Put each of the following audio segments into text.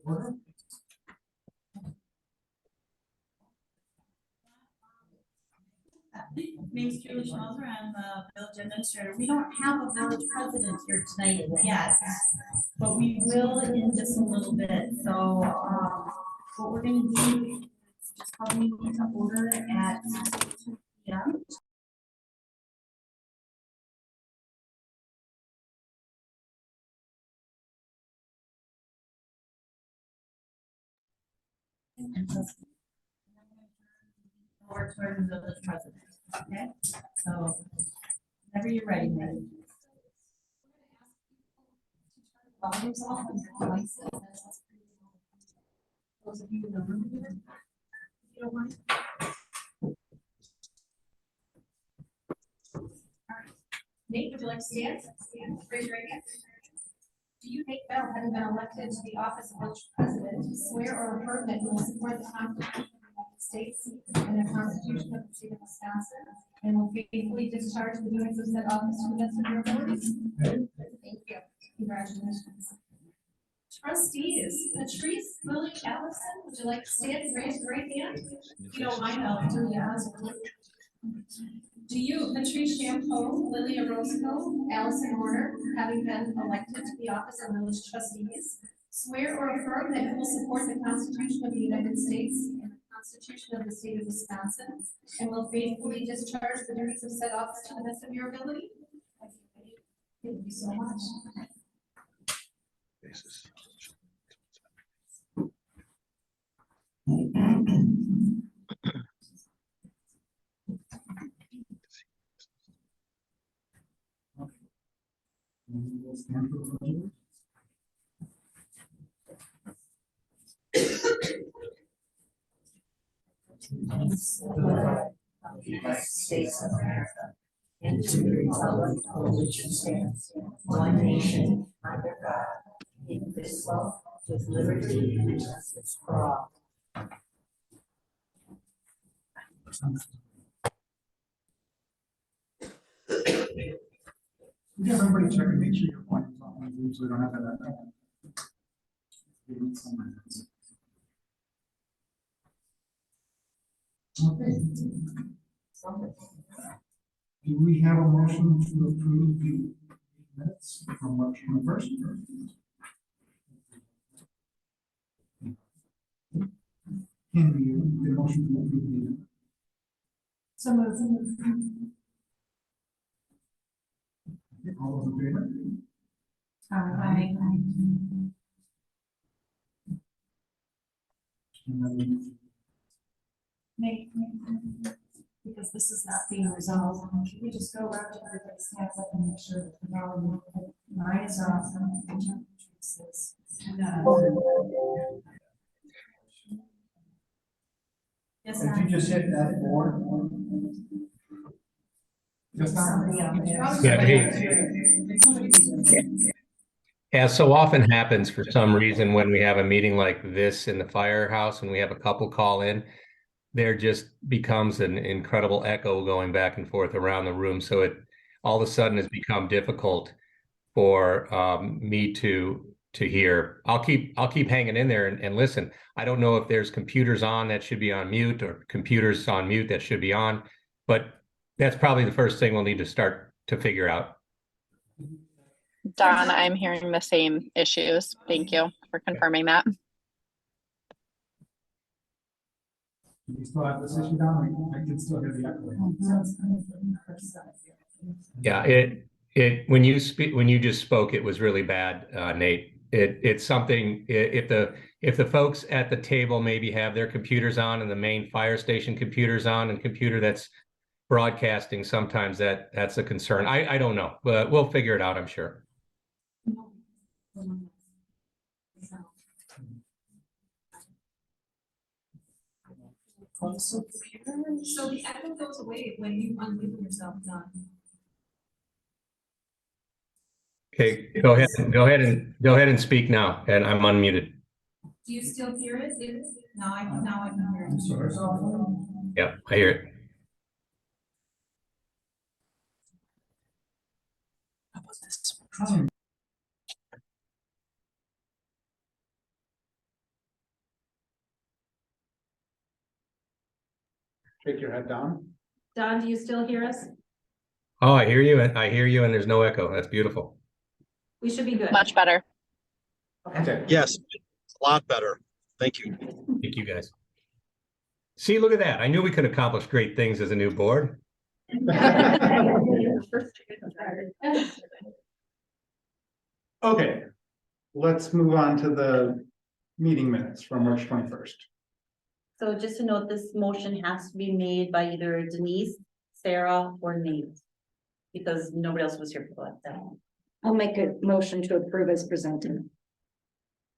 Order. Name's Julie Schnauzer. I'm the village administrator. We don't have a village president here tonight yet, but we will in just a little bit. So what we're going to do is just call the meeting to order at 2 p.m. Or toward the village president. Okay, so whenever you're ready, Mary. Those of you in the room here, if you don't mind. Nate, would you like to stand? Raise your right hand. Do you, Nate Bell, having been elected to the office of village president, swear or affirm that you will support the Constitution of the United States and the Constitution of the State of Wisconsin, and will faithfully discharge the duties of said office to the best of your abilities? Thank you. Congratulations. Trustees, Patrice Lily Allison, would you like to stand and raise your right hand? If you don't mind, I'll do the honors. Do you, Patrice Champagne, Lilia Roscoe, Allison Warner, having been elected to the office of village trustees, swear or affirm that you will support the Constitution of the United States and the Constitution of the State of Wisconsin, and will faithfully discharge the duties of said office to the best of your ability? Thank you so much. We'll stand for the pledge. United States of America, and to the republic for which it stands, one nation, under God, indivisible, with liberty and justice for all. We have everybody check and make sure your point is on Zoom, so we don't have that. Okay. Do we have a motion to approve the minutes from March 21st? Can we get a motion to approve the minutes? So moved. All those in favor? Aye. And then Nate, because this is not being resolved, can we just go around to everybody's hands up and make sure that the volume, mine is off and the temperature says. Yes, Did you just hit that board? Just now? As so often happens for some reason when we have a meeting like this in the firehouse and we have a couple call in, there just becomes an incredible echo going back and forth around the room. So it all of a sudden has become difficult for me to hear. I'll keep hanging in there and listen. I don't know if there's computers on that should be on mute or computers on mute that should be on, but that's probably the first thing we'll need to start to figure out. Don, I'm hearing the same issues. Thank you for confirming that. Do you still have this issue down? I can still hear the echo. Yeah, when you just spoke, it was really bad, Nate. It's something, if the folks at the table maybe have their computers on and the main fire station computers on and computer that's broadcasting, sometimes that's a concern. I don't know, but we'll figure it out, I'm sure. So the echo goes away when you unmute yourself, Don. Okay, go ahead and speak now, and I'm unmuted. Do you still hear it? Now I can hear it. Sorry. Yeah, I hear it. Um, shake your head down. Don, do you still hear us? Oh, I hear you. I hear you, and there's no echo. That's beautiful. We should be good. Much better. Okay. Yes, a lot better. Thank you. Thank you, guys. See, look at that. I knew we could accomplish great things as a new board. Okay, let's move on to the meeting minutes from March 21st. So just to note, this motion has to be made by either Denise, Sarah, or Nate. Because nobody else was here for that. I'll make a motion to approve as presented.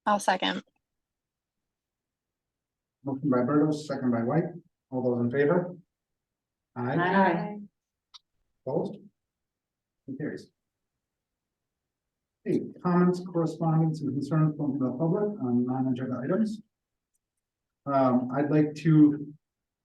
I'll second. Motion by Burgos, second by White. All those in favor? Aye. Aye. Opposed? It carries. Okay, comments, correspondence, and concerns from the public on non-agenda items. I'd like to,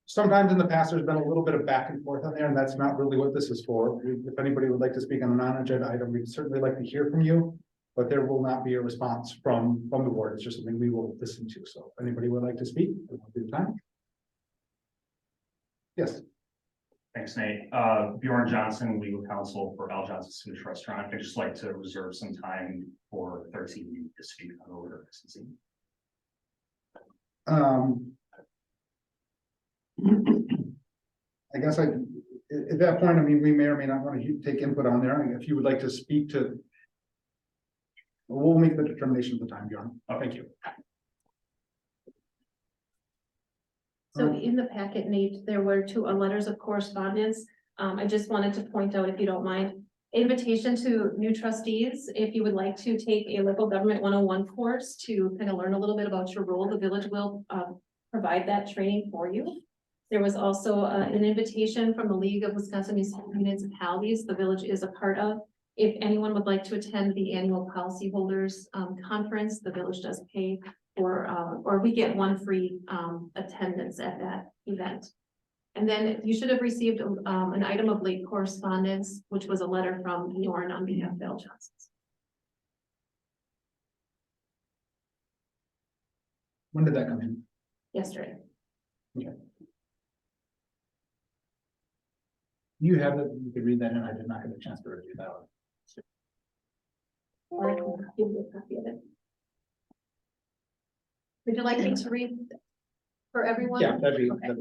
sometimes in the past, there's been a little bit of back and forth on there, and that's not really what this is for. If anybody would like to speak on a non-agenda item, we'd certainly like to hear from you, but there will not be a response from the board. It's just something we will listen to. So if anybody would like to speak, it will be the time. Yes. Thanks, Nate. Bjorn Johnson, legal counsel for Al Johnson Swedish Restaurant. I'd just like to reserve some time for 13 to speak on order of licensing. I guess at that point, I mean, we may or may not want to take input on there. If you would like to speak to, we'll make the determination at the time, Bjorn. Oh, thank you. So in the packet, Nate, there were two letters of correspondence. I just wanted to point out, if you don't mind, invitation to new trustees. If you would like to take a local government 101 course to kind of learn a little bit about your role, the village will provide that training for you. There was also an invitation from the League of Wisconsin Municipalities the village is a part of. If anyone would like to attend the annual policyholders conference, the village does pay for, or we get one free attendance at that event. And then you should have received an item of late correspondence, which was a letter from Bjorn on behalf of Al Johnson. When did that come in? Yesterday. You have it, you could read that in. I did not get a chance to review that one. Or I can give you a copy of it. Would you like me to read for everyone? Yeah, that'd be. Okay.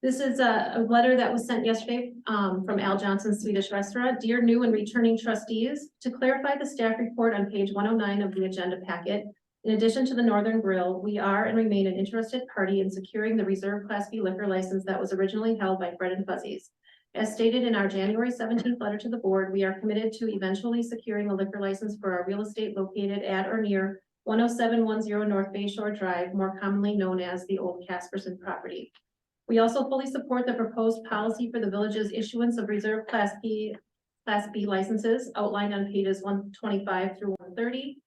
This is a letter that was sent yesterday from Al Johnson Swedish Restaurant. Dear new and returning trustees, to clarify the staff report on page 109 of the agenda packet, in addition to the Northern Grill, we are and remain an interested party in securing the reserve Class B liquor license that was originally held by Fred and Fuzzies. As stated in our January 17th letter to the board, we are committed to eventually securing a liquor license for our real estate located at or near 10710 North Bay Shore Drive, more commonly known as the Old Casperson property. We also fully support the proposed policy for the village's issuance of reserve Class B licenses outlined on pages 125 through 130.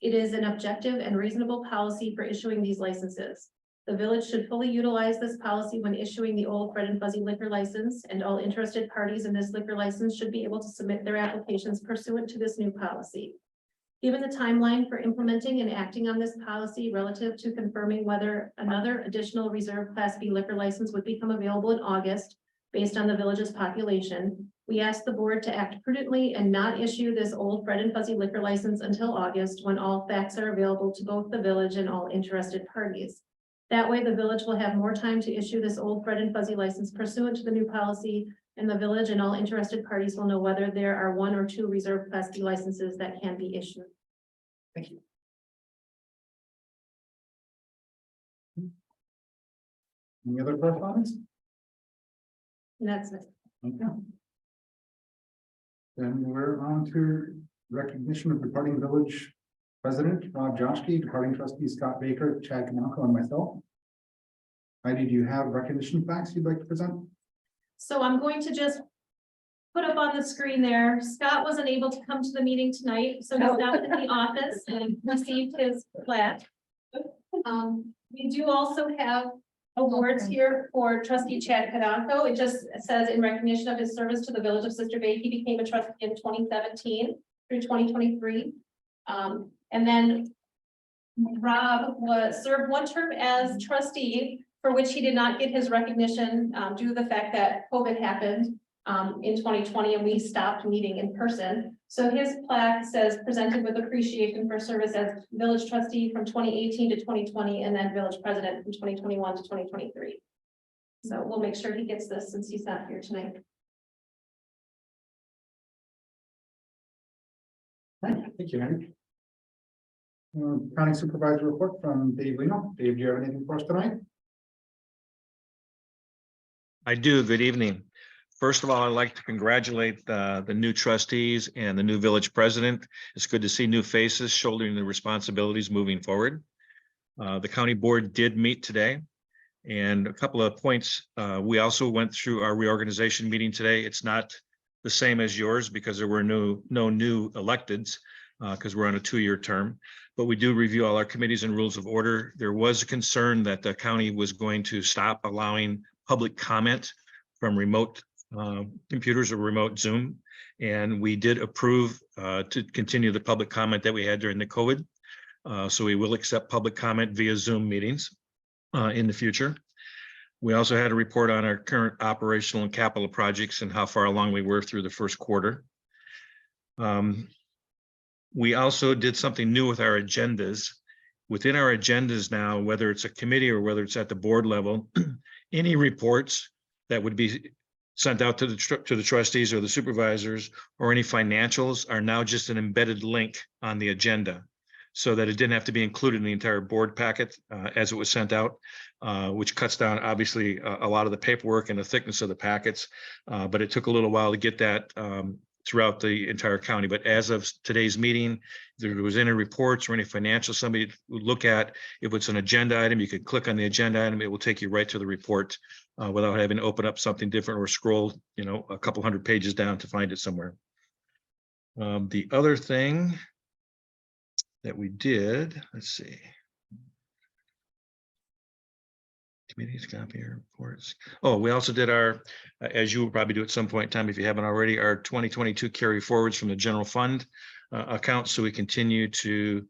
It is an objective and reasonable policy for issuing these licenses. The village should fully utilize this policy when issuing the old Fred and Fuzzy liquor license, and all interested parties in this liquor license should be able to submit their applications pursuant to this new policy. Given the timeline for implementing and acting on this policy relative to confirming whether another additional reserve Class B liquor license would become available in August, based on the village's population, we ask the board to act prudently and not issue this old Fred and Fuzzy liquor license until August, when all facts are available to both the village and all interested parties. That way, the village will have more time to issue this old Fred and Fuzzy license pursuant to the new policy, and the village and all interested parties will know whether there are one or two reserve Class B licenses that can be issued. Thank you. Any other correspondence? And that's it. Okay. Then we're on to recognition of departing village president Rob Joshke, departing trustee Scott Baker, Chad Kanako, and myself. Heidi, do you have recognition facts you'd like to present? So I'm going to just put up on the screen there. Scott wasn't able to come to the meeting tonight, so he's out in the office and received his plaque. We do also have awards here for trustee Chad Kanako. It just says in recognition of his service to the village of Sister Bay, he became a trustee in 2017 through 2023. And then Rob served one term as trustee for which he did not get his recognition due to the fact that COVID happened in 2020 and we stopped meeting in person. So his plaque says presented with appreciation for service as village trustee from 2018 to 2020 and then village president from 2021 to 2023. So we'll make sure he gets this since he's not here tonight. Right, thank you, Andy. County Supervisor report from Dave Lino. Dave, do you have anything for us tonight? I do. Good evening. First of all, I'd like to congratulate the new trustees and the new village president. It's good to see new faces shouldering the responsibilities moving forward. The county board did meet today. And a couple of points, we also went through our reorganization meeting today. It's not the same as yours because there were no new electeds because we're on a 2-year term. But we do review all our committees and rules of order. There was a concern that the county was going to stop allowing public comment from remote computers or remote Zoom. And we did approve to continue the public comment that we had during the COVID. So we will accept public comment via Zoom meetings in the future. We also had a report on our current operational and capital projects and how far along we were through the first quarter. We also did something new with our agendas. Within our agendas now, whether it's a committee or whether it's at the board level, any reports that would be sent out to the trustees or the supervisors or any financials are now just an embedded link on the agenda, so that it didn't have to be included in the entire board packet as it was sent out, which cuts down obviously a lot of the paperwork and the thickness of the packets. But it took a little while to get that throughout the entire county. But as of today's meeting, if there was any reports or any financials somebody would look at, if it's an agenda item, you could click on the agenda item. It will take you right to the report without having to open up something different or scroll, a couple hundred pages down to find it somewhere. The other thing that we did, let's see. Committees, copy reports. Oh, we also did our, as you will probably do at some point in time, if you haven't already, our 2022 carry forwards from the general fund account. So we continue to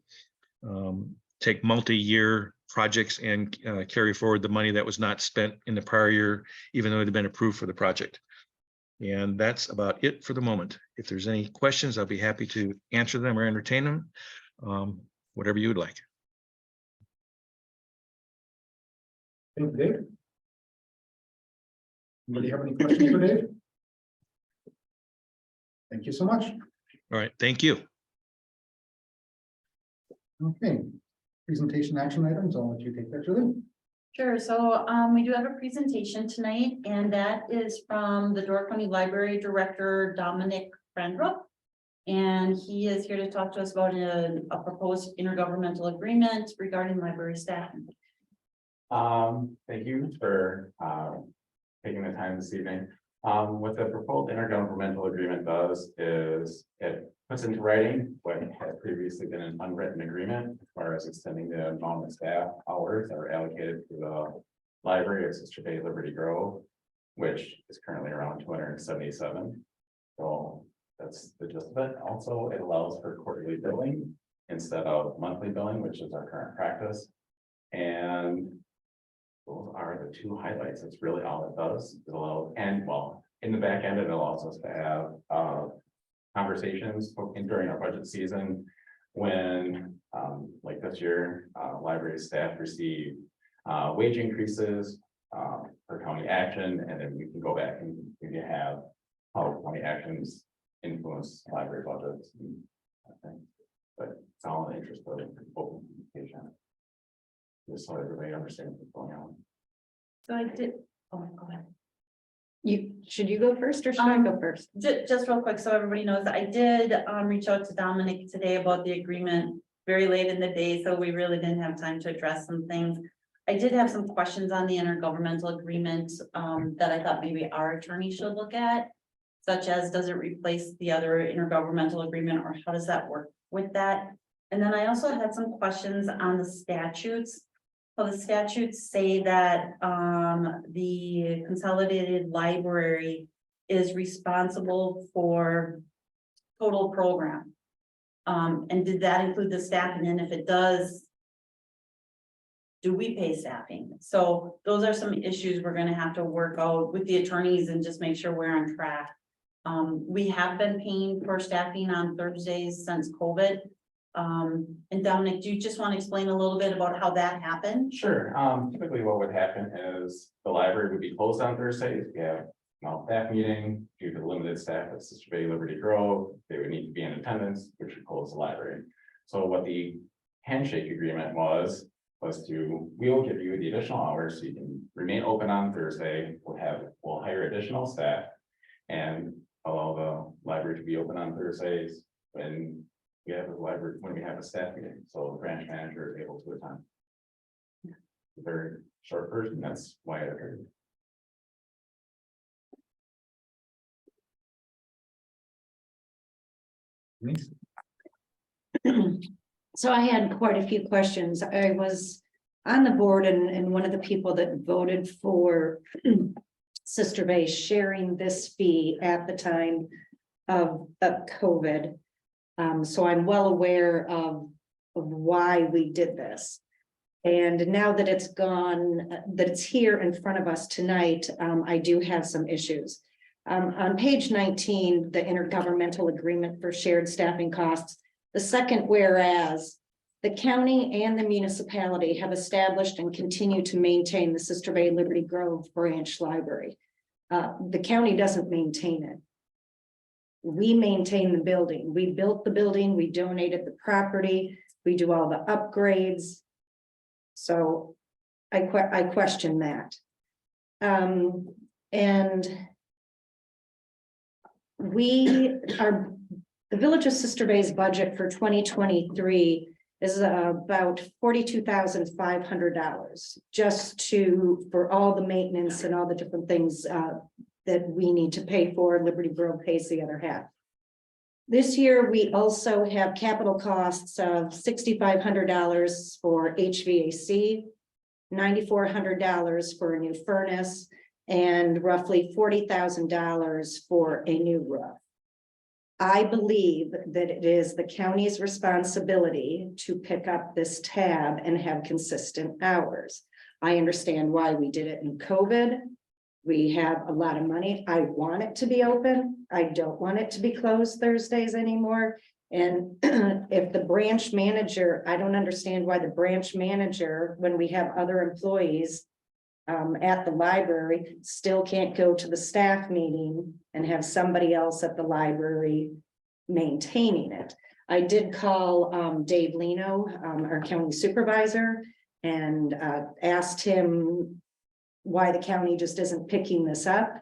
take multi-year projects and carry forward the money that was not spent in the prior year, even though it had been approved for the project. And that's about it for the moment. If there's any questions, I'll be happy to answer them or entertain them. Whatever you would like. Thank you, Dave. Anybody have any questions for Dave? Thank you so much. All right, thank you. Okay, presentation action items. I'll let you take that, Julie. Sure, so we do have a presentation tonight, and that is from the Door County Library Director, Dominic Frandrup. And he is here to talk to us about a proposed intergovernmental agreement regarding library staff. Thank you for taking the time this evening. What the proposed intergovernmental agreement does is it puts into writing what had previously been an unwritten agreement as far as extending the amount of staff hours that are allocated to the library of Sister Bay Liberty Grove, which is currently around 277. So that's the gist of it. Also, it allows for quarterly billing instead of monthly billing, which is our current practice. And those are the two highlights. That's really all it does. It allows, and well, in the back end, it allows us to have conversations during our budget season when, like this year, library staff receive wage increases for county action, and then we can go back and maybe have how county actions influence library budgets. But it's all in the interest of open communication. Just so everybody understands what's going on. So I did, oh, go ahead. Should you go first or should I go first? Just real quick, so everybody knows, I did reach out to Dominic today about the agreement very late in the day, so we really didn't have time to address some things. I did have some questions on the intergovernmental agreement that I thought maybe our attorney should look at, such as, does it replace the other intergovernmental agreement, or how does that work with that? And then I also had some questions on the statutes. So the statutes say that the consolidated library is responsible for total program. And did that include the staff? And then if it does, do we pay staffing? So those are some issues we're gonna have to work out with the attorneys and just make sure we're on track. We have been paying for staffing on Thursdays since COVID. And Dominic, do you just want to explain a little bit about how that happened? Sure, typically what would happen is the library would be closed on Thursdays. We have staff meeting due to the limited staff at Sister Bay Liberty Grove. They would need to be in attendance, which would close the library. So what the handshake agreement was to, we'll give you the additional hours so you can remain open on Thursday. We'll hire additional staff and allow the library to be open on Thursdays when we have a staff meeting, so the branch manager is able to attend. Very short version, that's why it occurred. So I had quite a few questions. I was on the board and one of the people that voted for Sister Bay sharing this fee at the time of COVID. So I'm well aware of why we did this. And now that it's gone, that it's here in front of us tonight, I do have some issues. On page 19, the intergovernmental agreement for shared staffing costs, the second whereas, the county and the municipality have established and continue to maintain the Sister Bay Liberty Grove branch library. The county doesn't maintain it. We maintain the building. We built the building, we donated the property, we do all the upgrades. So I question that. And the Village of Sister Bay's budget for 2023 is about $42,500 just for all the maintenance and all the different things that we need to pay for. Liberty Grove pays the other half. This year, we also have capital costs of $6,500 for HVAC, $9,400 for a new furnace, and roughly $40,000 for a new roof. I believe that it is the county's responsibility to pick up this tab and have consistent hours. I understand why we did it in COVID. We have a lot of money. I want it to be open. I don't want it to be closed Thursdays anymore. And if the branch manager, I don't understand why the branch manager, when we have other employees at the library, still can't go to the staff meeting and have somebody else at the library maintaining it. I did call Dave Leno, our county supervisor, and asked him why the county just isn't picking this up.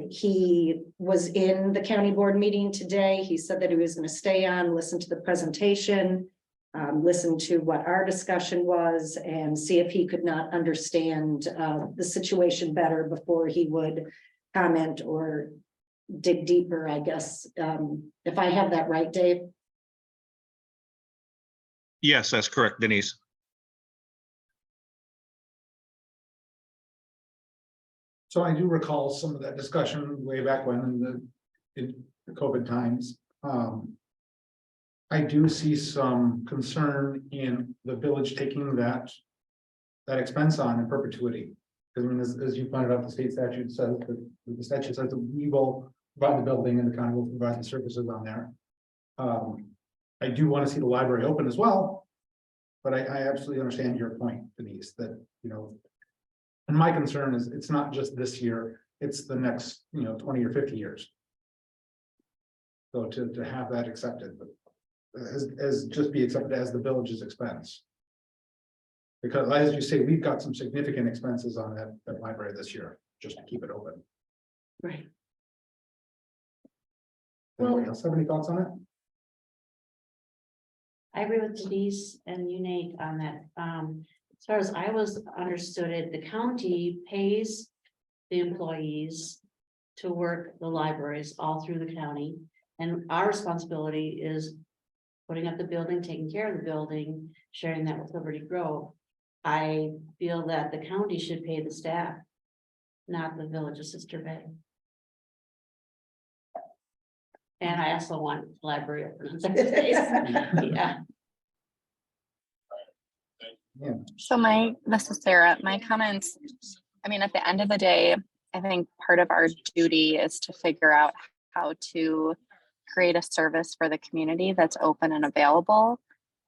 He was in the county board meeting today. He said that he was going to stay on, listen to the presentation, listen to what our discussion was, and see if he could not understand the situation better before he would comment or dig deeper, I guess. If I have that right, Dave? Yes, that's correct, Denise. So I do recall some of that discussion way back when in the COVID times. I do see some concern in the village taking that expense on in perpetuity. Because I mean, as you pointed out, the state statute says that we will provide the building and the county will provide the services on there. I do want to see the library open as well, but I absolutely understand your point, Denise, that, you know, and my concern is it's not just this year, it's the next, 20 or 50 years. So to have that accepted, but as just be accepted as the village's expense. Because as you say, we've got some significant expenses on that library this year, just to keep it open. Right. Anybody else have any thoughts on it? I agree with Denise and you, Nate, on that. As far as I was understood it, the county pays the employees to work the libraries all through the county. And our responsibility is putting up the building, taking care of the building, sharing that with Liberty Grove. I feel that the county should pay the staff, not the Village of Sister Bay. And I also want the library open on Thursdays. Yeah. So this is Sarah, my comments, I mean, at the end of the day, I think part of our duty is to figure out how to create a service for the community that's open and available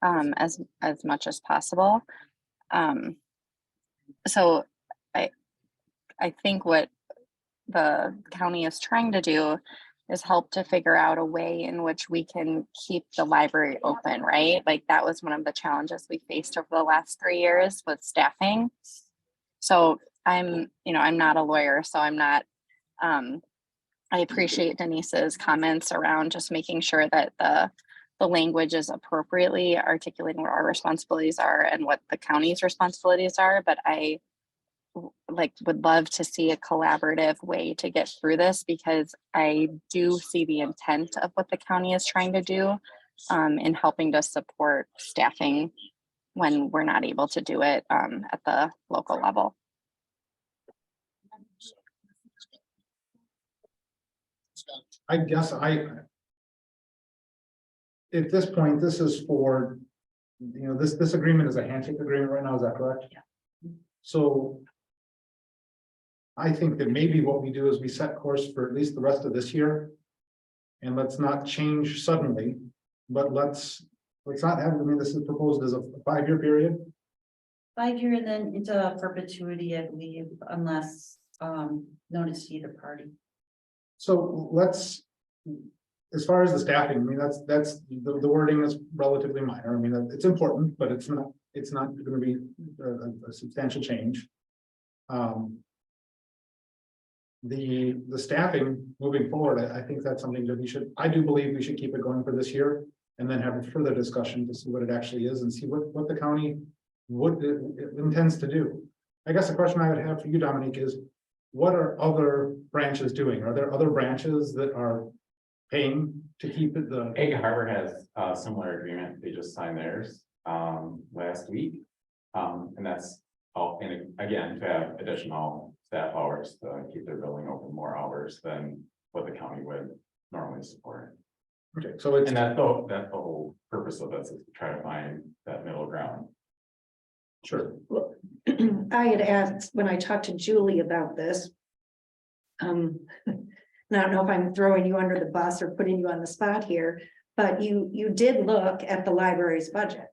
as much as possible. So I think what the county is trying to do is help to figure out a way in which we can keep the library open, right? Like that was one of the challenges we faced over the last 3 years with staffing. So I'm not a lawyer, so I'm not, I appreciate Denise's comments around just making sure that the language is appropriately articulating what our responsibilities are and what the county's responsibilities are, but I would love to see a collaborative way to get through this, because I do see the intent of what the county is trying to do in helping to support staffing when we're not able to do it at the local level. I guess at this point, this is for, this agreement is a handshake agreement right now, is that correct? Yeah. So I think that maybe what we do is we set course for at least the rest of this year. And let's not change suddenly, but let's not have, this is proposed as a 5-year period. 5-year and then into perpetuity, I believe, unless notice to either party. So let's, as far as the staffing, that's the wording is relatively minor. It's important, but it's not going to be a substantial change. The staffing moving forward, I think that's something that I do believe we should keep it going for this year and then have a further discussion to see what it actually is and see what the county intends to do. I guess the question I would have for you, Dominique, is what are other branches doing? Are there other branches that are paying to keep it the? Egg Harbor has a similar agreement. They just signed theirs last week. And that's all, and again, to have additional staff hours to keep their building open more hours than what the county would normally support. Okay, so it's. And that's the whole purpose of this, is to try to find that middle ground. Sure. I had asked when I talked to Julie about this. I don't know if I'm throwing you under the bus or putting you on the spot here, but you did look at the library's budget.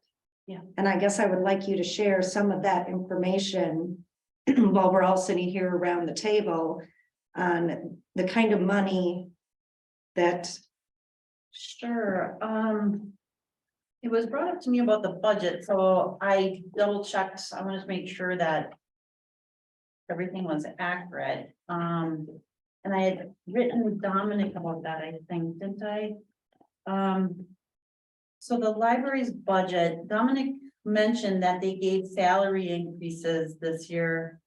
Yeah. And I guess I would like you to share some of that information while we're all sitting here around the table on the kind of money that. Sure. It was brought up to me about the budget, so I double checked. I wanted to make sure that everything was accurate. And I had written with Dominic about that, I think, didn't I? So the library's budget, Dominic mentioned that they gave salary increases this year.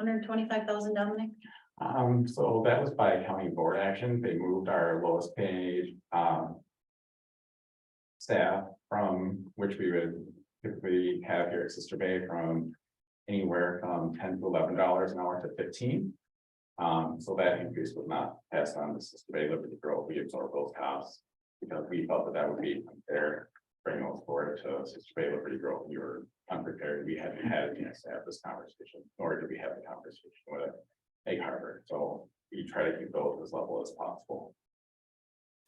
$125,000, Dominic? So that was by county board action. They moved our lowest paid staff, from which we would typically have here at Sister Bay, from anywhere from $10 to $11 an hour to 15. So that increase was not passed on to Sister Bay Liberty Grove. We absorbed those costs because we felt that would be unfair, bring those forward to Sister Bay Liberty Grove. We were unprepared. We hadn't had a chance to have this conversation, nor did we have the conversation with Egg Harbor. So we try to keep those as level as possible.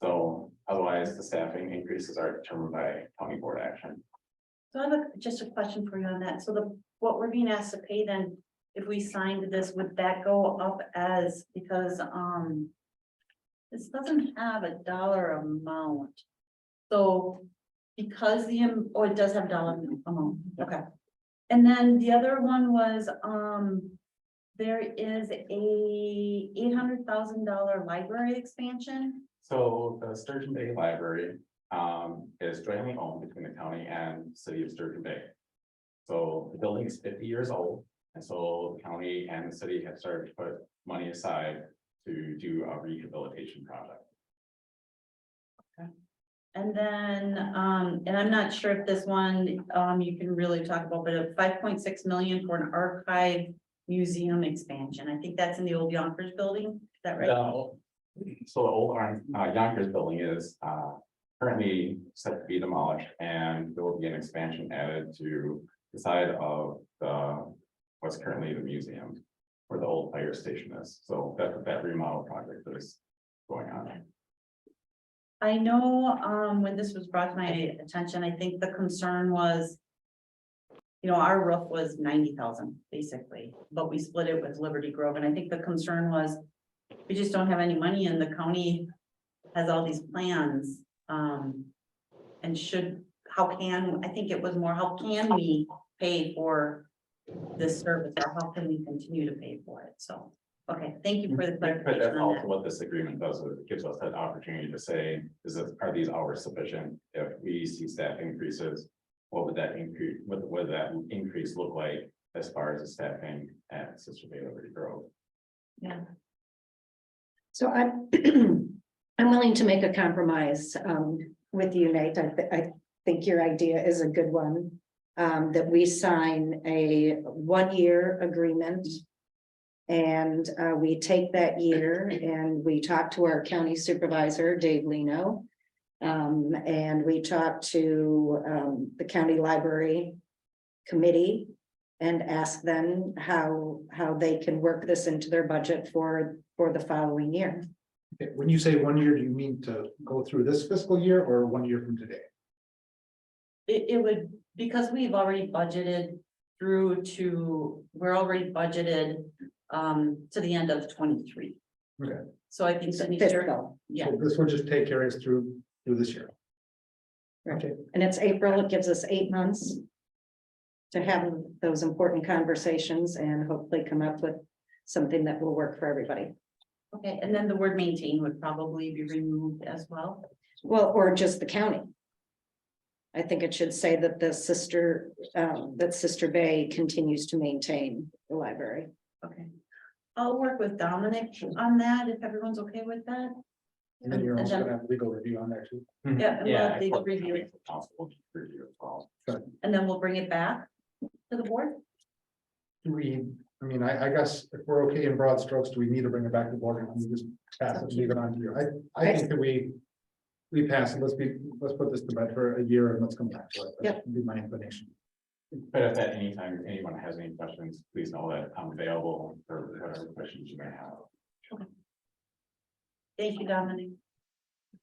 So otherwise, the staffing increases are determined by county board action. So I have just a question for you on that. So what we're being asked to pay then, if we signed this, would that go up as, because this doesn't have a dollar amount. So because it does have dollar amount, okay. And then the other one was, there is a $800,000 library expansion. So the Sturgeon Bay Library is jointly owned between the county and city of Sturgeon Bay. So the building is 50 years old. And so the county and the city have started to put money aside to do a rehabilitation project. Okay. And then, and I'm not sure if this one, you can really talk about, but a $5.6 million for an archive museum expansion. I think that's in the old Yonkers building. Is that right? So the old Yonkers building is currently set to be demolished, and there will be an expansion added to the side of what's currently the museum, where the old fire station is. So that remodel project is going on. I know, when this was brought to my attention, I think the concern was, you know, our roof was 90,000 basically, but we split it with Liberty Grove, and I think the concern was we just don't have any money, and the county has all these plans, and I think it was more, how can we pay for this service, or how can we continue to pay for it? So, okay, thank you for the But clarification that's on also that. what this agreement does, it gives us that opportunity to say, are these hours sufficient? If we see staff increases, what would that increase, what would that increase look like as far as the staffing at Sister Bay Liberty Grove? Yeah, So I'm, I'm willing to make a compromise with you, Nate. I think your idea is a good one. That we sign a 1-year agreement. And we take that year and we talk to our county supervisor, Dave Lino. And we talk to the county library committee and ask them how they can work this into their budget for the following year. Okay, when you say 1 year, do you mean to go through this fiscal year or 1 year from today? it would, because we've already budgeted we're already budgeted to the end of 23. Okay. So I think that Fiscal. yeah, So this will just take care of us through this year. Right. Okay, And it's April, it gives us 8 months to have those important conversations and hopefully come up with something that will work for everybody. okay, and then the word maintain would probably be removed as well. Well, or just the county. I think it should say that that Sister Bay continues to maintain the library. Okay. I'll work with Dominic on that, if everyone's okay with that. and then you're also And then- gonna have legal review on there too. Yeah, and we'll Yeah. have legal review it, Possible review as well. and then we'll bring it back to the board. Do we, I mean, I guess if we're okay in broad strokes, do we need to bring it back to the board and we just pass it, and leave it on to you? I think that we pass it, let's put this to bed for a year and let's come back to it. That would be my inclination. But if at any time anyone has any questions, please know that I'm available for whatever questions you may have. Thank you, Dominic.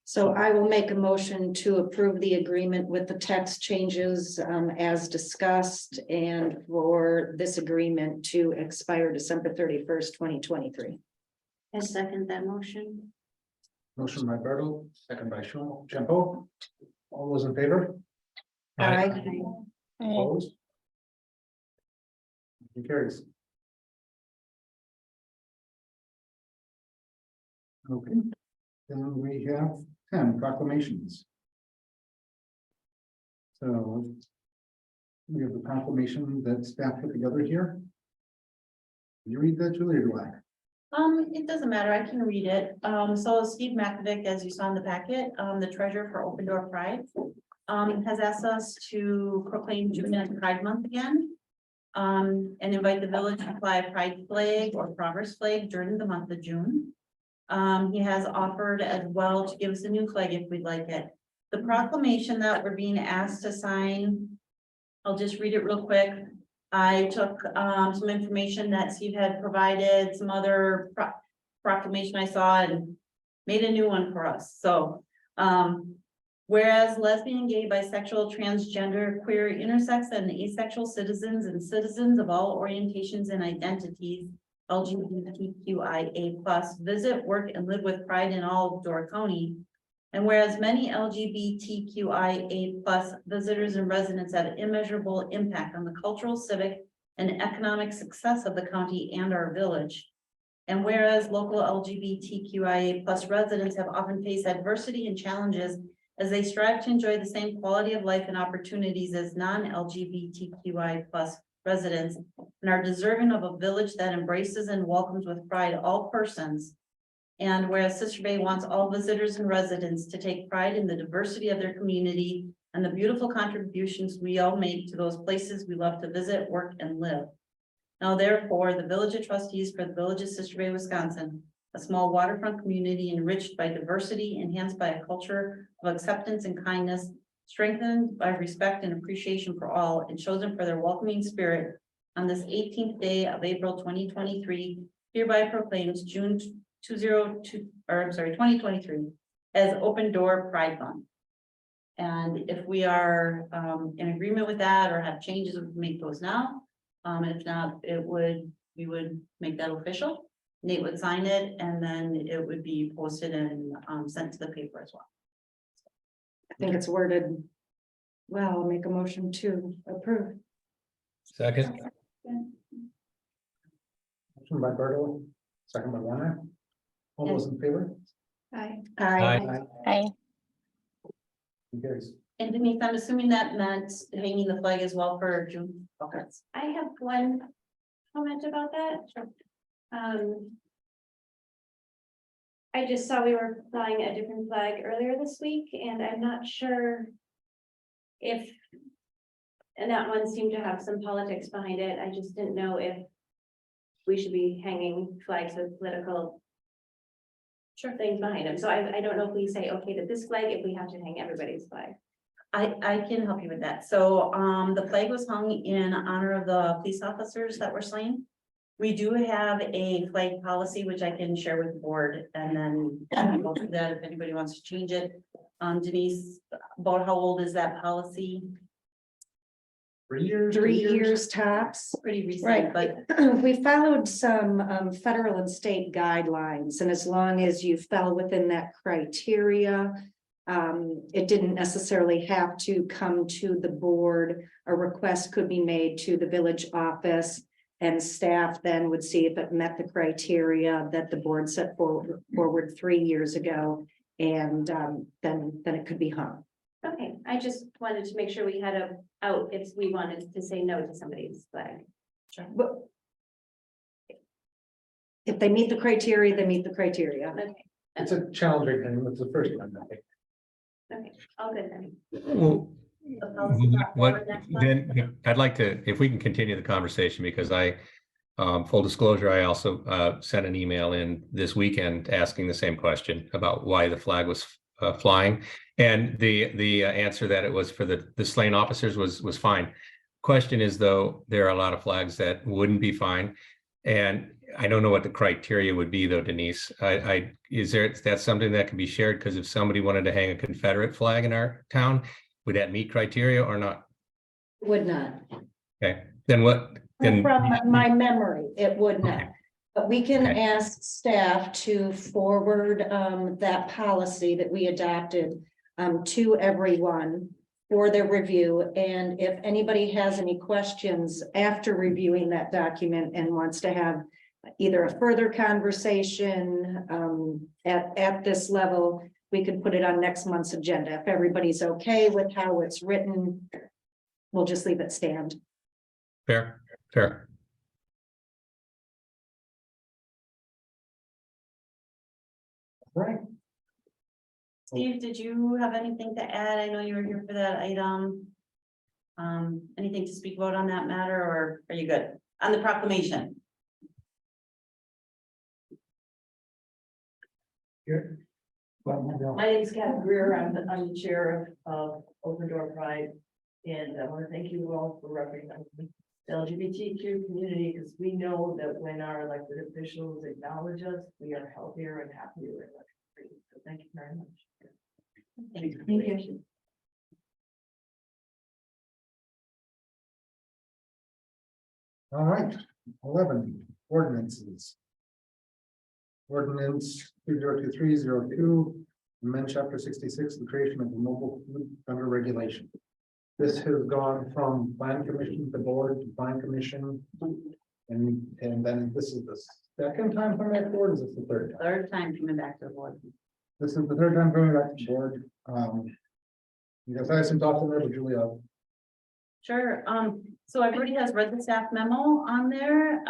So I will make a motion to approve the agreement with the text changes as discussed and for this agreement to expire December 31st, 2023. I second that motion. Motion by Bertle, second by Champeau. All those in favor? Aye. Opposed? Motion carries. Okay, then we have 10 proclamations. So we have the proclamation that staff put together here. Can you read that, Julie, or do I? It doesn't matter, I can read it. So Steve Makovic, as you saw in the packet, the treasurer for Open Door Pride, has asked us to proclaim June as Pride Month again. And invite the village to fly a pride flag or progress flag during the month of June. He has offered as well to give us a new flag if we'd like it. The proclamation that we're being asked to sign, I'll just read it real quick. I took some information that Steve had provided, some other proclamation I saw and made a new one for us. So whereas lesbian, gay, bisexual, transgender, queer, intersex, and asexual citizens and citizens of all orientations and identities, LGBTQIA+, visit, work, and live with pride in all of Door County. And whereas many LGBTQIA+ visitors and residents have immeasurable impact on the cultural, civic, and economic success of the county and our village. And whereas local LGBTQIA+ residents have often faced adversity and challenges as they strive to enjoy the same quality of life and opportunities as non-LGBTQI+ residents, and are deserving of a village that embraces and welcomes with pride all persons. And whereas Sister Bay wants all visitors and residents to take pride in the diversity of their community and the beautiful contributions we all make to those places we love to visit, work, and live. Now therefore, the Village of Trustees for the Village of Sister Bay, Wisconsin, a small waterfront community enriched by diversity, enhanced by a culture of acceptance and kindness, strengthened by respect and appreciation for all, and chosen for their welcoming spirit on this 18th day of April 2023, hereby proclaims June 2023 as Open Door Pride Month. And if we are in agreement with that or have changes, we can make those now. If not, we would make that official. Nate would sign it, and then it would be posted and sent to the paper as well. I think it's worded. Well, I'll make a motion to approve. Second, Motion by Berto, second by Warner. All those in favor? Aye. Aye. Hi. Who cares? And Denise, I'm assuming that meant hanging the flag as well for June. Okay. I have one comment about that. I just saw we were flying a different flag earlier this week, and I'm not sure if, and that one seemed to have some politics behind it. I just didn't know if we should be hanging flags with political things behind them. So I don't know if we say okay to this flag, if we have to hang everybody's flag. I can help you with that. So the flag was hung in honor of the police officers that were slain. We do have a flag policy, which I can share with the board, and then go through that if anybody wants to change it. Denise, about how old is that policy? 3 years? 3 years tops. Pretty recent, Right, but but we followed some federal and state guidelines, and as long as you fell within that criteria, it didn't necessarily have to come to the board. A request could be made to the village office, and staff then would see if it met the criteria that the board set forward 3 years ago, and then it could be hung. Okay, I just wanted to make sure we had a out if we wanted to say no to somebody's flag. But if they meet the criteria, they meet the criteria. Okay, It's a challenging thing. It's the first one, I think. okay, all good then. well, the policy brought what, forward next month. then, I'd like to, if we can continue the conversation, because full disclosure, I also sent an email in this weekend asking the same question about why the flag was flying. And the answer that it was for the slain officers was fine. Question is, though, there are a lot of flags that wouldn't be fine. And I don't know what the criteria would be, though, Denise. Is that something that can be shared? Because if somebody wanted to hang a Confederate flag in our town, would that meet criteria or not? Would not. Okay, then what? Then From my memory, it would not. Okay. But we can Okay. ask staff to forward that policy that we adopted to everyone for their review. And if anybody has any questions after reviewing that document and wants to have either a further conversation at this level, we could put it on next month's agenda. If everybody's okay with how it's written, we'll just leave it stand. fair. Right. Steve, did you have anything to add? I know you were here for that item. Anything to speak about on that matter, or are you good on the proclamation? Good. Well, no. My name is Kathy Greer. I'm the chair of Open Door Pride. And I want to thank you all for representing the LGBTQ community, because we know that when our elected officials acknowledge us, we are healthier and happier. So thank you very much. Thank you. All right, 11 ordinances. Ordinance 2023-02, amend chapter 66, the creation of the mobile food vendor regulation. This has gone from plan commission to board to plan commission. And then this is the second time coming back to board, or is this the third time? Third time coming back to the board. This is the third time coming back to board. You guys have some thoughts on there, but Julia. Sure, so everybody has read the staff memo on there.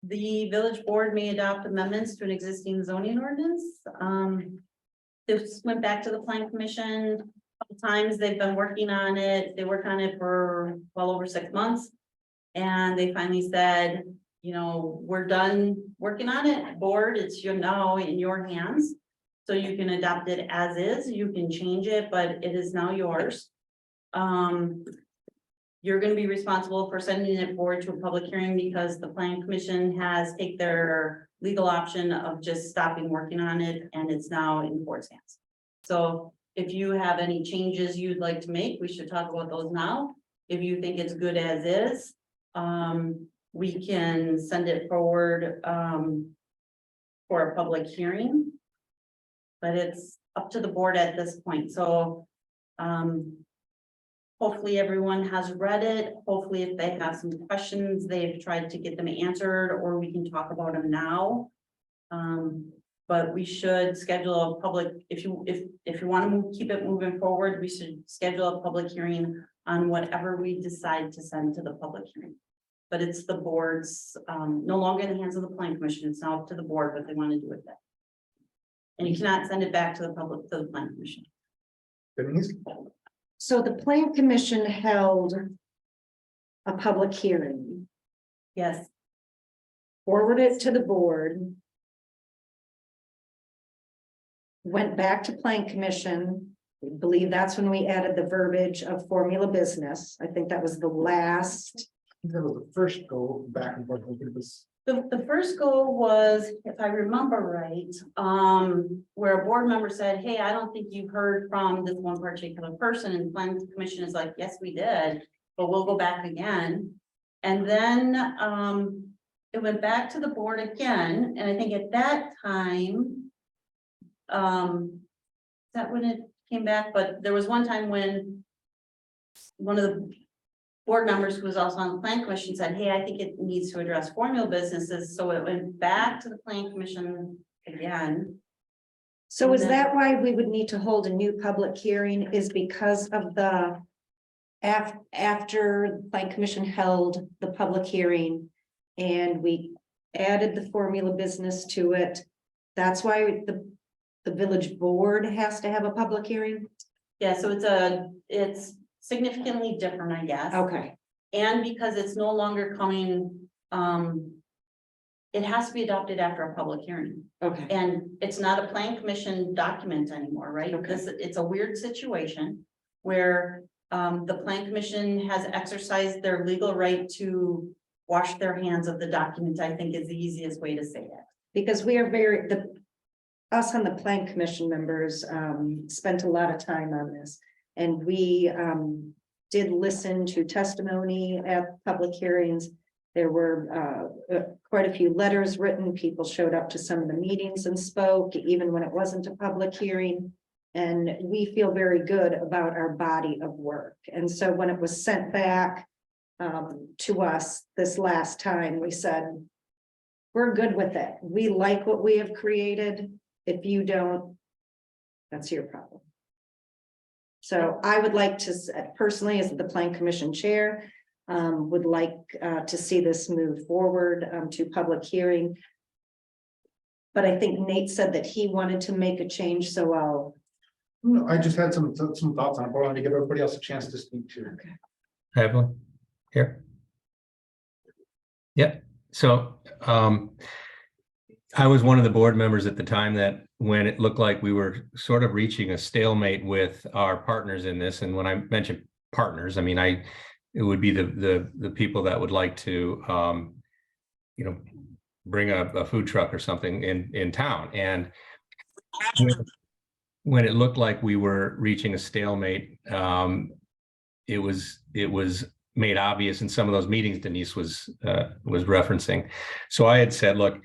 The village board may adopt amendments to an existing zoning ordinance. This went back to the plan commission a couple times. They've been working on it. They worked on it for well over 6 months. And they finally said, you know, we're done working on it. Board, it's now in your hands. So you can adopt it as is, you can change it, but it is now yours. You're gonna be responsible for sending it forward to a public hearing because the planning commission has taken their legal option of just stopping working on it and it's now in board's hands. So if you have any changes you'd like to make, we should talk about those now. If you think it's good as is, we can send it forward, for a public hearing. But it's up to the board at this point, so, hopefully everyone has read it. Hopefully if they have some questions, they've tried to get them answered, or we can talk about them now. But we should schedule a public, if you want to keep it moving forward, we should schedule a public hearing on whatever we decide to send to the public hearing. But it's the board's, no longer in the hands of the planning commission. It's now up to the board what they want to do with it. And you cannot send it back to the public, to the planning commission. Denise? So the plan commission held a public hearing, Yes, forwarded it to the board. Went back to plan commission. I believe that's when we added the verbiage of formula business. I think that was the last. That was the first go back and forth. I think it was. the first goal was, if I remember right, where a board member said, hey, I don't think you've heard from this one particular person, and the planning commission is like, yes, we did, but we'll go back again. And then, it went back to the board again, and I think at that time, that when it came back, but there was one time when one of the board members who was also on the plan commission said, hey, I think it needs to address formula businesses, so it went back to the plan commission again. So is that why we would need to hold a new public hearing, is because of the after the plan commission held the public hearing and we added the formula business to it? That's why the village board has to have a public hearing? Yeah, so it's significantly different, I guess. Okay, And because it's no longer coming, it has to be adopted after a public hearing. okay. And it's not a plan commission document anymore, right? Okay. Because it's a weird situation where the plan commission has exercised their legal right to wash their hands of the document, I think is the easiest way to say it. Because we are us on the plan commission members spent a lot of time on this. And we did listen to testimony at public hearings. There were quite a few letters written. People showed up to some of the meetings and spoke, even when it wasn't a public hearing. And we feel very good about our body of work. And so when it was sent back to us this last time, we said, we're good with it. We like what we have created. If you don't, that's your problem. So I would like to, personally, as the plan commission chair, would like to see this move forward to public hearing. But I think Nate said that he wanted to make a change, so I'll. No, I just had some thoughts on it, but I wanted to give everybody else a chance to speak to. I have one here. Yeah, so I was one of the board members at the time that when it looked like we were sort of reaching a stalemate with our partners in this. And when I mention partners, I mean, it would be the people that would like to, bring a food truck or something in town. And when it looked like we were reaching a stalemate, it was made obvious in some of those meetings Denise was referencing. So I had said, look,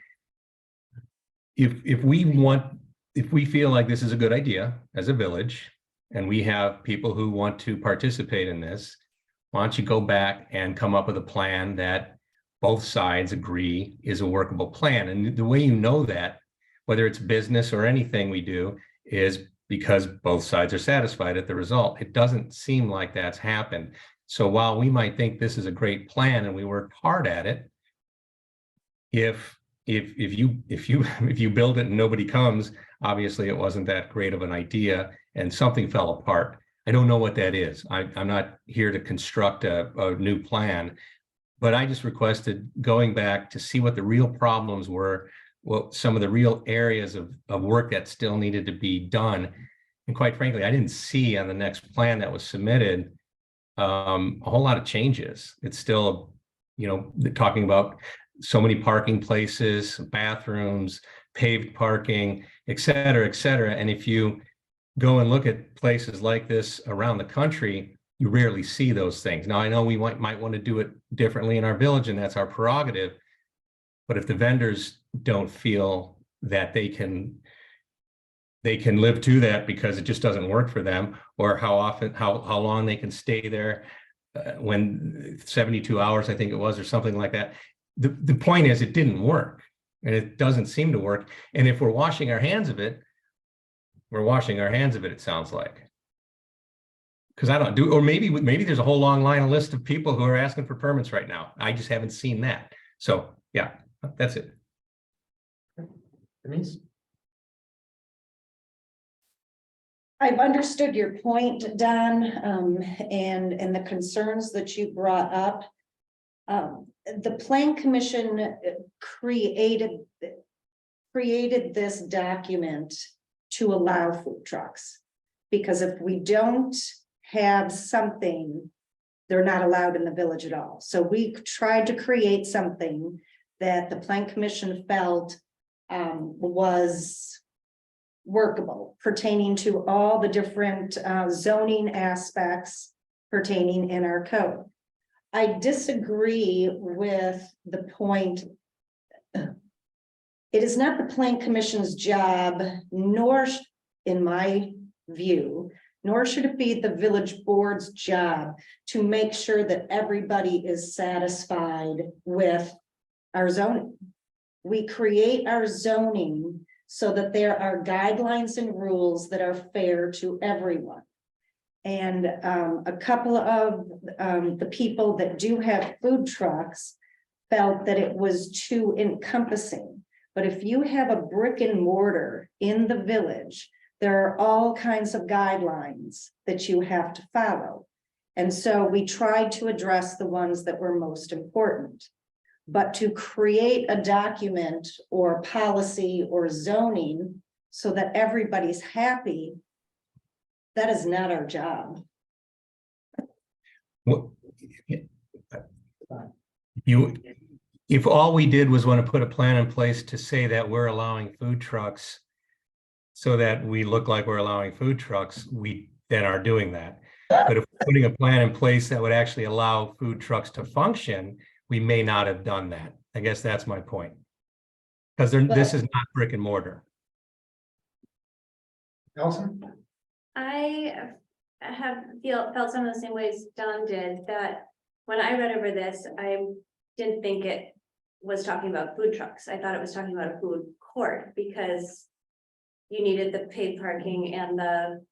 if we feel like this is a good idea as a village, and we have people who want to participate in this, why don't you go back and come up with a plan that both sides agree is a workable plan? And the way you know that, whether it's business or anything we do, is because both sides are satisfied at the result. It doesn't seem like that's happened. So while we might think this is a great plan and we worked hard at it, if you build it and nobody comes, obviously it wasn't that great of an idea and something fell apart. I don't know what that is. I'm not here to construct a new plan, but I just requested going back to see what the real problems were some of the real areas of work that still needed to be done. And quite frankly, I didn't see on the next plan that was submitted a whole lot of changes. It's still, talking about so many parking places, bathrooms, paved parking, et cetera, et cetera. And if you go and look at places like this around the country, you rarely see those things. Now, I know we might want to do it differently in our village, and that's our prerogative. But if the vendors don't feel that they can live to that because it just doesn't work for them, or how long they can stay there, when 72 hours, I think it was, or something like that. The point is, it didn't work, and it doesn't seem to work. And if we're washing our hands of it, we're washing our hands of it, it sounds like. Because I don't do, or maybe there's a whole long list of people who are asking for permits right now. I just haven't seen that. So yeah, that's it. Denise? I've understood your point, Don, and the concerns that you brought up. The Plan Commission created this document to allow food trucks. Because if we don't have something, they're not allowed in the village at all. So we tried to create something that the Plan Commission felt was workable, pertaining to all the different zoning aspects pertaining in our code. I disagree with the point. It is not the Plan Commission's job, nor in my view, nor should it be the village board's job to make sure that everybody is satisfied with our zoning. We create our zoning so that there are guidelines and rules that are fair to everyone. And a couple of the people that do have food trucks felt that it was too encompassing. But if you have a brick and mortar in the village, there are all kinds of guidelines that you have to follow. And so we tried to address the ones that were most important. But to create a document or policy or zoning so that everybody's happy, that is not our job. If all we did was want to put a plan in place to say that we're allowing food trucks so that we look like we're allowing food trucks, we then are doing that. But if we're putting a plan in place that would actually allow food trucks to function, we may not have done that. I guess that's my point. Because this is not brick and mortar. Allison? I have felt some of the same ways Don did, that when I read over this, I didn't think it was talking about food trucks. I thought it was talking about a food court, because you needed the paid parking and the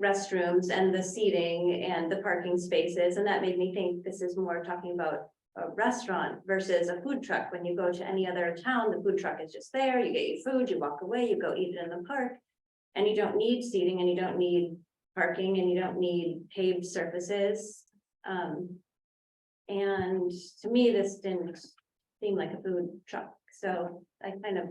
restrooms and the seating and the parking spaces. And that made me think this is more talking about a restaurant versus a food truck. When you go to any other town, the food truck is just there, you get your food, you walk away, you go eat it in the park. And you don't need seating, and you don't need parking, and you don't need paved surfaces. And to me, this didn't seem like a food truck. So I kind of,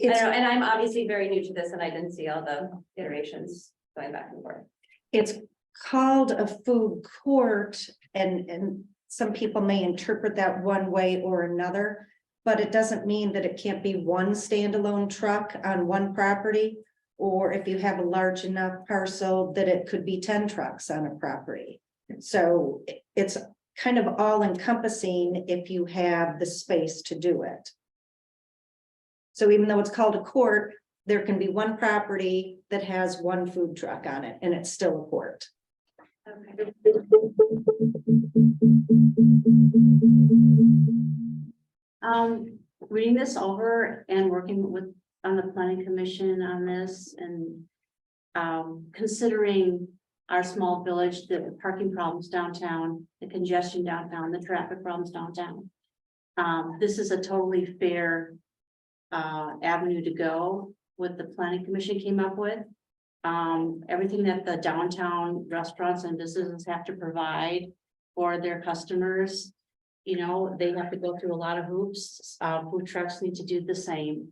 I don't know, and I'm obviously very new to this, and I didn't see all the iterations going back and forth. It's called a food court, and some people may interpret that one way or another, but it doesn't mean that it can't be one standalone truck on one property, or if you have a large enough parcel that it could be 10 trucks on a property. So it's kind of all encompassing if you have the space to do it. So even though it's called a court, there can be one property that has one food truck on it, and it's still a court. Okay. Reading this over and working on the planning commission on this, and considering our small village, the parking problems downtown, the congestion downtown, the traffic problems downtown. This is a totally fair avenue to go with the planning commission came up with. Everything that the downtown restaurants and businesses have to provide for their customers You know, they have to go through a lot of hoops. Food trucks need to do the same.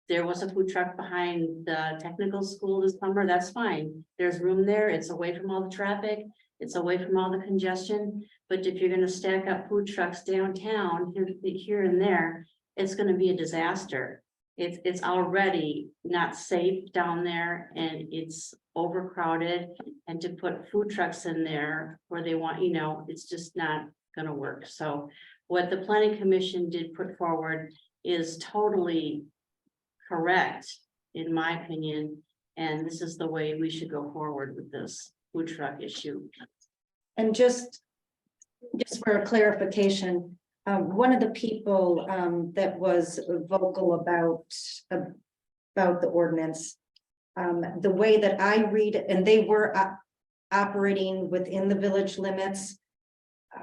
There was a food truck behind the technical school this summer, that's fine. There's room there, it's away from all the traffic, it's away from all the congestion. But if you're gonna stack up food trucks downtown, here and there, it's gonna be a disaster. It's already not safe down there and it's overcrowded. And to put food trucks in there where they want, you know, it's just not gonna work. So what the planning commission did put forward is totally correct, in my opinion, and this is the way we should go forward with this food truck issue. And just for a clarification, one of the people that was vocal about the ordinance, the way that I read it, and they were operating within the village limits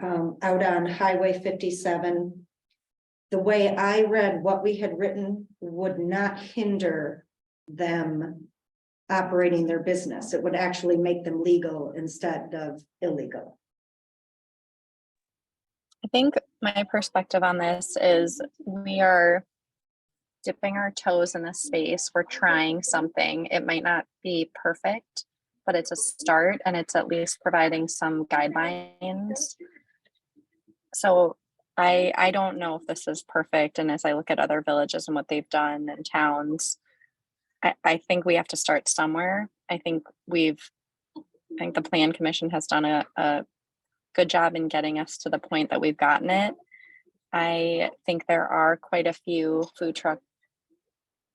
out on Highway 57. The way I read what we had written would not hinder them operating their business. It would actually make them legal instead of illegal. I think my perspective on this is we are dipping our toes in this space. We're trying something. It might not be perfect, but it's a start and it's at least providing some guidelines. So I don't know if this is perfect. And as I look at other villages and what they've done and towns, I think we have to start somewhere. I think the Plan Commission has done a good job in getting us to the point that we've gotten it. I think there are quite a few food truck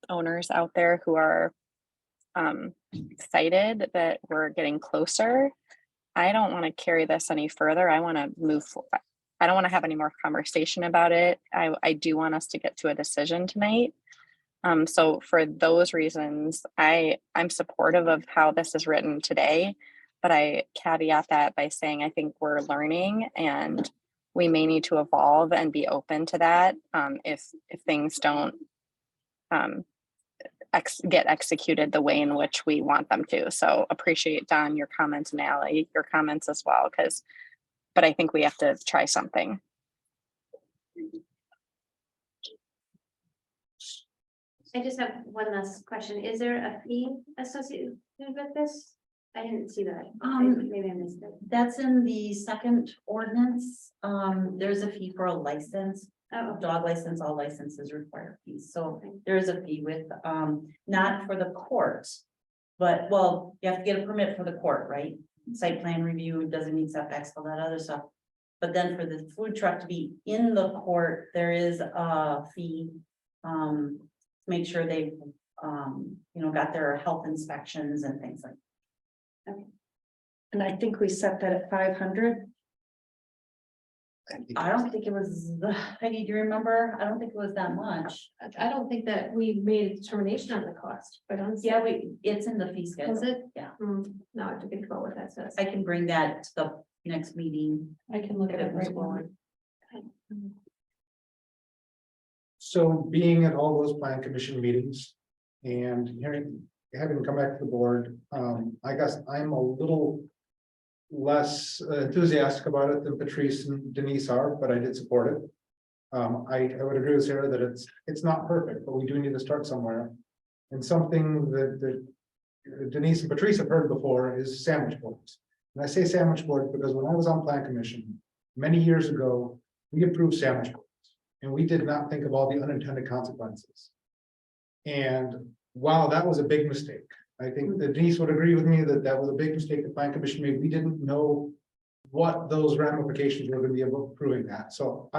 owners out there who are excited that we're getting closer. I don't want to carry this any further. I want to move forward. I don't want to have any more conversation about it. I do want us to get to a decision tonight. So for those reasons, I'm supportive of how this is written today, but I caveat that by saying I think we're learning and we may need to evolve and be open to that if things don't get executed the way in which we want them to. So appreciate, Don, your comments, and Ally, your comments as well, but I think we have to try something. I just have one last question. Is there a fee associated with this? I didn't see that. Maybe I missed it. That's in the second ordinance. There's a fee for a license. Oh, Dog license, all licenses require fees. So there is a fee with, not for the court. But, well, you have to get a permit for the court, right? Site plan review, doesn't need setbacks, all that other stuff. But then for the food truck to be in the court, there is a fee. To make sure they've, got their health inspections and things like that. And I think we set that at 500. I don't think it was, Peggy, do you remember? I don't think it was that much. I don't think that we made a determination on the cost, but Yeah, it's in the fee schedule. is it? Yeah. No, I have to think about what that says. I can bring that to the next meeting. I can look at it right now. So being at all those plan commission meetings and having come back to the board, I guess I'm a little less enthusiastic about it than Patrice and Denise are, but I did support it. I would agree with Sarah that it's not perfect, but we do need to start somewhere. And something that Denise and Patrice have heard before is sandwich boards. And I say sandwich boards because when I was on plan commission many years ago, we approved sandwich boards. And we did not think of all the unintended consequences. And while that was a big mistake, I think that Denise would agree with me that that was a big mistake the plan commission made. We didn't know what those ramifications were going to be about approving that. So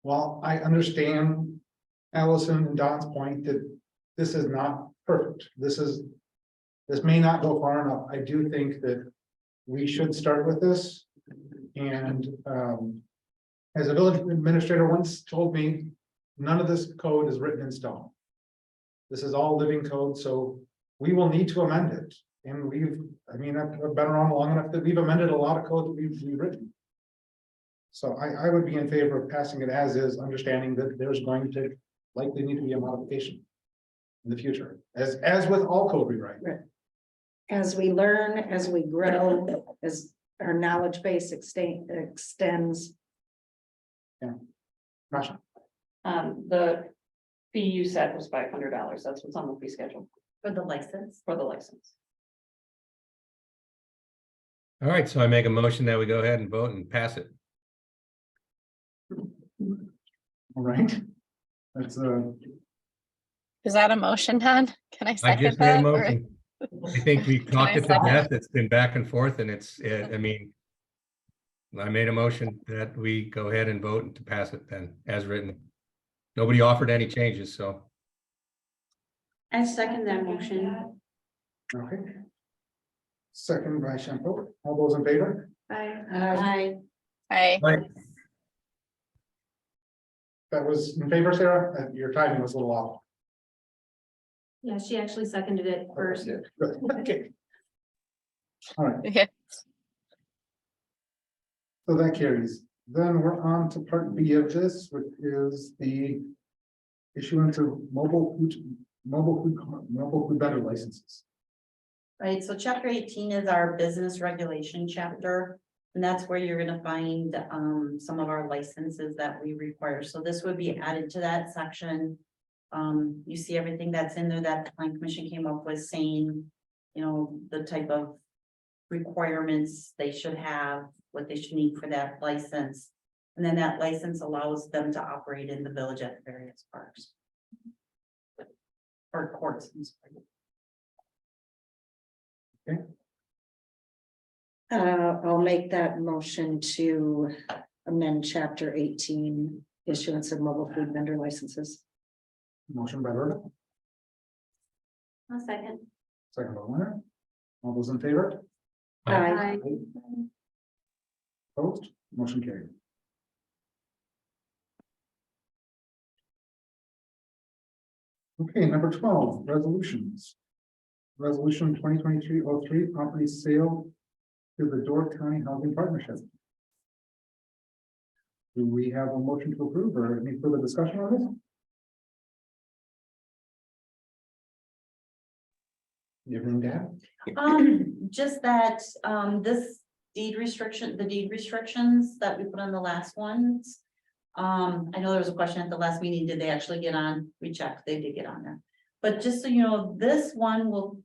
while I understand Allison and Don's point that this is not perfect, this may not go far enough. I do think that we should start with this. And as a village administrator once told me, none of this code is written in stone. This is all living code, so we will need to amend it. And I've been around long enough that we've amended a lot of code that we've written. So I would be in favor of passing it as is, understanding that there's going to likely need to be a modification in the future, as with all code rewrite. Right. As we learn, as we grow, as our knowledge base extends, Gotcha. The fee you said was $500. That's what's on the fee schedule For the license. for the license. All right, so I make a motion that we go ahead and vote and pass it. All right. That's Is that a motion, Don? Can I I second just made a that? or- motion. I think we Can I talked it to second? death. It's been back and forth and I mean, I made a motion that we go ahead and vote to pass it then as written. Nobody offered any changes, so. I second that motion. okay. Second by Shampo. All those in favor? Aye. Aye. That was in favor, Sarah? Your timing was a little off. Yeah, she actually seconded it first. Yeah, good. Okay. All right, Yeah. so that carries. Then we're on to part B of this, which is the issuance of mobile food vendor licenses. Right, so chapter 18 is our business regulation chapter. And that's where you're gonna find some of our licenses that we require. So this would be added to that section. You see everything that's in there that the plan commission came up with saying, you know, the type of requirements they should have, what they should need for that license. And then that license allows them to operate in the village at various parks. Or courts. I'm sorry. I'll make that motion to amend chapter 18, issuance of mobile food vendor licenses. Motion by Rhoda, A second. second by Warner. All those in favor? Aye. Opposed? Motion carried. Okay, number 12, resolutions. Resolution 2023-03, property sale to the Door County Housing Partnership. Do we have a motion to approve or any further discussion on this? You have anything to add? Just that, this deed restriction, the deed restrictions that we put on the last ones. I know there was a question at the last meeting, did they actually get on? We checked, they did get on there. But just so you know, this one will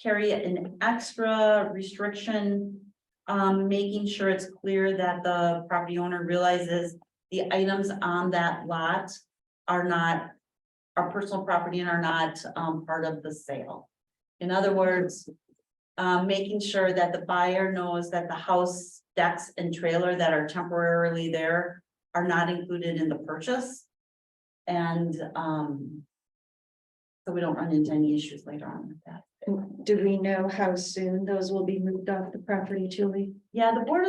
carry an extra restriction. Making sure it's clear that the property owner realizes the items on that lot are not our personal property and are not, part of the sale. In other words, making sure that the buyer knows that the house, decks and trailer that are temporarily there are not included in the purchase. And, so we don't run into any issues later on with that. Do we know how soon those will be moved off the property, Julie? Yeah, the Board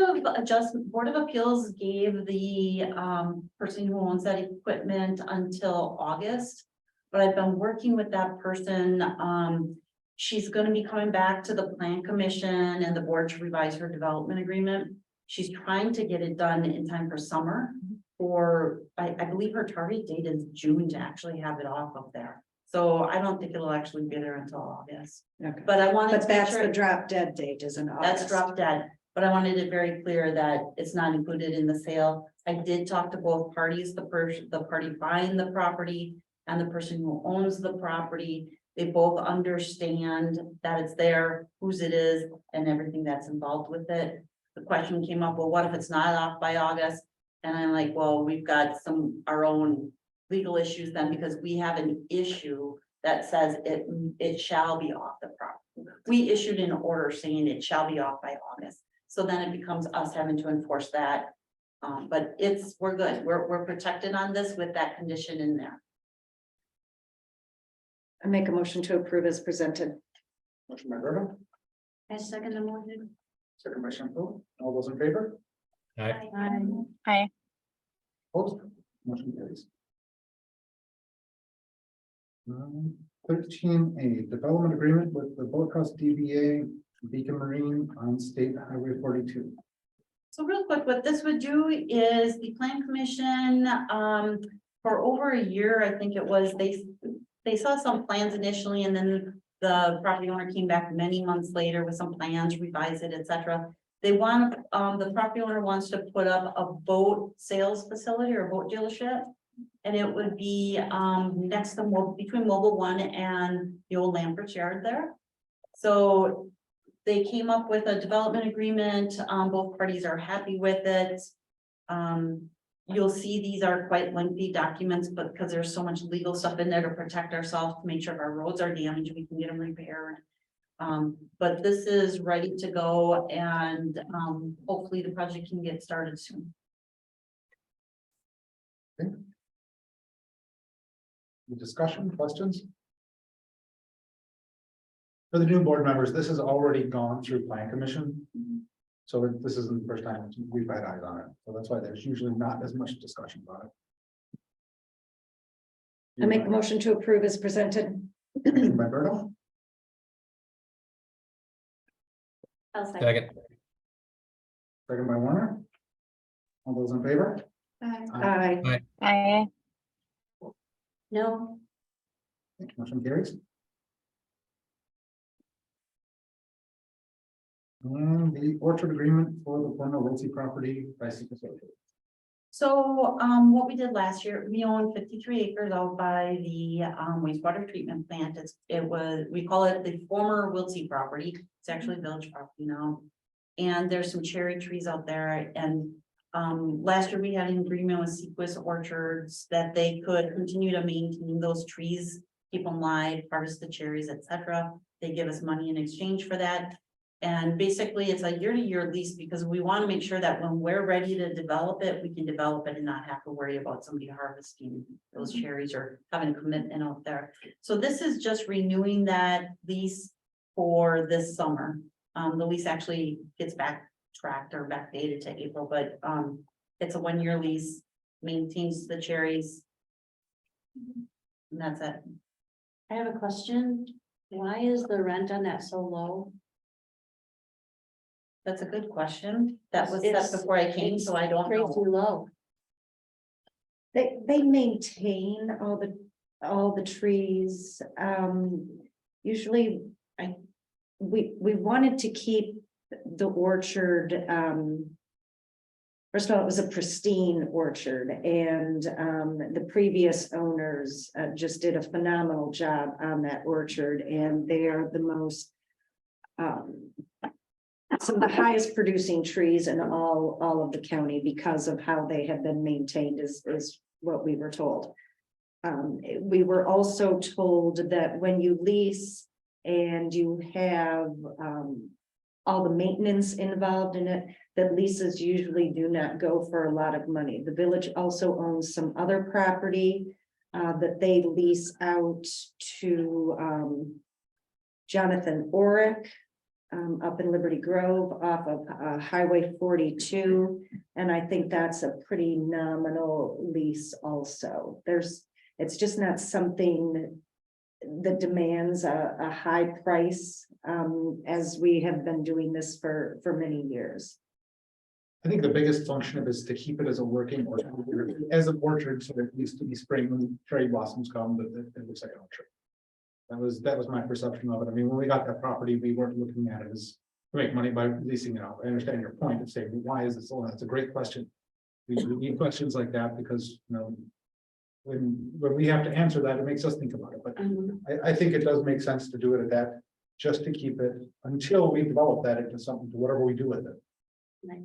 of Appeals gave the, person who owns that equipment until August. But I've been working with that person, she's gonna be coming back to the Plan Commission and the board to revise her development agreement. She's trying to get it done in time for summer, or I believe her target date is June to actually have it off of there. So I don't think it'll actually be there until August, Okay. but I wanted But to make that's sure the drop dead date, isn't it? that's drop dead. But I wanted it very clear that it's not included in the sale. I did talk to both parties, the party buying the property and the person who owns the property. They both understand that it's there, whose it is, and everything that's involved with it. The question came up, well, what if it's not off by August? And I'm like, well, we've got our own legal issues then, because we have an issue that says it shall be off the property. We issued an order saying it shall be off by August. So then it becomes us having to enforce that. But we're good. We're protected on this with that condition in there. I make a motion to approve as presented. Motion by Berta, I second the motion. second by Shampo. All those in favor? Aye. Aye. Opposed? Motion carries. 13A, development agreement with the Boat House DBA Beacon Marine on State Highway 42. So real quick, what this would do is the Plan Commission, for over a year, I think it was, they saw some plans initially, and then the property owner came back many months later with some plans, revised it, etc. They want, the property owner wants to put up a boat sales facility or boat dealership. And it would be, next to, between Mobile One and the old Lambert's Yard there. So they came up with a development agreement, both parties are happy with it. You'll see these are quite lengthy documents, but because there's so much legal stuff in there to protect ourselves, to make sure if our roads are damaged, we can get them repaired. But this is ready to go and, hopefully the project can get started soon. Discussion, questions? For the new board members, this has already gone through plan commission. So this isn't the first time we've had eyes on it, so that's why there's usually not as much discussion about it. I make a motion to approve as presented. Motion by Berto, I'll second. Second. second by Warner. All those in favor? Aye. I, No, Motion carries. And the orchard agreement for the former Wiltsey property by Sequoia Associates. So, what we did last year, we own 53 acres out by the, wastewater treatment plant. We call it the former Wiltsey property. It's actually village property now. And there's some cherry trees out there and, last year we had an agreement with Sequoia Orchards that they could continue to maintain those trees, keep them live, harvest the cherries, etc. They give us money in exchange for that. And basically, it's a year-to-year lease because we want to make sure that when we're ready to develop it, we can develop it and not have to worry about somebody harvesting those cherries or having a commitment out there. So this is just renewing that lease for this summer. The lease actually gets backtracked or backdated to April, but it's a 1-year lease, maintains the cherries. And that's it. I have a question. Why is the rent on that so low? That's a good question. That was set It's- before I came, so I don't Crazy know. low. They maintain all the trees. Usually we wanted to keep the orchard. First of all, it was a pristine orchard and the previous owners just did a phenomenal job on that orchard and they are the most some of the highest producing trees in all of the county because of how they have been maintained is what we were told. We were also told that when you lease and you have all the maintenance involved in it, that leases usually do not go for a lot of money. The village also owns some other property that they lease out to Jonathan Orick. Up in Liberty Grove off of Highway 42. And I think that's a pretty nominal lease also. It's just not something that demands a high price as we have been doing this for many years. I think the biggest function of it is to keep it as a working orchard, as an orchard, so that at least in the spring when cherry blossoms come, that it looks like an orchard. That was my perception of it. I mean, when we got that property, we weren't looking at it as to make money by leasing it out. I understand your point of saying, why is it so? That's a great question. We need questions like that because, you know, when we have to answer that, it makes us think about it. But I think it does make sense to do it at that, just to keep it until we develop that into something, to whatever we do with it. Right.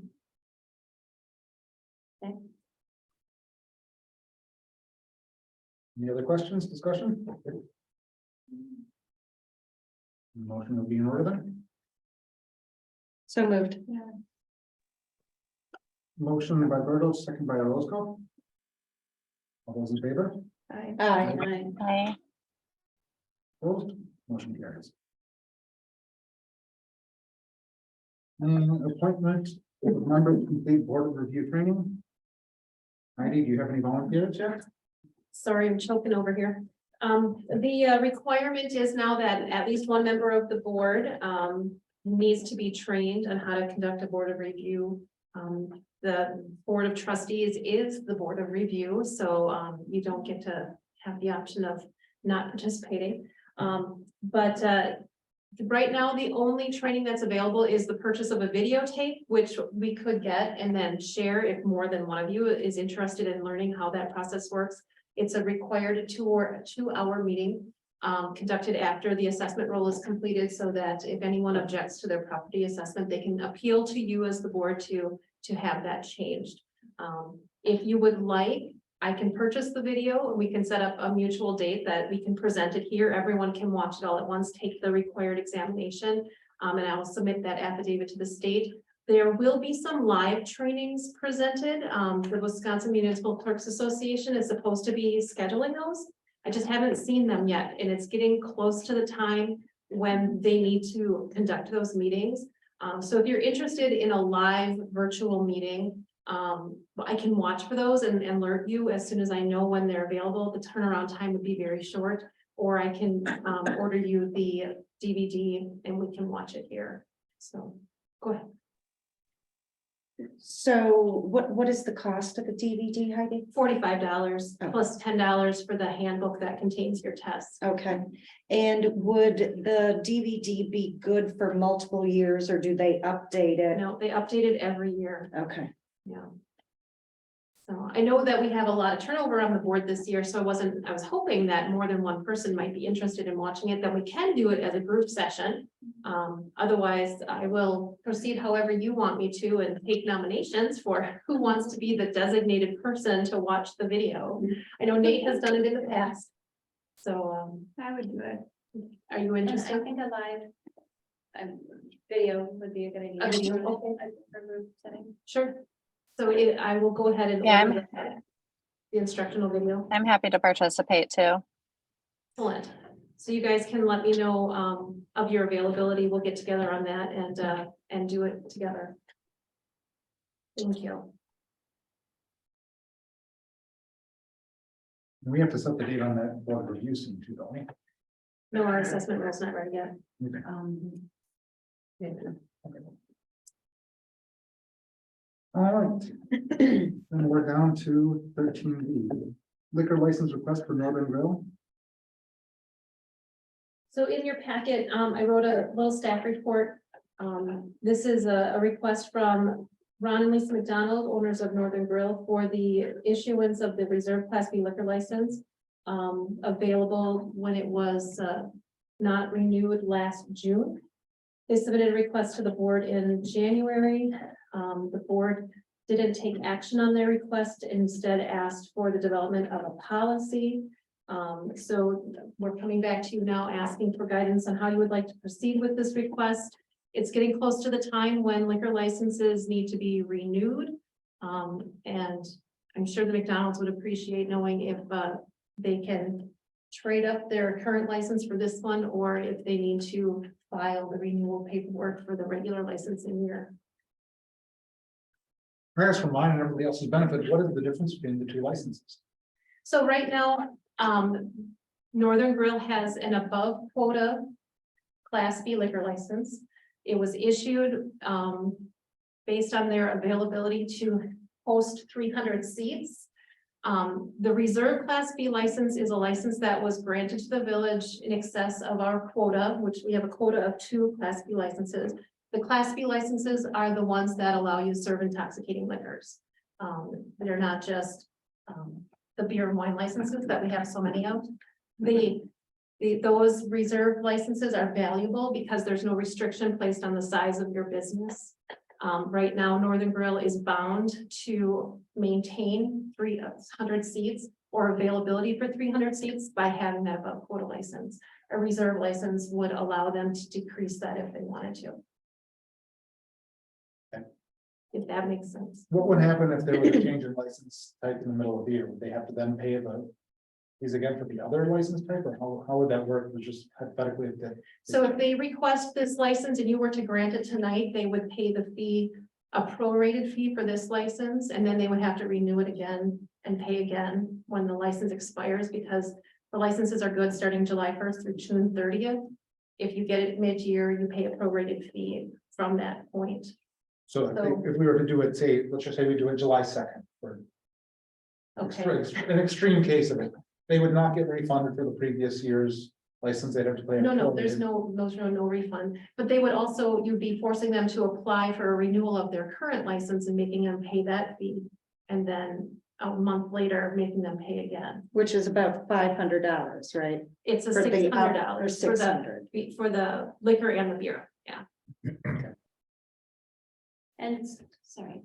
Okay. Any other questions, discussion? Motion will be in order then. So moved. Motion by Berto, second by Orozco. All those in favor? Aye. I, Opposed? Motion carries. Appointment of member to complete board review training. Heidi, do you have any volunteers yet? Sorry, I'm choking over here. The requirement is now that at least one member of the board needs to be trained on how to conduct a board of review. The Board of Trustees is the Board of Review, so you don't get to have the option of not participating. But Right now, the only training that's available is the purchase of a videotape, which we could get and then share if more than one of you is interested in learning how that process works. It's a required 2-hour meeting conducted after the assessment role is completed, so that if anyone objects to their property assessment, they can appeal to you as the board to have that changed. If you would like, I can purchase the video and we can set up a mutual date that we can present it here. Everyone can watch it all at once, take the required examination. And I will submit that affidavit to the state. There will be some live trainings presented. The Wisconsin Municipal Clerks Association is supposed to be scheduling those. I just haven't seen them yet, and it's getting close to the time when they need to conduct those meetings. So if you're interested in a live virtual meeting, I can watch for those and alert you as soon as I know when they're available. The turnaround time would be very short, or I can order you the DVD and we can watch it here. So go ahead. So what is the cost of a DVD, Heidi? $45 Oh. plus $10 for the handbook that contains your tests. Okay, and would the DVD be good for multiple years, or do they update it? No, they update it every year. Okay, Yeah. So I know that we have a lot of turnover on the board this year, so I was hoping that more than one person might be interested in watching it, that we can do it as a group session. Otherwise, I will proceed however you want me to and take nominations for who wants to be the designated person to watch the video. I know Nate has done it in the past. So, I would do it. are you interested? I think a live video would be a good idea. A video, okay. For group setting. Sure. So I will go ahead and Yeah, order the instructional video. I'm happy to participate too. Excellent. So you guys can let me know of your availability. We'll get together on that and do it together. Thank you. We have to set the date on that board review soon too, don't we? No, our assessment role's not ready yet. Okay. All right, then we're down to 13B, liquor license request for Northern Grill. So in your packet, I wrote a little staff report. This is a request from Ron and Lisa McDonald, owners of Northern Grill, for the issuance of the Reserve Class B liquor license, available when it was not renewed last June. They submitted a request to the board in January. The board didn't take action on their request, instead asked for the development of a policy. So we're coming back to you now asking for guidance on how you would like to proceed with this request. It's getting close to the time when liquor licenses need to be renewed. And I'm sure the McDonald's would appreciate knowing if they can trade up their current license for this one, or if they need to file the renewal paperwork for the regular licensing year. Perhaps for mine and everybody else's benefit, what is the difference between the two licenses? So right now, Northern Grill has an above quota Class B liquor license. It was issued based on their availability to host 300 seats. The Reserve Class B license is a license that was granted to the village in excess of our quota, which we have a quota of 2 Class B licenses. The Class B licenses are the ones that allow you to serve intoxicating liquors. They're not just the beer and wine licenses that we have so many of. Those reserve licenses are valuable because there's no restriction placed on the size of your business. Right now, Northern Grill is bound to maintain 300 seats or availability for 300 seats by having that above quota license. A reserve license would allow them to decrease that if they wanted to. Okay. If that makes sense. What would happen if there was a change in license type in the middle of the year? Would they have to then pay fees again for the other license type, or how would that work? Was just hypothetically if they. So if they request this license and you were to grant it tonight, they would pay the fee, a prorated fee for this license, and then they would have to renew it again and pay again when the license expires, because the licenses are good starting July 1st through June 30th. If you get it mid-year, you pay a prorated fee from that point. So if we were to do it, say, let's just say we do it July 2nd, for Okay. an extreme case of it, they would not get refunded for the previous year's license, they'd have to pay. No, there's no refund, but they would also, you'd be forcing them to apply for a renewal of their current license and making them pay that fee. And then a month later, making them pay again. Which is about $500, right? It's a For the $600 or for $600. for the liquor and the beer, yeah. And, sorry,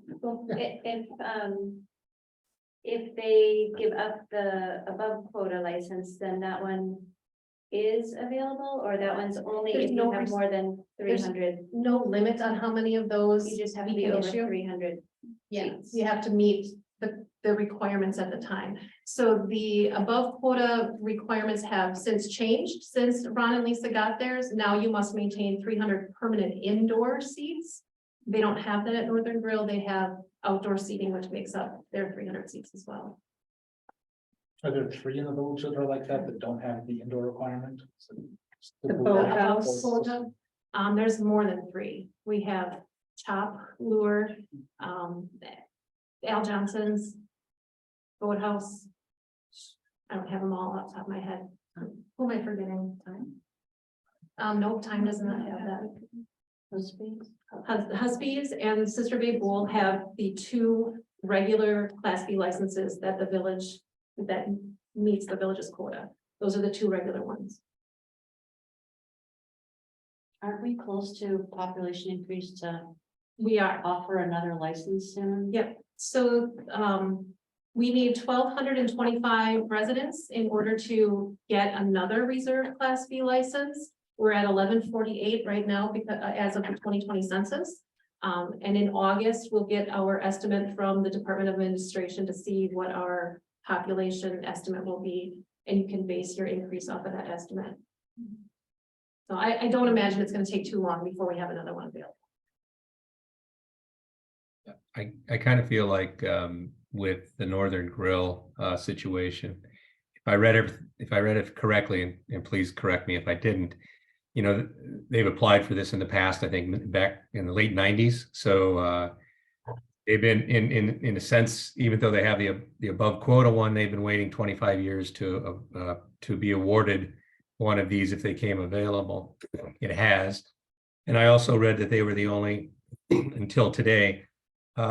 if they give up the above quota license, then that one is available, or that one's only There's if no you have res- more than there's 300, No limit on how many of those. you just have to we be can over issue. 300. Yes, you have to meet the requirements at the time. So the above quota requirements have since changed, since Ron and Lisa got theirs. Now you must maintain 300 permanent indoor seats. They don't have that at Northern Grill. They have outdoor seating, which makes up their 300 seats as well. Are there 3 in the village that are like that don't have the indoor requirement? The boat Above house. quota, there's more than 3. We have Chop, Lure, Al Johnson's, Boathouse. I don't have them all off the top of my head. Who am I forgetting? Time? No, Time does not have that. Husby's and Sister Babe Bowl have the 2 regular Class B licenses that the village, that meets the village's quota. Those are the 2 regular ones. Aren't we close to population increase to We are. offer another license soon? Yep, so, we need 1,225 residents in order to get another reserve Class B license. We're at 1148 right now because, as of the 2020 census. And in August, we'll get our estimate from the Department of Administration to see what our population estimate will be, and you can base your increase off of that estimate. So I don't imagine it's gonna take too long before we have another one available. I kind of feel like with the Northern Grill situation, if I read it correctly, and please correct me if I didn't, you know, they've applied for this in the past, I think back in the late 90s. So they've been in a sense, even though they have the above quota one, they've been waiting 25 years to be awarded one of these if they came available. It has. And I also read that they were the only, until today,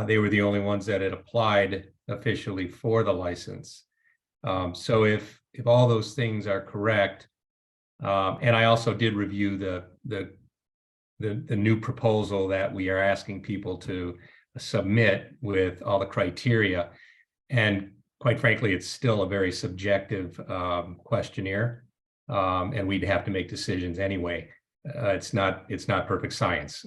they were the only ones that had applied officially for the license. So if all those things are correct, and I also did review the new proposal that we are asking people to submit with all the criteria, and quite frankly, it's still a very subjective questionnaire, and we'd have to make decisions anyway. It's not perfect science.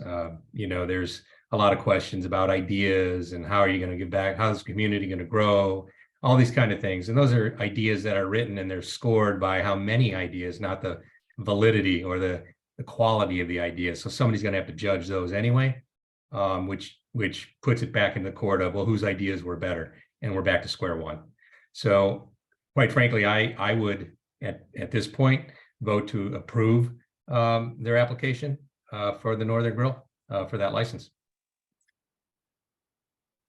You know, there's a lot of questions about ideas and how are you going to give back? How's the community going to grow? All these kind of things. And those are ideas that are written and they're scored by how many ideas, not the validity or the quality of the ideas. So somebody's going to have to judge those anyway, which puts it back in the court of, well, whose ideas were better? And we're back to square one. So quite frankly, I would at this point vote to approve their application for the Northern Grill for that license.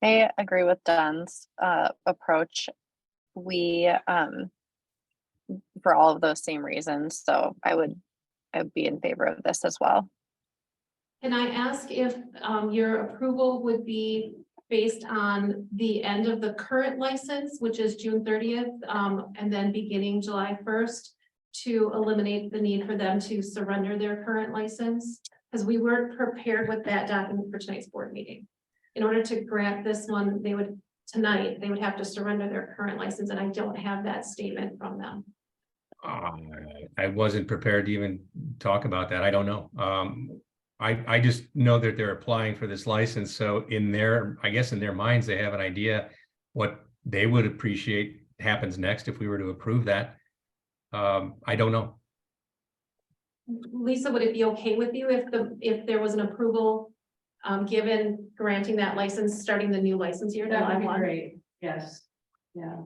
I agree with Don's approach. We for all of those same reasons. So I would be in favor of this as well. Can I ask if your approval would be based on the end of the current license, which is June 30th, and then beginning July 1st, to eliminate the need for them to surrender their current license? Because we weren't prepared with that document for tonight's board meeting. In order to grant this one, they would have to surrender their current license, and I don't have that statement from them. I wasn't prepared to even talk about that. I don't know. I just know that they're applying for this license. So I guess in their minds, they have an idea what they would appreciate happens next if we were to approve that. I don't know. Lisa, would it be okay with you if there was an approval given granting that license, starting the new license year? That would be July 1? great, yes, yeah.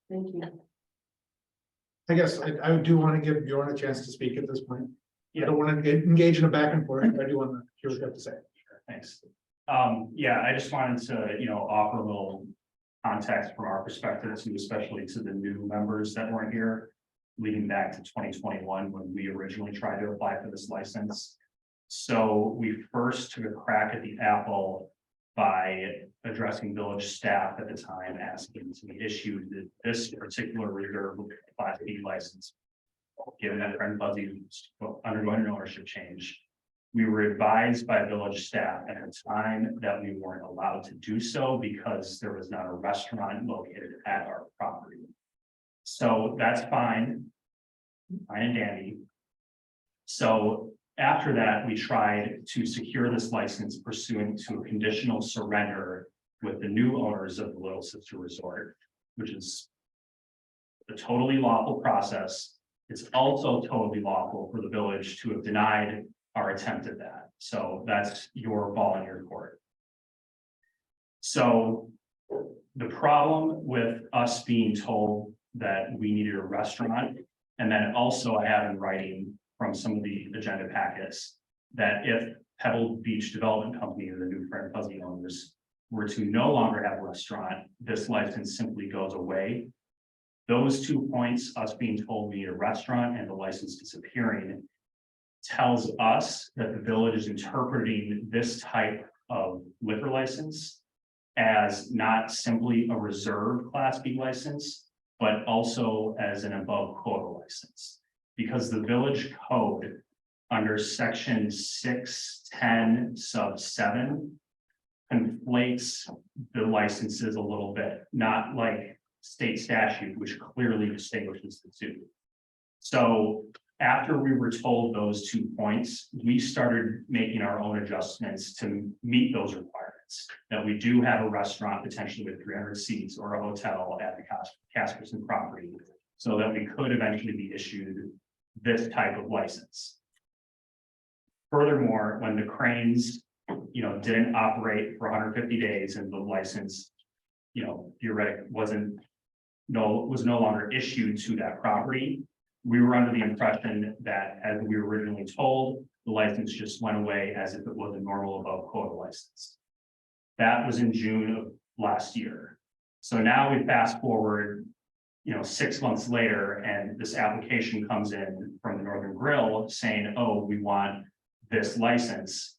Thank you. I guess I do want to give Bjorn a chance to speak at this point. I don't want to engage in a back and forth. I do want to hear what you have to say. Thanks. Yeah, I just wanted to, offer a little context from our perspective, especially to the new members that weren't here. leading back to 2021 when we originally tried to apply for this license. So we first took a crack at the apple by addressing village staff at the time, asking to be issued this particular reserve Class B license. Given that Friend Fuzzy was undergoing an ownership change, we were advised by village staff at the time that we weren't allowed to do so because there was not a restaurant located at our property. So that's fine and dandy. So after that, we tried to secure this license pursuant to a conditional surrender with the new owners of the Little Sister Resort, which is a totally lawful process. It's also totally lawful for the village to have denied our attempt at that. So that's your ball in your court. So the problem with us being told that we needed a restaurant, and then also I have in writing from some of the agenda packets that if Pebble Beach Development Company or the new Friend Fuzzy owners were to no longer have a restaurant, this license simply goes away. Those 2 points, us being told we need a restaurant and the license disappearing, tells us that the village is interpreting this type of liquor license as not simply a reserve Class B license, but also as an above quota license. Because the village code under section 610 sub 7 conflates the licenses a little bit, not like state statute, which clearly distinguishes the two. So after we were told those 2 points, we started making our own adjustments to meet those requirements. That we do have a restaurant potentially with 300 seats or a hotel at the Casperson property, so that we could eventually be issued this type of license. Furthermore, when the cranes, didn't operate for 150 days and the license, theoretically was no longer issued to that property, we were under the impression that, as we were originally told, the license just went away as if it was a normal above quota license. That was in June of last year. So now we fast forward, 6 months later, and this application comes in from the Northern Grill saying, oh, we want this license.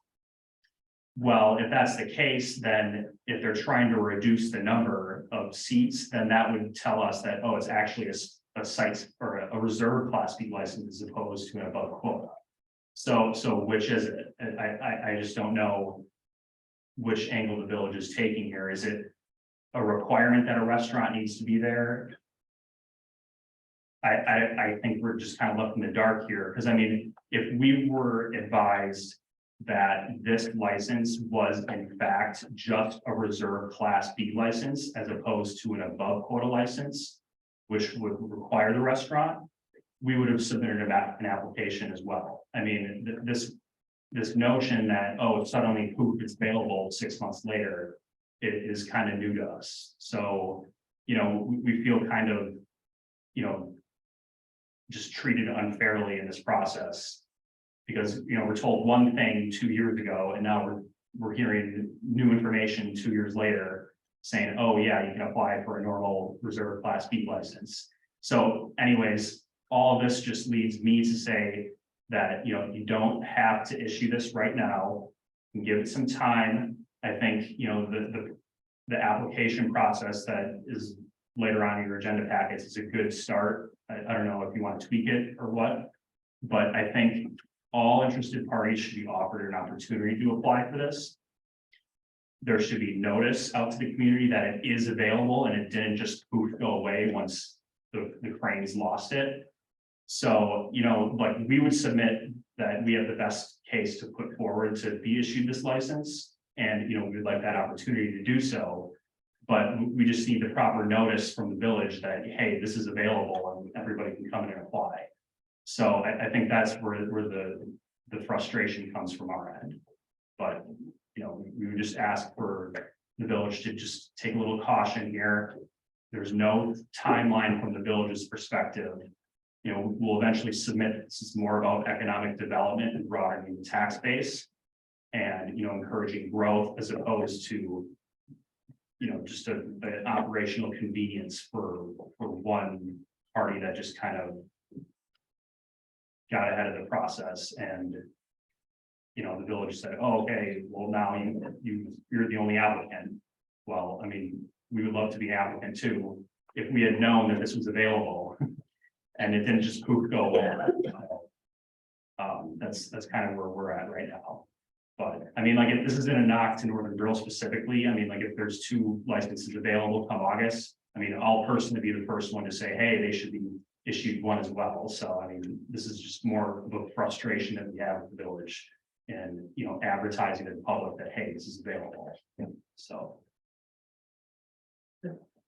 Well, if that's the case, then if they're trying to reduce the number of seats, then that would tell us that, oh, it's actually a site or a reserve Class B license as opposed to an above quota. So which is it? I just don't know which angle the village is taking here. Is it a requirement that a restaurant needs to be there? I think we're just kind of left in the dark here, because I mean, if we were advised that this license was in fact just a reserve Class B license as opposed to an above quota license, which would require the restaurant, we would have submitted an application as well. I mean, this notion that, oh, suddenly poof, it's available 6 months later, it is kind of new to us. So, we feel kind of, just treated unfairly in this process. Because, we're told one thing 2 years ago, and now we're hearing new information 2 years later saying, oh yeah, you can apply for a normal reserve Class B license. So anyways, all of this just leads me to say that, you don't have to issue this right now. You can give it some time. I think, the application process that is later on in your agenda packets is a good start. I don't know if you want to tweak it or what, but I think all interested parties should be offered an opportunity to apply for this. There should be notice out to the community that it is available and it didn't just poof go away once the cranes lost it. So, like we would submit that we have the best case to put forward to be issued this license. And, we'd like that opportunity to do so. But we just need the proper notice from the village that, hey, this is available and everybody can come in and apply. So I think that's where the frustration comes from our end. But, we would just ask for the village to just take a little caution here. There's no timeline from the village's perspective. We'll eventually submit, this is more about economic development and broadening the tax base and, encouraging growth as opposed to, just an operational convenience for one party that just kind of got ahead of the process and. You know, the village said, oh, okay, well, now you're the only applicant. Well, I mean, we would love to be applicant too, if we had known that this was available. And it didn't just poof go away. That's kind of where we're at right now. But I mean, like, if this isn't a knock to Northern Grill specifically, I mean, like, if there's 2 licenses available come August. I mean, I'll personally be the first one to say, hey, they should be issued one as well. So I mean, this is just more of a frustration that we have with the village. And, you know, advertising to the public that, hey, this is available. So.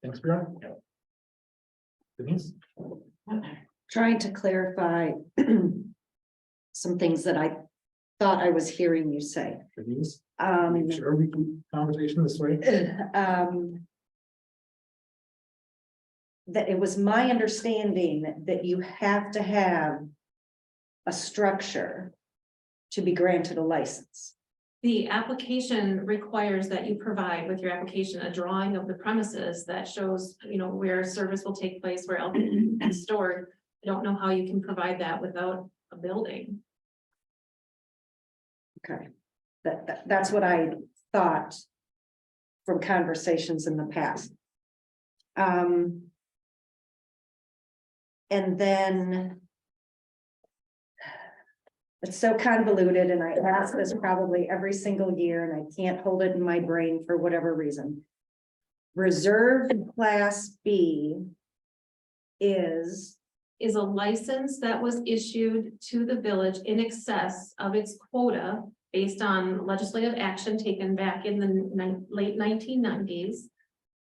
Thanks, Bjorn. Yeah. Denise? Trying to clarify some things that I thought I was hearing you say. Denise? Um, Sure, we can conversation this way. That it was my understanding that you have to have a structure to be granted a license. The application requires that you provide with your application a drawing of the premises that shows, you know, where service will take place, where alcohol is stored. I don't know how you can provide that without a building. Okay, that's what I thought from conversations in the past. And then it's so convoluted, and I ask this probably every single year, and I can't hold it in my brain for whatever reason. Reserved Class B is A license that was issued to the village in excess of its quota based on legislative action taken back in the late 1990s.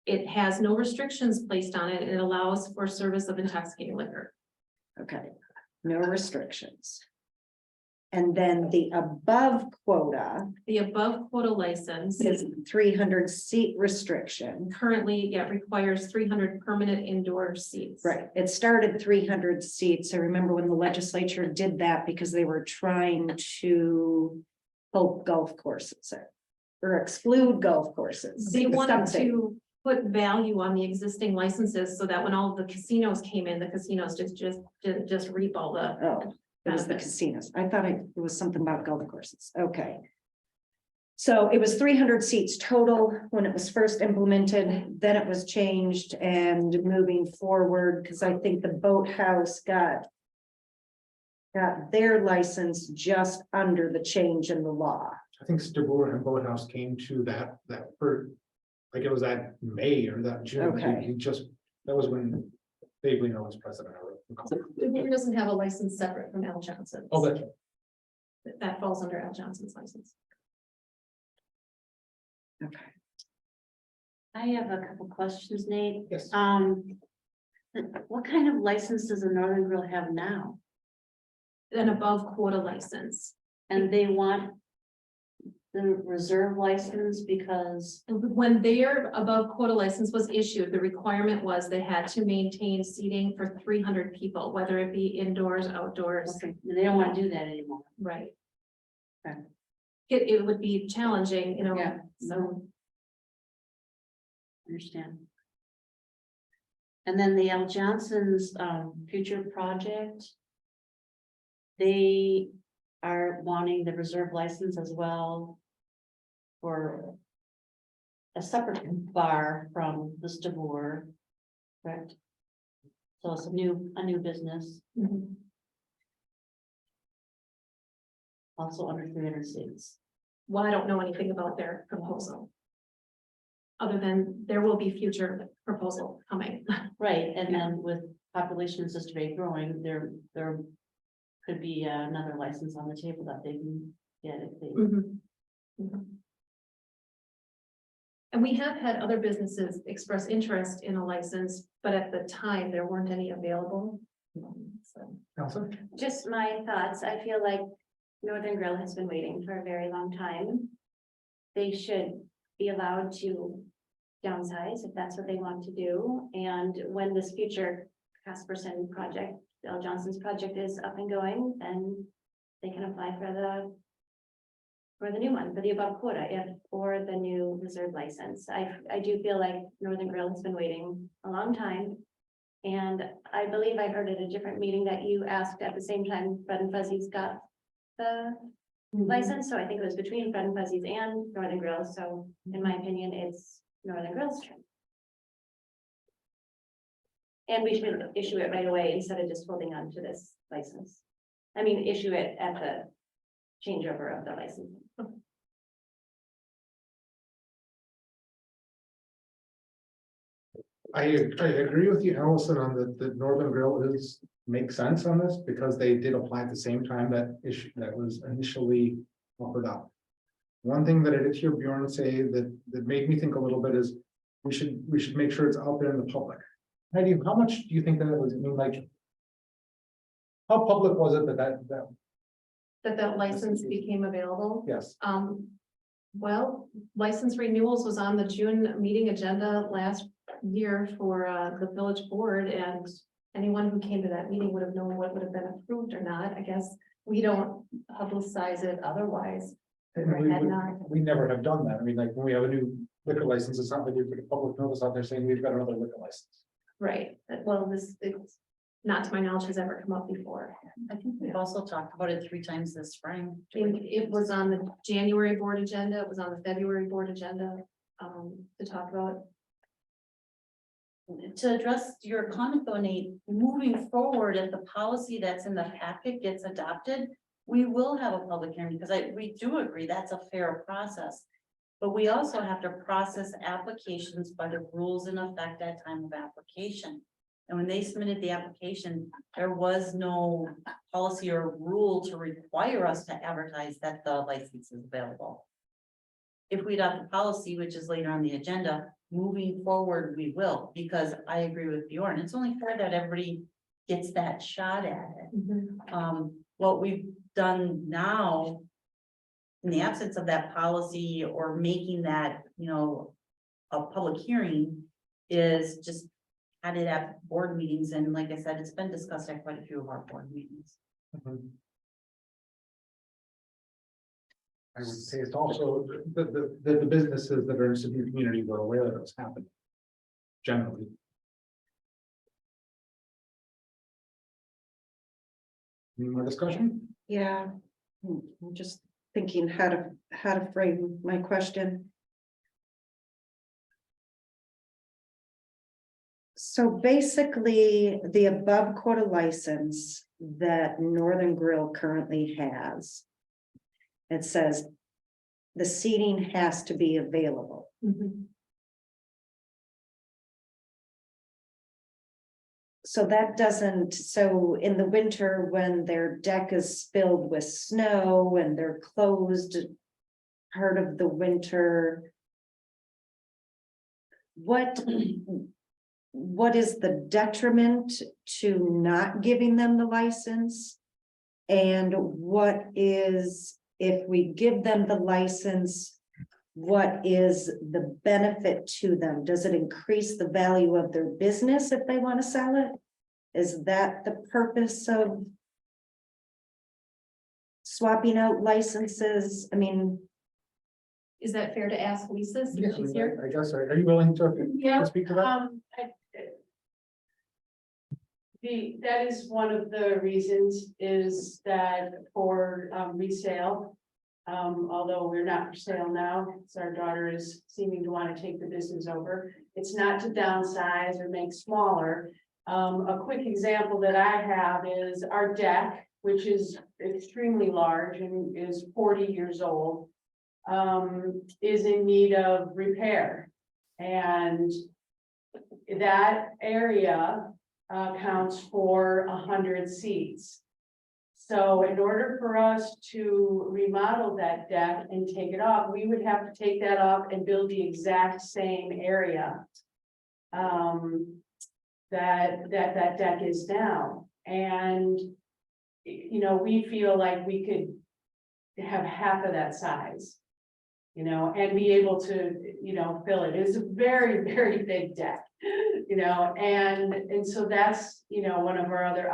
It has no restrictions placed on it. It allows for service of intoxicating liquor. okay, no restrictions. And then the above quota The above quota license is 300 seat restriction. currently, requires 300 permanent indoor seats. Right, it started 300 seats. I remember when the legislature did that because they were trying to pull golf courses or exclude golf courses. They wanted Something. to put value on the existing licenses so that when all of the casinos came in, the casinos just reap all the. Oh, it was the benefits. casinos. I thought it was something about golf courses. Okay. So it was 300 seats total when it was first implemented, then it was changed and moving forward, because I think the boathouse got their license just under the change in the law. I think Stabor and Boathouse came to that for, like, it was that May or that June. Okay. He just, that was when Fablino was president. It doesn't have a license separate from Al Johnson. Oh, that's right. That falls under Al Johnson's license. Okay. I have a couple questions, Nate. Yes. What kind of license does the Northern Grill have now? An above quota license. And they want the reserve license because, When their above quota license was issued, the requirement was they had to maintain seating for 300 people, whether it be indoors, outdoors. okay, they don't want to do that anymore. Right. Okay. It would be challenging, you know. Yeah. So Understand. And then the Al Johnson's future project. They are wanting the reserve license as well. For a separate bar from the Stabor, correct? So it's a new business, mhm. also under 300 seats. Well, I don't know anything about their proposal. Other than there will be future proposal coming. Right, and then with population in Sister Bay growing, there could be another license on the table that they can get if they. Mhm. Mhm. And we have had other businesses express interest in a license, but at the time, there weren't any available. So, Counselor? Just my thoughts, I feel like Northern Grill has been waiting for a very long time. They should be allowed to downsize if that's what they want to do. And when this future Casperson project, Bill Johnson's project is up and going, then they can apply for the new one, for the above quota, or the new reserve license. I do feel like Northern Grill has been waiting a long time. And I believe I heard at a different meeting that you asked at the same time Fred and Fuzzy's got the license, so I think it was between Fred and Fuzzy's and Northern Grill, so in my opinion, it's Northern Grill's turn. And we should issue it right away instead of just holding on to this license. I mean, issue it at the changeover of the license. I agree with you, Allison, on the Northern Grill makes sense on this because they did apply at the same time that issue that was initially offered up. One thing that I did hear Bjorn say that made me think a little bit is we should make sure it's out there in the public. Heidi, how much do you think that it was? I mean, like, how public was it That the license became available. yes? Well, license renewals was on the June meeting agenda last year for the village board, and anyone who came to that meeting would have known what would have been approved or not. I guess we don't publicize it otherwise. We never have done that. I mean, like, when we have a new liquor license, it's not like we put a public notice out there saying we've got another liquor license. Right, well, it's not to my knowledge has ever come up before. I think we've also talked about it 3 times this spring. It was on the January board agenda, it was on the February board agenda, to talk about. To address your comment though, Nate, moving forward, if the policy that's in the packet gets adopted, we will have a public hearing because we do agree that's a fair process. But we also have to process applications by the rules in effect at time of application. And when they submitted the application, there was no policy or rule to require us to advertise that the license is available. If we adopt the policy, which is later on the agenda, moving forward, we will, because I agree with Bjorn. It's only fair that everybody gets that shot at it. What we've done now, in the absence of that policy or making that, a public hearing, is just had it at board meetings. And like I said, it's been discussed at quite a few of our board meetings. I would say it's also the businesses that are in Sabine community were aware that it was happening. Generally. Any more discussion? Yeah, I'm just thinking how to frame my question. So basically, the above quota license that Northern Grill currently has, it says the seating has to be available. So that doesn't, so in the winter, when their deck is filled with snow and they're closed part of the winter, what is the detriment to not giving them the license? And what is, if we give them the license, what is the benefit to them? Does it increase the value of their business if they want to sell it? Is that the purpose of swapping out licenses? I mean, Is that fair to ask Lisa? since Yeah, she's here? I guess, are you willing to speak to that? That is one of the reasons is that for resale, although we're not for sale now, so our daughter is seeming to want to take the business over. It's not to downsize or make smaller. A quick example that I have is our deck, which is extremely large and is 40 years old, is in need of repair. And that area counts for 100 seats. So in order for us to remodel that deck and take it off, we would have to take that off and build the exact same area that deck is now. And, we feel like we could have half of that size, and be able to, fill it. It's a very, very big deck, and so that's, one of our other,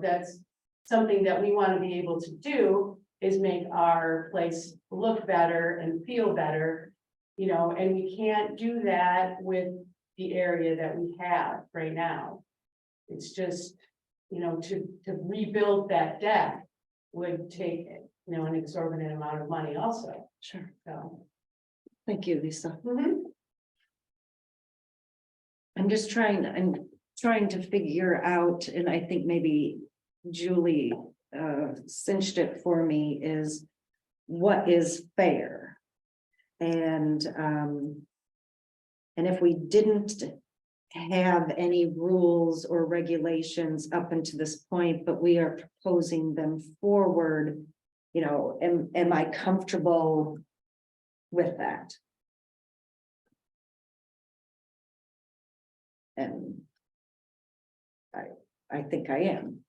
that's something that we want to be able to do is make our place look better and feel better, and we can't do that with the area that we have right now. It's just, to rebuild that deck would take, an exorbitant amount of money also, Sure. so. Thank you, Lisa. Mhm. I'm trying to figure out, and I think maybe Julie cinched it for me, is what is fair? And if we didn't have any rules or regulations up until this point, but we are proposing them forward, am I comfortable with that? And I think I am.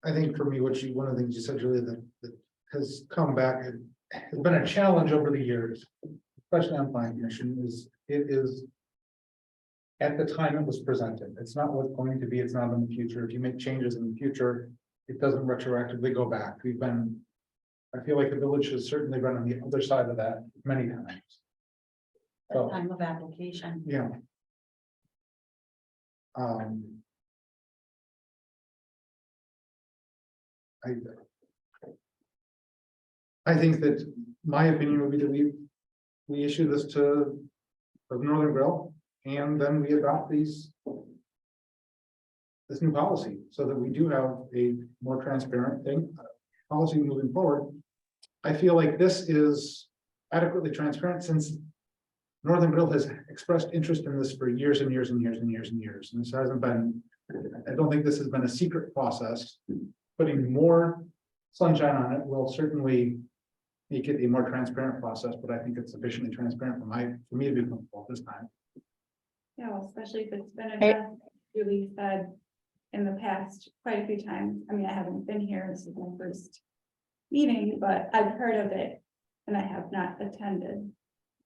I think for me, one of the things you said, Julia, that has come back and has been a challenge over the years, especially on planning commission, it is. At the time it was presented, it's not what's going to be, it's not in the future. If you make changes in the future, it doesn't retroactively go back. I feel like the village has certainly been on the other side of that many times. So, Time of application. yeah. I think that my opinion would be that we issue this to the Northern Grill, and then we adopt this new policy, so that we do have a more transparent policy moving forward. I feel like this is adequately transparent, since Northern Grill has expressed interest in this for years and years and years and years and years. And this hasn't been, I don't think this has been a secret process. Putting more sunshine on it will certainly make it a more transparent process, but I think it's sufficiently transparent for me to be comfortable this time. Yeah, well, especially if it's been addressed, Julie said in the past quite a few times. I mean, I haven't been here, this is my first meeting, but I've heard of it and I have not attended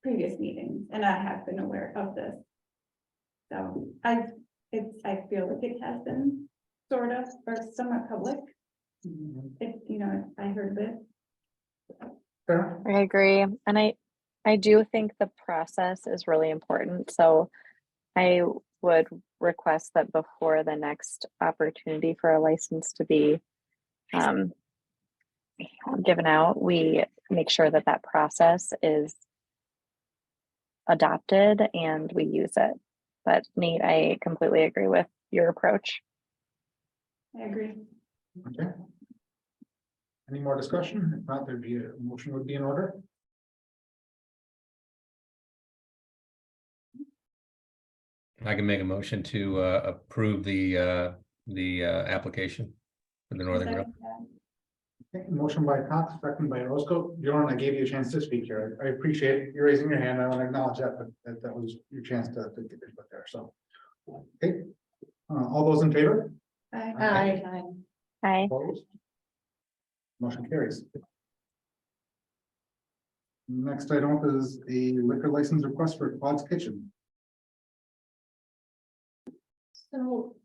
previous meetings, and I have been aware of this. So I feel like it has been sort of, or somewhat public. I heard of it. Fair. I agree. And I do think the process is really important. So I would request that before the next opportunity for a license to be given out, we make sure that that process is adopted and we use it. But Nate, I completely agree with your approach. I agree. Okay. Any more discussion? If not, there'd be a motion would be in order. I can make a motion to approve the application for the Northern Grill. Okay, motion by Cox, second by Roscoe. Bjorn, I gave you a chance to speak here. I appreciate you raising your hand. I want to acknowledge that, but that was your chance to get your foot there. So, okay. All those in favor? Aye. Hi. Opposed? Motion carries. Next item is a liquor license request for Claude's Kitchen. So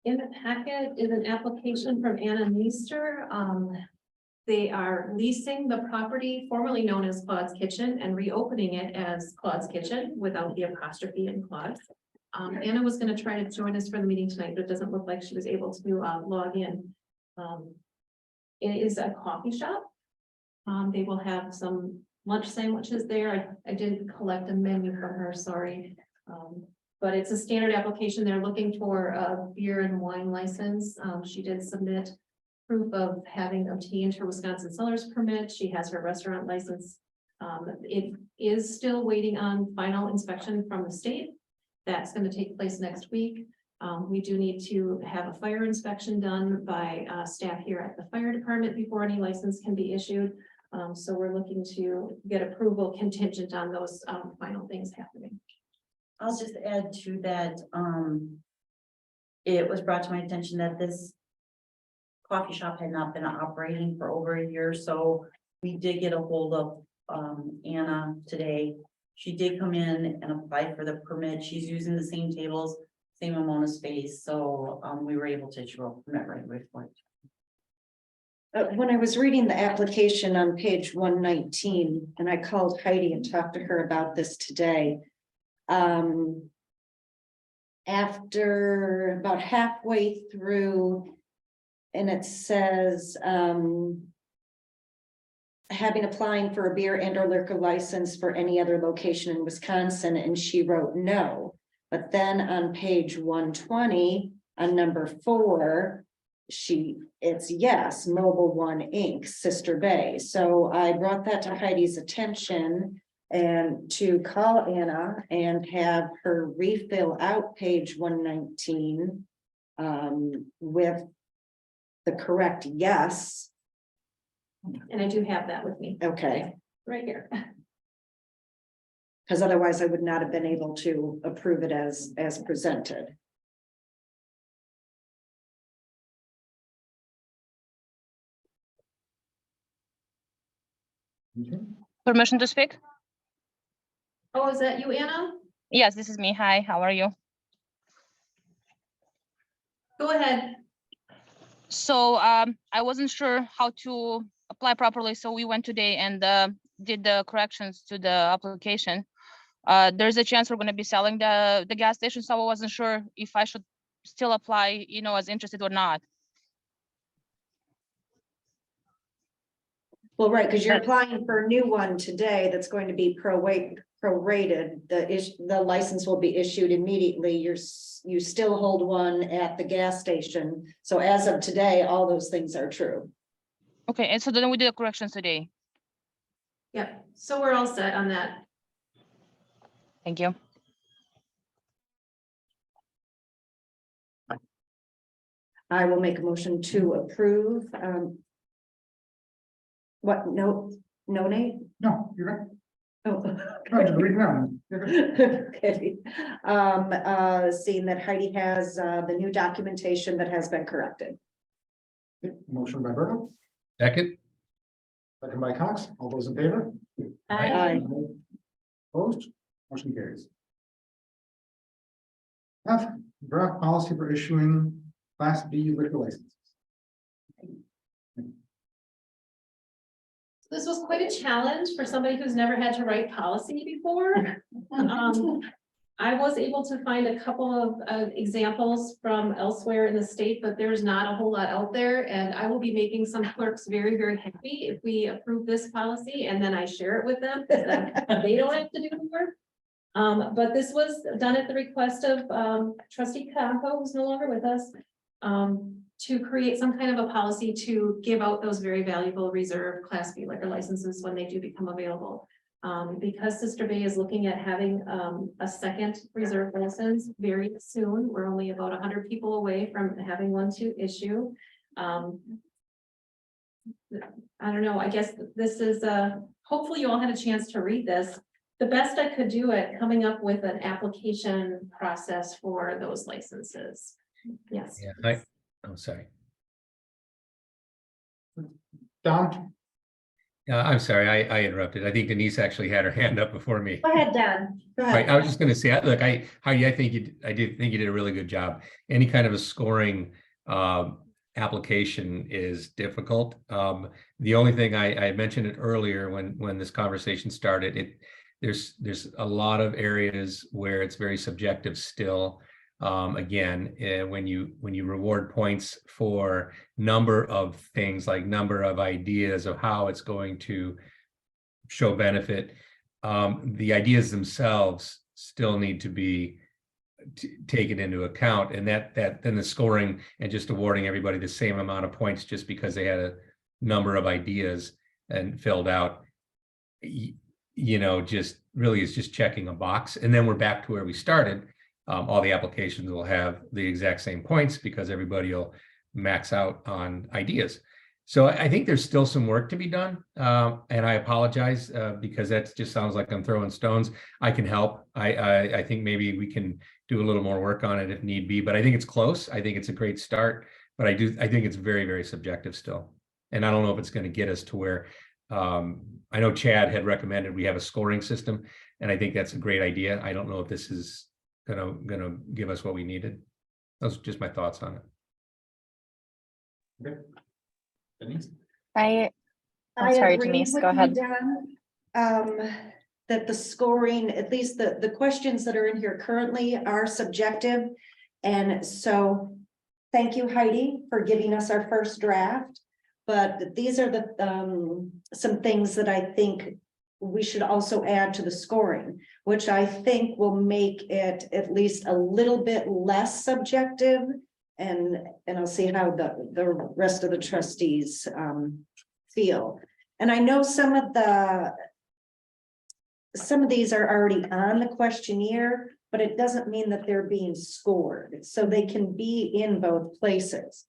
in the packet is an application from Anna Meester. They are leasing the property formerly known as Claude's Kitchen and reopening it as Claude's Kitchen without the apostrophe in Claude. Anna was going to try to join us for the meeting tonight, but it doesn't look like she was able to log in. It is a coffee shop. They will have some lunch sandwiches there. I didn't collect a menu from her, sorry. But it's a standard application. They're looking for a beer and wine license. She did submit proof of having obtained her Wisconsin Cellars permit. She has her restaurant license. It is still waiting on final inspection from the state. That's going to take place next week. We do need to have a fire inspection done by staff here at the fire department before any license can be issued. So we're looking to get approval contingent on those final things happening. I'll just add to that, it was brought to my attention that this coffee shop had not been operating for over a year, so we did get a hold of Anna today. She did come in and apply for the permit. She's using the same tables, same amount of space, so we were able to issue a permit right away for it. When I was reading the application on page 119, and I called Heidi and talked to her about this today. After about halfway through, and it says, having applying for a beer and or liquor license for any other location in Wisconsin, and she wrote no. But then on page 120, on number 4, it's yes, Mobile One Inc., Sister Bay. So I brought that to Heidi's attention and to call Anna and have her refill out page 119 with the correct yes. And I do have that with me Okay, right here. because otherwise I would not have been able to approve it as presented. Permission to speak? Oh, is that you, Anna? Yes, this is me. Hi, how are you? Go ahead. So I wasn't sure how to apply properly, so we went today and did the corrections to the application. There's a chance we're going to be selling the gas station, so I wasn't sure if I should still apply, as interested or not. Well, right, because you're applying for a new one today that's going to be prorated. The license will be issued immediately. You still hold one at the gas station. So as of today, all those things are true. Okay, and so then we did the corrections today. Yep, so we're all set on that. Thank you. I will make a motion to approve. What, no, Nate? No, you're right. Oh. No, just read it out. You're good. Okay. Seeing that Heidi has the new documentation that has been corrected. Okay, motion by Berto, Second, second by Cox. All those in favor? Aye. Opposed? Motion carries. F, draft policy for issuing Class B liquor licenses. This was quite a challenge for somebody who's never had to write policy before. I was able to find a couple of examples from elsewhere in the state, but there's not a whole lot out there. And I will be making some clerks very, very happy if we approve this policy and then I share it with them. Then they don't have to do the work. But this was done at the request of trustee Compo, who's no longer with us, to create some kind of a policy to give out those very valuable reserve Class B liquor licenses when they do become available. Because Sister Bay is looking at having a second reserve license very soon. We're only about 100 people away from having one to issue. I don't know, I guess this is hopefully you all had a chance to read this. The best I could do at coming up with an application process for those licenses. Yes. yeah, I'm sorry. Don? I'm sorry, I interrupted. I think Denise actually had her hand up before me. Go ahead, Don. Go Right, ahead. I was just gonna say, look, Heidi, I did think you did a really good job. Any kind of a scoring application is difficult. The only thing I mentioned it earlier when this conversation started, there's a lot of areas where it's very subjective still. Again, when you reward points for number of things, like number of ideas of how it's going to show benefit, the ideas themselves still need to be taken into account, and that then the scoring and just awarding everybody the same amount of points just because they had a number of ideas and filled out, just really is just checking a box. And then we're back to where we started. All the applications will have the exact same points because everybody will max out on ideas. So I think there's still some work to be done. And I apologize because that just sounds like I'm throwing stones. I can help. I think maybe we can do a little more work on it if need be, but I think it's close. I think it's a great start, but I think it's very, very subjective still. And I don't know if it's going to get us to where, I know Chad had recommended we have a scoring system, and I think that's a great idea. I don't know if this is gonna give us what we needed. Those are just my thoughts on it. Okay. I sorry, agree Denise, with go you, ahead. Don. That the scoring, at least the questions that are in here currently are subjective. And so, thank you, Heidi, for giving us our first draft. But these are the, some things that I think we should also add to the scoring, which I think will make it at least a little bit less subjective. And I'll see how the rest of the trustees, feel. And I know some of these are already on the questionnaire, but it doesn't mean that they're being scored. So they can be in both places.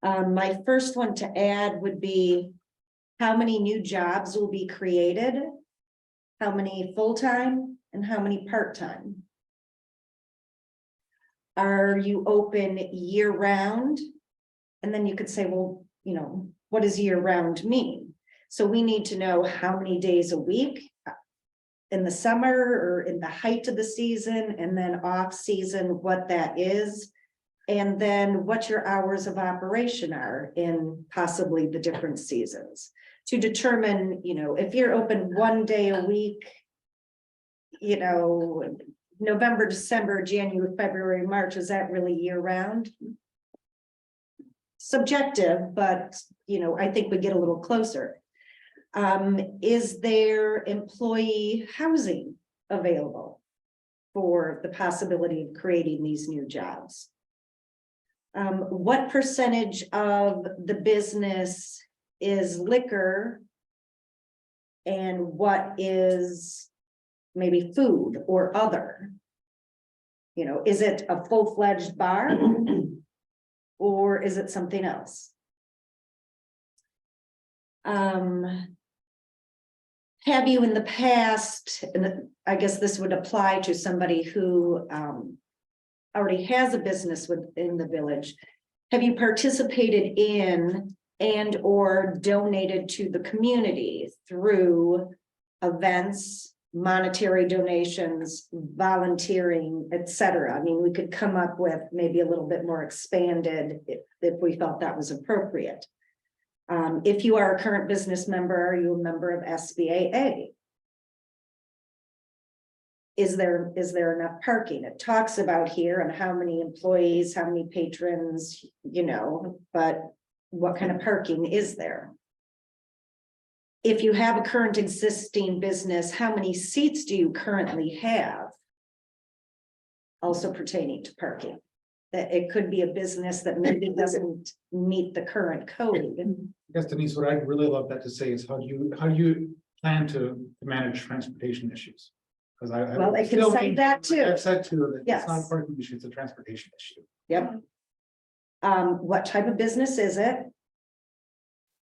My first one to add would be how many new jobs will be created, how many full-time, and how many part-time. Are you open year-round? And then you could say, well, you know, what does year-round mean? So we need to know how many days a week in the summer or in the height of the season, and then off season, what that is. And then what your hours of operation are in possibly the different seasons to determine, you know, if you're open 1 day a week, you know, November, December, January, February, March, is that really year round? Subjective, but, you know, I think we get a little closer. Is there employee housing available for the possibility of creating these new jobs? What percentage of the business is liquor? And what is maybe food or other? You know, is it a full-fledged bar? Or is it something else? Have you in the past, and I guess this would apply to somebody who already has a business within the village, have you participated in and or donated to the community through events, monetary donations, volunteering, etc.? I mean, we could come up with maybe a little bit more expanded if we felt that was appropriate. If you are a current business member, are you a member of SBAA? Is there enough parking? It talks about here and how many employees, how many patrons, you know, but what kind of parking is there? If you have a current existing business, how many seats do you currently have? Also pertaining to parking. That it could be a business that maybe doesn't meet the current code. I guess Denise, what I'd really love that to say is how do you plan to manage transportation issues? Because Well, I can say that too. I've said too, that Yes. it's not a parking issue, it's a transportation issue. Yep. What type of business is it?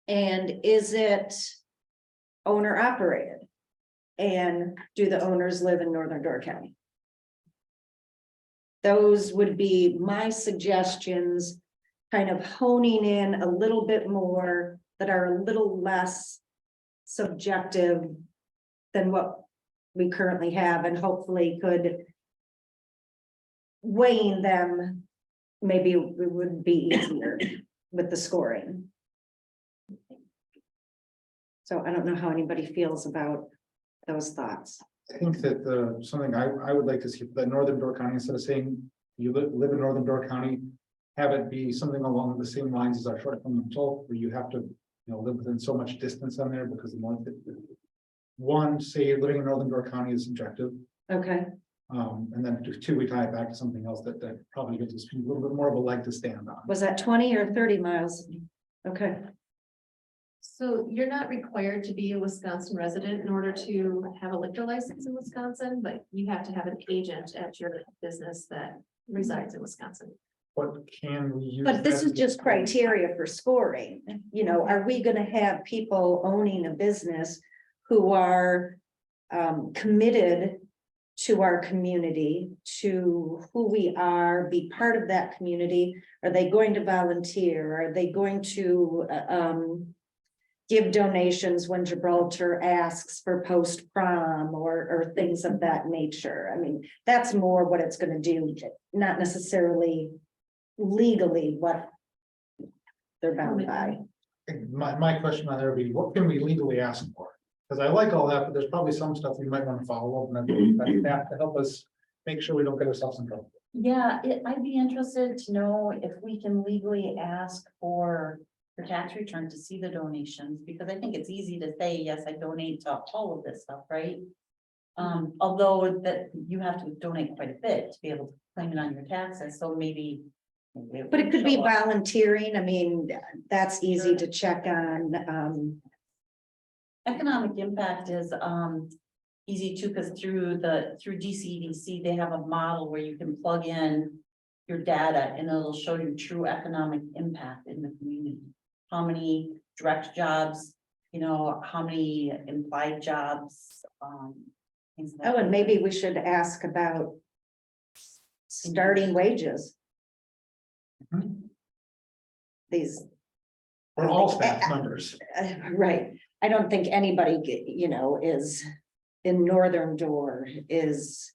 And is it owner operated? And do the owners live in Northern Door County? Those would be my suggestions, kind of honing in a little bit more that are a little less subjective than what we currently have, and hopefully could weighing them, maybe it would be easier with the scoring. So I don't know how anybody feels about those thoughts. I think that something I would like to see that Northern Door County, instead of saying you live in Northern Door County, have it be something along the same lines as our short-term rental, where you have to, you know, live within so much distance on there, because the more one, say living in Northern Door County is subjective. Okay. And then two, we tie it back to something else that probably gives us a little bit more of a leg to stand on. Was that 20 or 30 miles? Okay. So you're not required to be a Wisconsin resident in order to have a liquor license in Wisconsin, but you have to have an agent at your business that resides in Wisconsin. What can we use? But this that is just criteria for scoring. You know, are we gonna have people owning a business who are committed to our community, to who we are, be part of that community? Are they going to volunteer? Are they going to give donations when Gibraltar asks for post-prom or things of that nature? I mean, that's more what it's gonna do, not necessarily legally what they're bound by. my question on there would be, what can we legally ask for? Because I like all that, but there's probably some stuff we might want to follow up and that to help us make sure we don't get ourselves in trouble. Yeah, I'd be interested to know if we can legally ask for your tax return to see the donations, because I think it's easy to say, yes, I donate to all of this stuff, right? Although that you have to donate quite a bit to be able to claim it on your taxes, so maybe. But it could be show up. volunteering. I mean, that's easy to check on. Economic impact is easy too, because through DCEDC, they have a model where you can plug in your data and it'll show you true economic impact in the community. How many direct jobs, how many implied jobs, things like Oh, and that. maybe we should ask about starting wages. Mhm. These, For all staff members. right, I don't think anybody, is in Northern Door is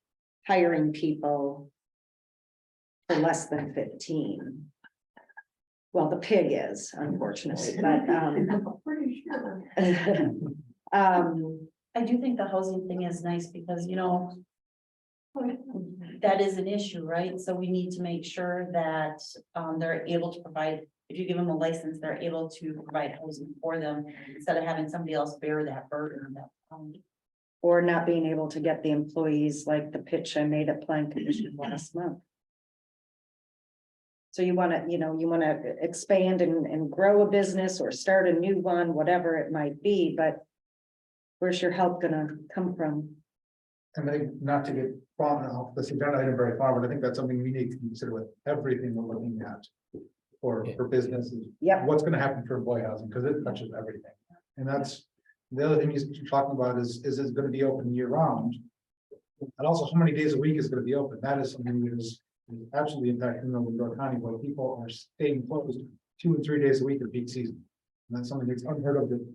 hiring people for less than 15. Well, the pig is, unfortunately, but, I do think the housing thing is nice because, that is an issue, right? So we need to make sure that they're able to provide, if you give them a license, they're able to provide housing for them instead of having somebody else bear that burden. or not being able to get the employees, like the pitch I made at Plan Commission last month. So you want to, expand and grow a business or start a new one, whatever it might be, but where's your help gonna come from? And I, not to get brought off this agenda item very far, but I think that's something we need to consider with everything we're looking at. For businesses. Yep. What's gonna happen for employee housing, because it touches everything. And that's, the other thing he's talking about is it gonna be open year round? And also, how many days a week is gonna be open? That is something that is absolutely impacting Northern County, where people are staying closed 2 and 3 days a week in peak season. And that's something that's unheard of that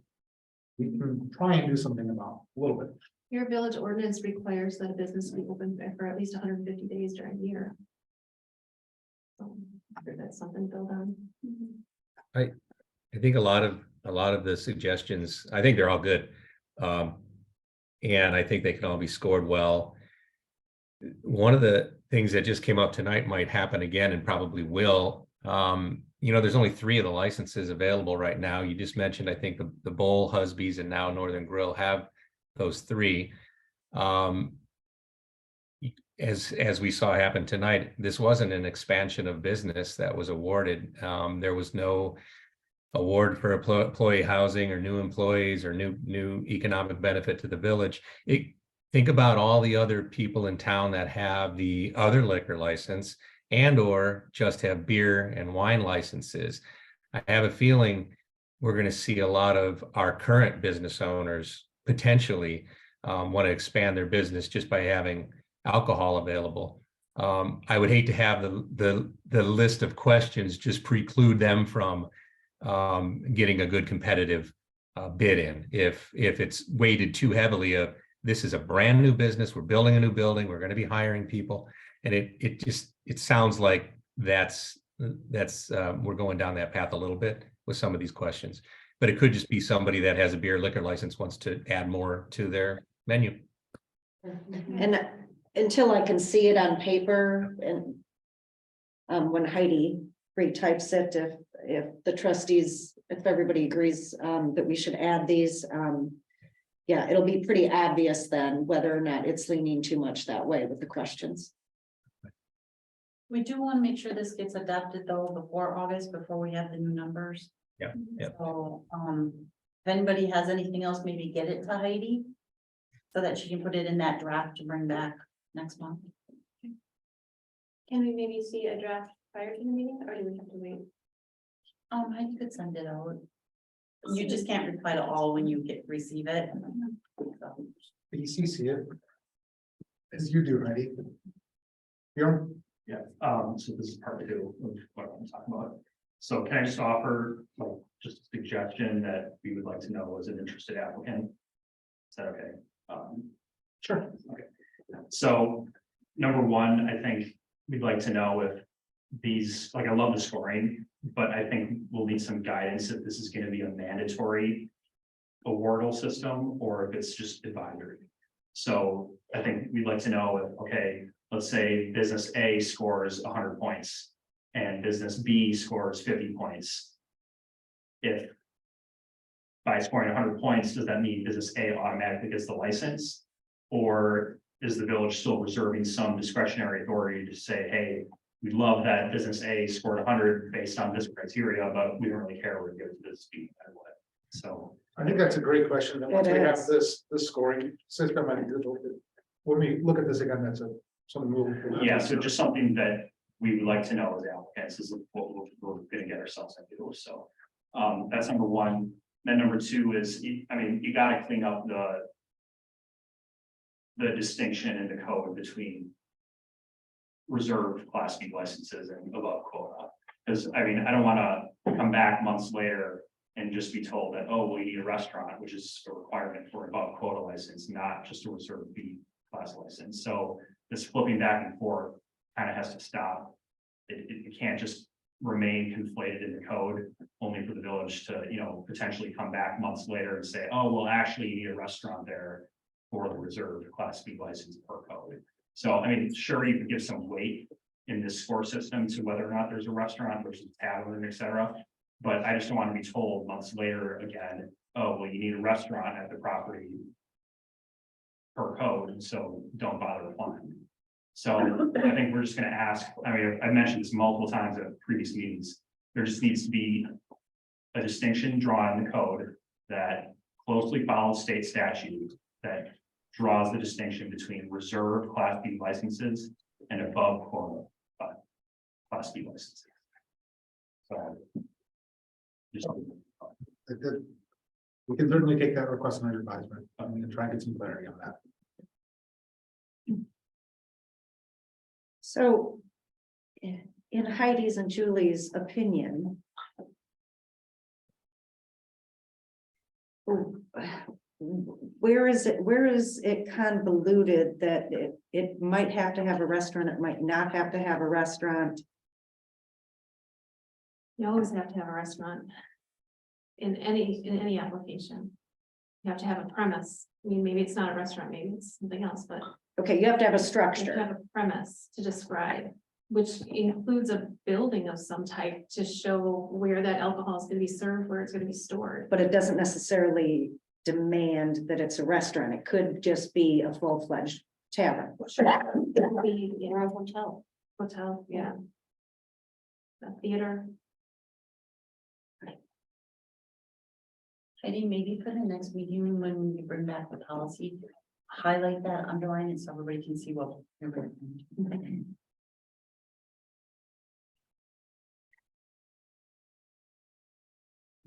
we can try and do something about a little bit. Your village ordinance requires that a business be open for at least 150 days during the year. So, I think that's something to build on. I think a lot of the suggestions, I think they're all good. And I think they can all be scored well. One of the things that just came up tonight might happen again and probably will. There's only 3 of the licenses available right now. You just mentioned, I think the Bowl, Husby's, and now Northern Grill have those 3. As we saw happen tonight, this wasn't an expansion of business that was awarded. There was no award for employee housing or new employees or new economic benefit to the village. Think about all the other people in town that have the other liquor license and or just have beer and wine licenses. I have a feeling we're going to see a lot of our current business owners potentially want to expand their business just by having alcohol available. I would hate to have the list of questions just preclude them from getting a good competitive bid in. If it's weighted too heavily of this is a brand new business, we're building a new building, we're going to be hiring people, and it sounds like that's we're going down that path a little bit with some of these questions. But it could just be somebody that has a beer liquor license wants to add more to their menu. And until I can see it on paper and when Heidi retypes it, if the trustees, if everybody agrees that we should add these, yeah, it'll be pretty obvious then whether or not it's leaning too much that way with the questions. We do want to make sure this gets adopted though before August, before we have the new numbers. Yeah. So, if anybody has anything else, maybe get it to Heidi. So that she can put it in that draft to bring back next month. Can we maybe see a draft prior to the meeting, or do we have to wait? Heidi could send it out. You just can't reply to all when you receive it. So, You see it. As you do, Heidi. Bjorn? Yeah, so this is part 2 of what I'm talking about. So can I just offer just a suggestion that we would like to know as an interested applicant? Is that okay? Sure. Okay. So number 1, I think we'd like to know if these, like, I love the scoring, but I think we'll need some guidance if this is gonna be a mandatory awardal system, or if it's just advisory. So I think we'd like to know if, okay, let's say business A scores 100 points and business B scores 50 points. If by scoring 100 points, does that mean business A automatically gets the license? Or is the village still reserving some discretionary authority to say, hey, we love that business A scored 100 based on this criteria, but we don't really care, we're giving it to business B. So I think that's a great question. And once It we have is. this scoring system, I think when we look at this again, that's something we'll. yeah, so just something that we would like to know as applicants is what we're gonna get ourselves into, so. That's number one. Then number two is, I mean, you gotta clean up the distinction in the code between reserved Class B licenses and above quota. Because, I mean, I don't wanna come back months later and just be told that, oh, we need a restaurant, which is a requirement for above quota license, not just a reserved B class license. So this flipping back and forth kind of has to stop. It can't just remain conflated in the code, only for the village to, you know, potentially come back months later and say, oh, well, actually, you need a restaurant there for the reserved Class B license per code. So, I mean, sure, you can give some weight in this score system to whether or not there's a restaurant versus tavern, et cetera. But I just don't want to be told months later again, oh, well, you need a restaurant at the property per code, so don't bother applying. So I think we're just gonna ask, I mean, I mentioned this multiple times at previous meetings. There just needs to be a distinction drawn in the code that closely follows state statute that draws the distinction between reserved Class B licenses and above quota Class B licenses. So just We can certainly take that request under advisement. I'm gonna try and get some clarity on that. So in Heidi's and Julie's opinion, where is it convoluted that it might have to have a restaurant, it might not have to have a restaurant? You always have to have a restaurant. In any application. You have to have a premise. I mean, maybe it's not a restaurant, maybe it's something else, but Okay, you have to have a you have to structure, have a premise to describe. Which includes a building of some type to show where that alcohol is gonna be served, where it's gonna be stored. but it doesn't necessarily demand that it's a restaurant. It could just be a full-fledged tavern. Sure. It would be in our hotel. Hotel, yeah. A theater. Heidi, maybe for the next meeting, when you bring back the policy, highlight that, underline it, so everybody can see what you're doing.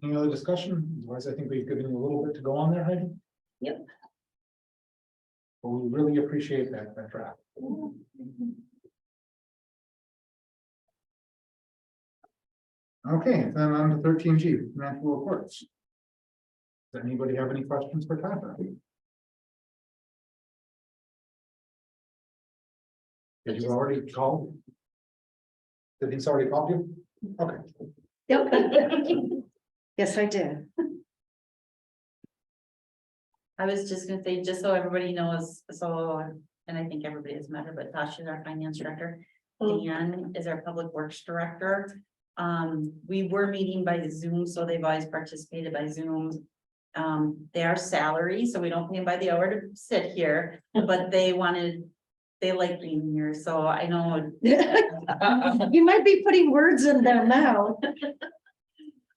Any other discussion? Otherwise, I think we've given you a little bit to go on there, Heidi. Yep. But we really appreciate that draft. Okay, then on to 13G, financial reports. Does anybody have any questions for Tyler? Did you already call? Did he already called you? Okay. Yes, I did. I was just gonna say, just so everybody knows, so, and I think everybody has met her, but Tasha is our finance director. Dan is our public works director. We were meeting by Zoom, so they've always participated by Zoom. They are salary, so we don't pay them by the hour to sit here, but they like being here, so I know. You might be putting words in their mouth.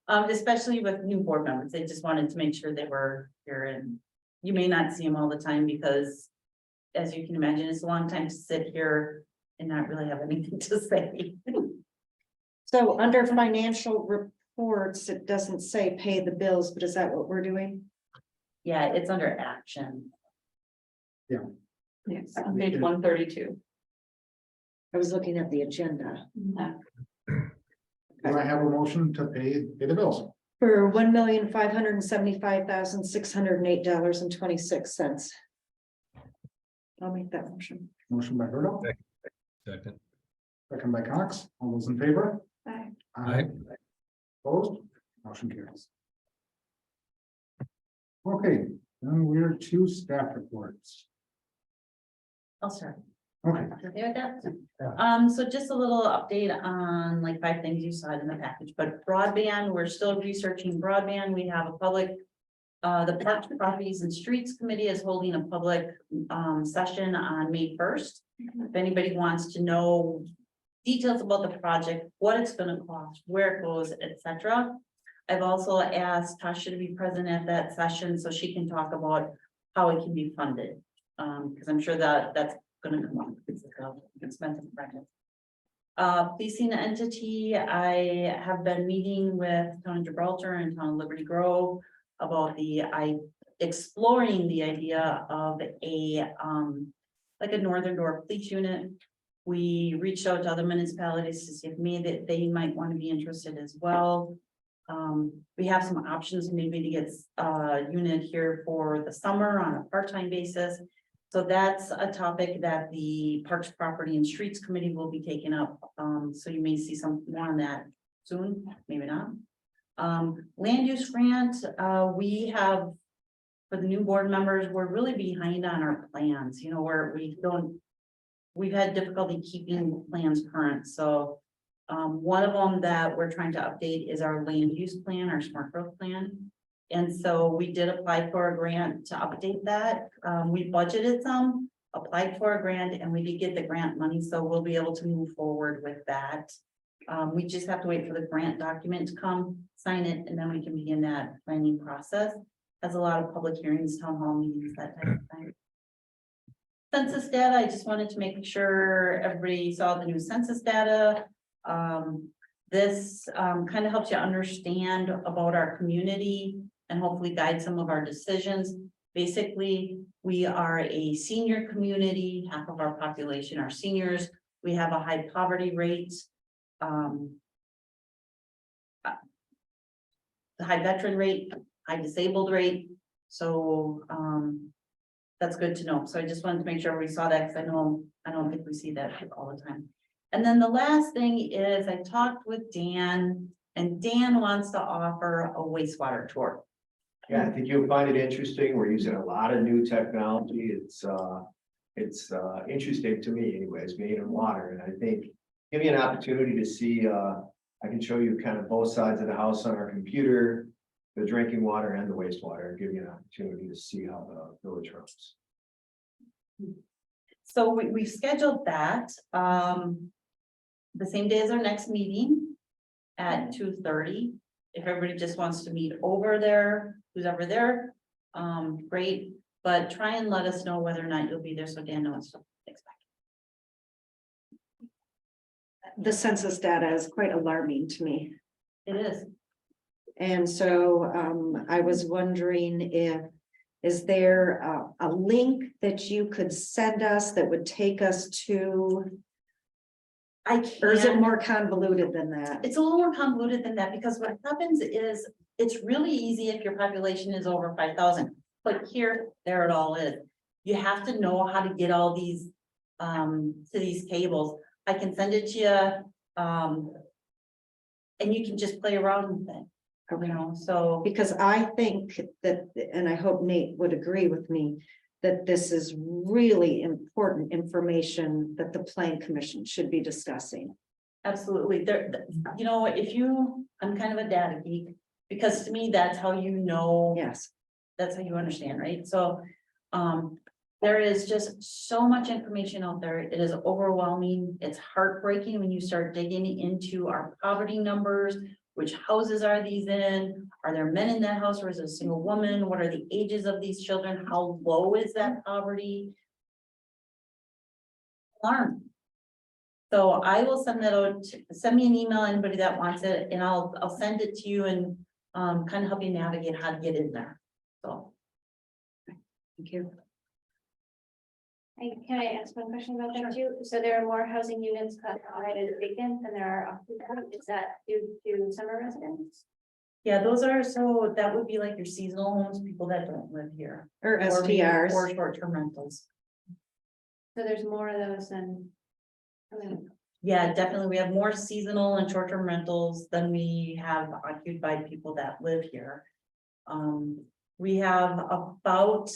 Especially with new board members, they just wanted to make sure they were here, and you may not see them all the time because, as you can imagine, it's a long time to sit here and not really have anything to say. So under financial reports, it doesn't say pay the bills, but is that what we're doing? Yeah, it's under action. Yes. On page 132. I was looking at the agenda. Do I have a motion to pay the bills? For $1,575,608.26. I'll make that motion. Motion by Berto, Second. second by Cox. All those in favor? Aye. Aye. Opposed? Motion carries. Okay, then we're to staff reports. I'll start. Okay, Okay with that? Yeah. So just a little update on like 5 things you saw in the package, but broadband, we're still researching broadband. We have a public. The Parks, Properties and Streets Committee is holding a public session on May 1st. If anybody wants to know details about the project, what it's gonna cost, where it goes, etc. I've also asked Tasha to be present at that session so she can talk about how it can be funded. Because I'm sure that that's gonna come up. It's an expensive project. Policing entity, I have been meeting with Town of Gibraltar and Town of Liberty Grove about exploring the idea of a like a Northern Door Police Unit. We reached out to other municipalities to see if maybe they might want to be interested as well. We have some options maybe to get a unit here for the summer on a part-time basis. So that's a topic that the Parks, Property and Streets Committee will be taking up. So you may see some more on that soon, maybe not. Land use grant, we have, for the new board members, we're really behind on our plans, you know, we've had difficulty keeping plans current, so. One of them that we're trying to update is our land use plan, our smart growth plan. And so we did apply for a grant to update that. We budgeted some, applied for a grant, and we did get the grant money, so we'll be able to move forward with that. We just have to wait for the grant document to come, sign it, and then we can begin that planning process. Has a lot of public hearings, town hall meetings, that type of thing. Census data, I just wanted to make sure everybody saw the new census data. This kind of helps you understand about our community and hopefully guide some of our decisions. Basically, we are a senior community, half of our population are seniors. We have a high poverty rate. The high veteran rate, high disabled rate, so that's good to know. So I just wanted to make sure we saw that, because I don't think we see that all the time. And then the last thing is I talked with Dan, and Dan wants to offer a wastewater tour. Yeah, I think you'll find it interesting. We're using a lot of new technology. It's interesting to me anyways, being in water, and I think give you an opportunity to see, I can show you kind of both sides of the house on our computer, the drinking water and the wastewater, give you an opportunity to see how the village runs. So we've scheduled that, the same day as our next meeting at 2:30. If everybody just wants to meet over there, who's ever there, great, but try and let us know whether or not you'll be there so Dan knows to expect. The census data is quite alarming to me. It is. And so I was wondering is there a link that you could send us that would take us to, or is it can- more convoluted than that? It's a little more convoluted than that, because what happens is, it's really easy if your population is over 5,000. But here, there it all is. You have to know how to get all these to these tables. I can send it to you, and you can just play around with it. You know, so Because I think that, and I hope Nate would agree with me, that this is really important information that the Plan Commission should be discussing. absolutely, you know, I'm kind of a data geek, because to me, that's how you know. Yes. That's how you understand, right? So, there is just so much information out there. It is overwhelming. It's heartbreaking when you start digging into our poverty numbers. Which houses are these in? Are there men in that house, or is it a single woman? What are the ages of these children? How low is that poverty? Alarm. So I will send that out, send me an email, anybody that wants it, and I'll send it to you and kind of help you navigate how to get in there. So. Thank you. Can I ask one question about that too? So there are more housing units classified as vacant than there are occupied. Is that due to summer residents? Yeah, those are, so that would be like your seasonal homes, people that don't live here. Or maybe- STRs. Or short-term rentals. So there's more of those than. Yeah, definitely. We have more seasonal and short-term rentals than we have occupied people that live here. We have about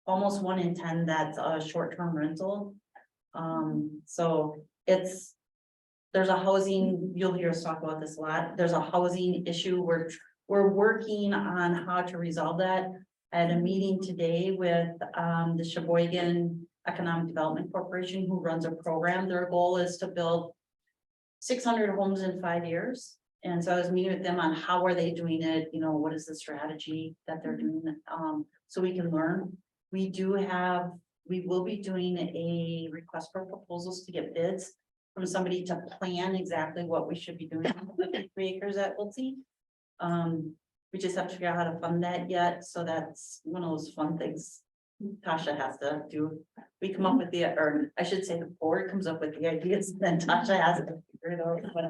almost 1 in 10 that's a short-term rental. So there's a housing, you'll hear us talk about this a lot. There's a housing issue. We're working on how to resolve that. I had a meeting today with the Sheboygan Economic Development Corporation, who runs a program. Their goal is to build 600 homes in 5 years. And so I was meeting with them on how are they doing it, you know, what is the strategy that they're doing, so we can learn. We will be doing a request for proposals to get bids from somebody to plan exactly what we should be doing with the 3 acres at Wiltsey. We just have to figure out how to fund that yet, so that's one of those fun things Tasha has to do. We come up with or I should say the board comes up with the ideas, then Tasha has to figure it out. But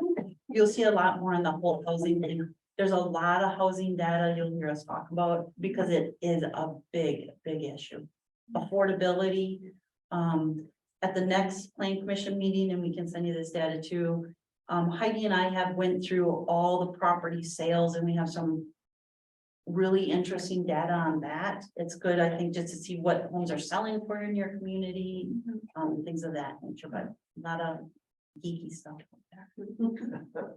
you'll see a lot more on the whole housing thing. There's a lot of housing data you'll hear us talk about, because it is a big issue. Affordability, at the next plan commission meeting, and we can send you this data too. Heidi and I have went through all the property sales, and we have some really interesting data on that. It's good, I think, just to see what homes are selling for in your community, things of that nature, but a lot of geeky stuff there.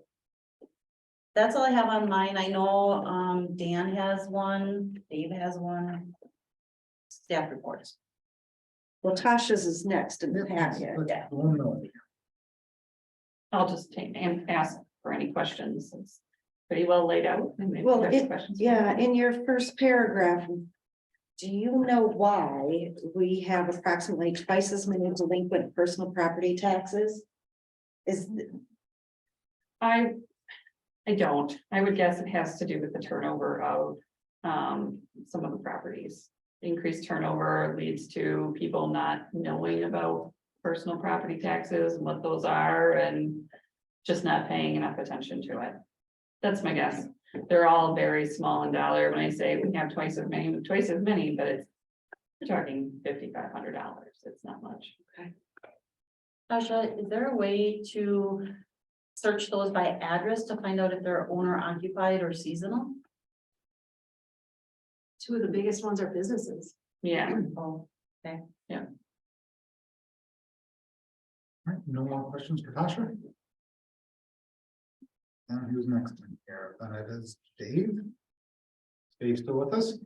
That's all I have on mine. I know Dan has one, Dave has one. Staff reports. Well, Tasha's is next in the packet. Yeah. I'll just take and ask for any questions. It's pretty well laid out. And maybe Well, there's questions. yeah, in your first paragraph, do you know why we have approximately twice as many delinquent personal property taxes? I don't. I would guess it has to do with the turnover of some of the properties. Increased turnover leads to people not knowing about personal property taxes and what those are, and just not paying enough attention to it. That's my guess. They're all very small in dollar. When I say we have twice as many, but it's we're talking $5,500. It's not much. Okay. Tasha, is there a way to search those by address to find out if they're owner occupied or seasonal? Two of the biggest ones are businesses. Yeah. Oh, okay. Yeah. All right, no more questions for Tasha? And who's next in here? Then it is Dave. Dave still with us?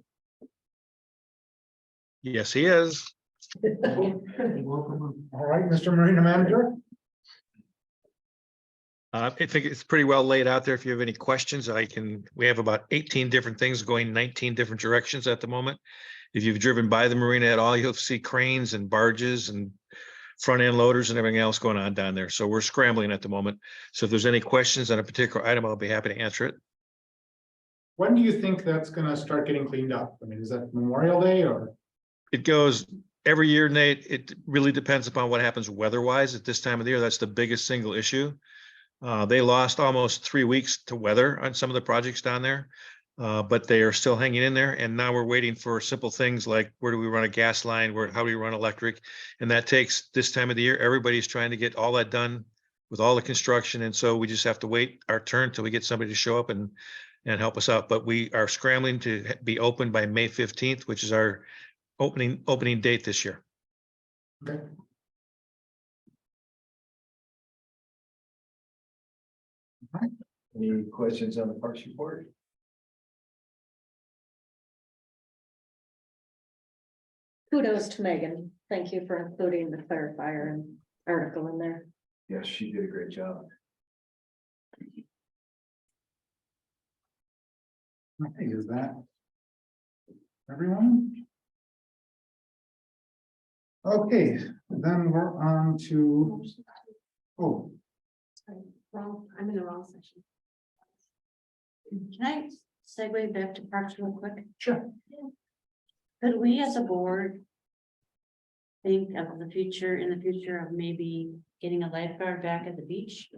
Yes, he is. Welcome. All right, Mr. Marina Manager. I think it's pretty well laid out there. If you have any questions, we have about 18 different things going 19 different directions at the moment. If you've driven by the marina at all, you'll see cranes and barges and front end loaders and everything else going on down there. So we're scrambling at the moment. So if there's any questions on a particular item, I'll be happy to answer it. When do you think that's gonna start getting cleaned up? I mean, is that Memorial Day or? It goes every year, Nate. It really depends upon what happens weather-wise at this time of the year. That's the biggest single issue. They lost almost 3 weeks to weather on some of the projects down there, but they are still hanging in there. And now we're waiting for simple things like where do we run a gas line, how do we run electric? And that takes this time of the year. Everybody's trying to get all that done with all the construction. And so we just have to wait our turn till we get somebody to show up and help us out. But we are scrambling to be open by May 15th, which is our opening date this year. Okay. Any questions on the Parks report? Kudos to Megan. Thank you for including the clarifier and article in there. Yes, she did a great job. Okay, is that everyone? Okay, then we're on to, oh, Sorry, wrong, I'm in the wrong section. Can I segue back to parks real quick? sure. Could we as a board think of the future, in the future of maybe getting a lifeguard back at the beach?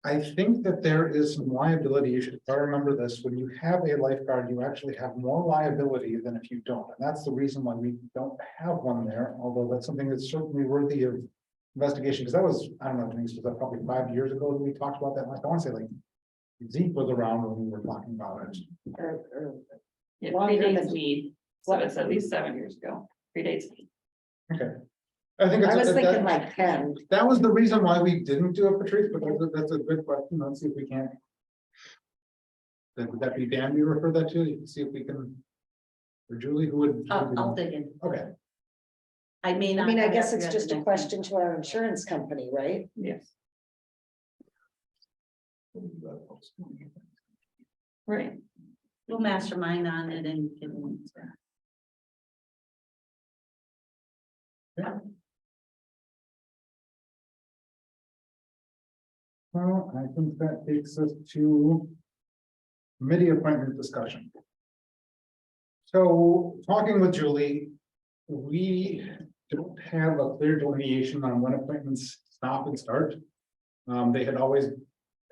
I think that there is some liability issues. If I remember this, when you have a lifeguard, you actually have more liability than if you don't. And that's the reason why we don't have one there, although that's something that's certainly worthy of investigation, because that was, I don't know, Denise, was that probably 5 years ago that we talked about that? I want to say like Zeke was around when we were talking about it. It Longer predates than- me, so it's at least 7 years ago, predates me. Okay. I think I was that- thinking like 10. that was the reason why we didn't do it, Patrice, but that's a good question. Let's see if we can. Then would that be Dan you refer that to? You can see if we can. Or Julie, who would? I'll dig in. Okay, I mean, I mean, I guess it's just a question to our insurance company, right? Yes. Right. We'll mastermind on it and. well, I think that takes us to committee appointment discussion. So talking with Julie, we don't have a clear delineation on when appointments stop and start. They had always,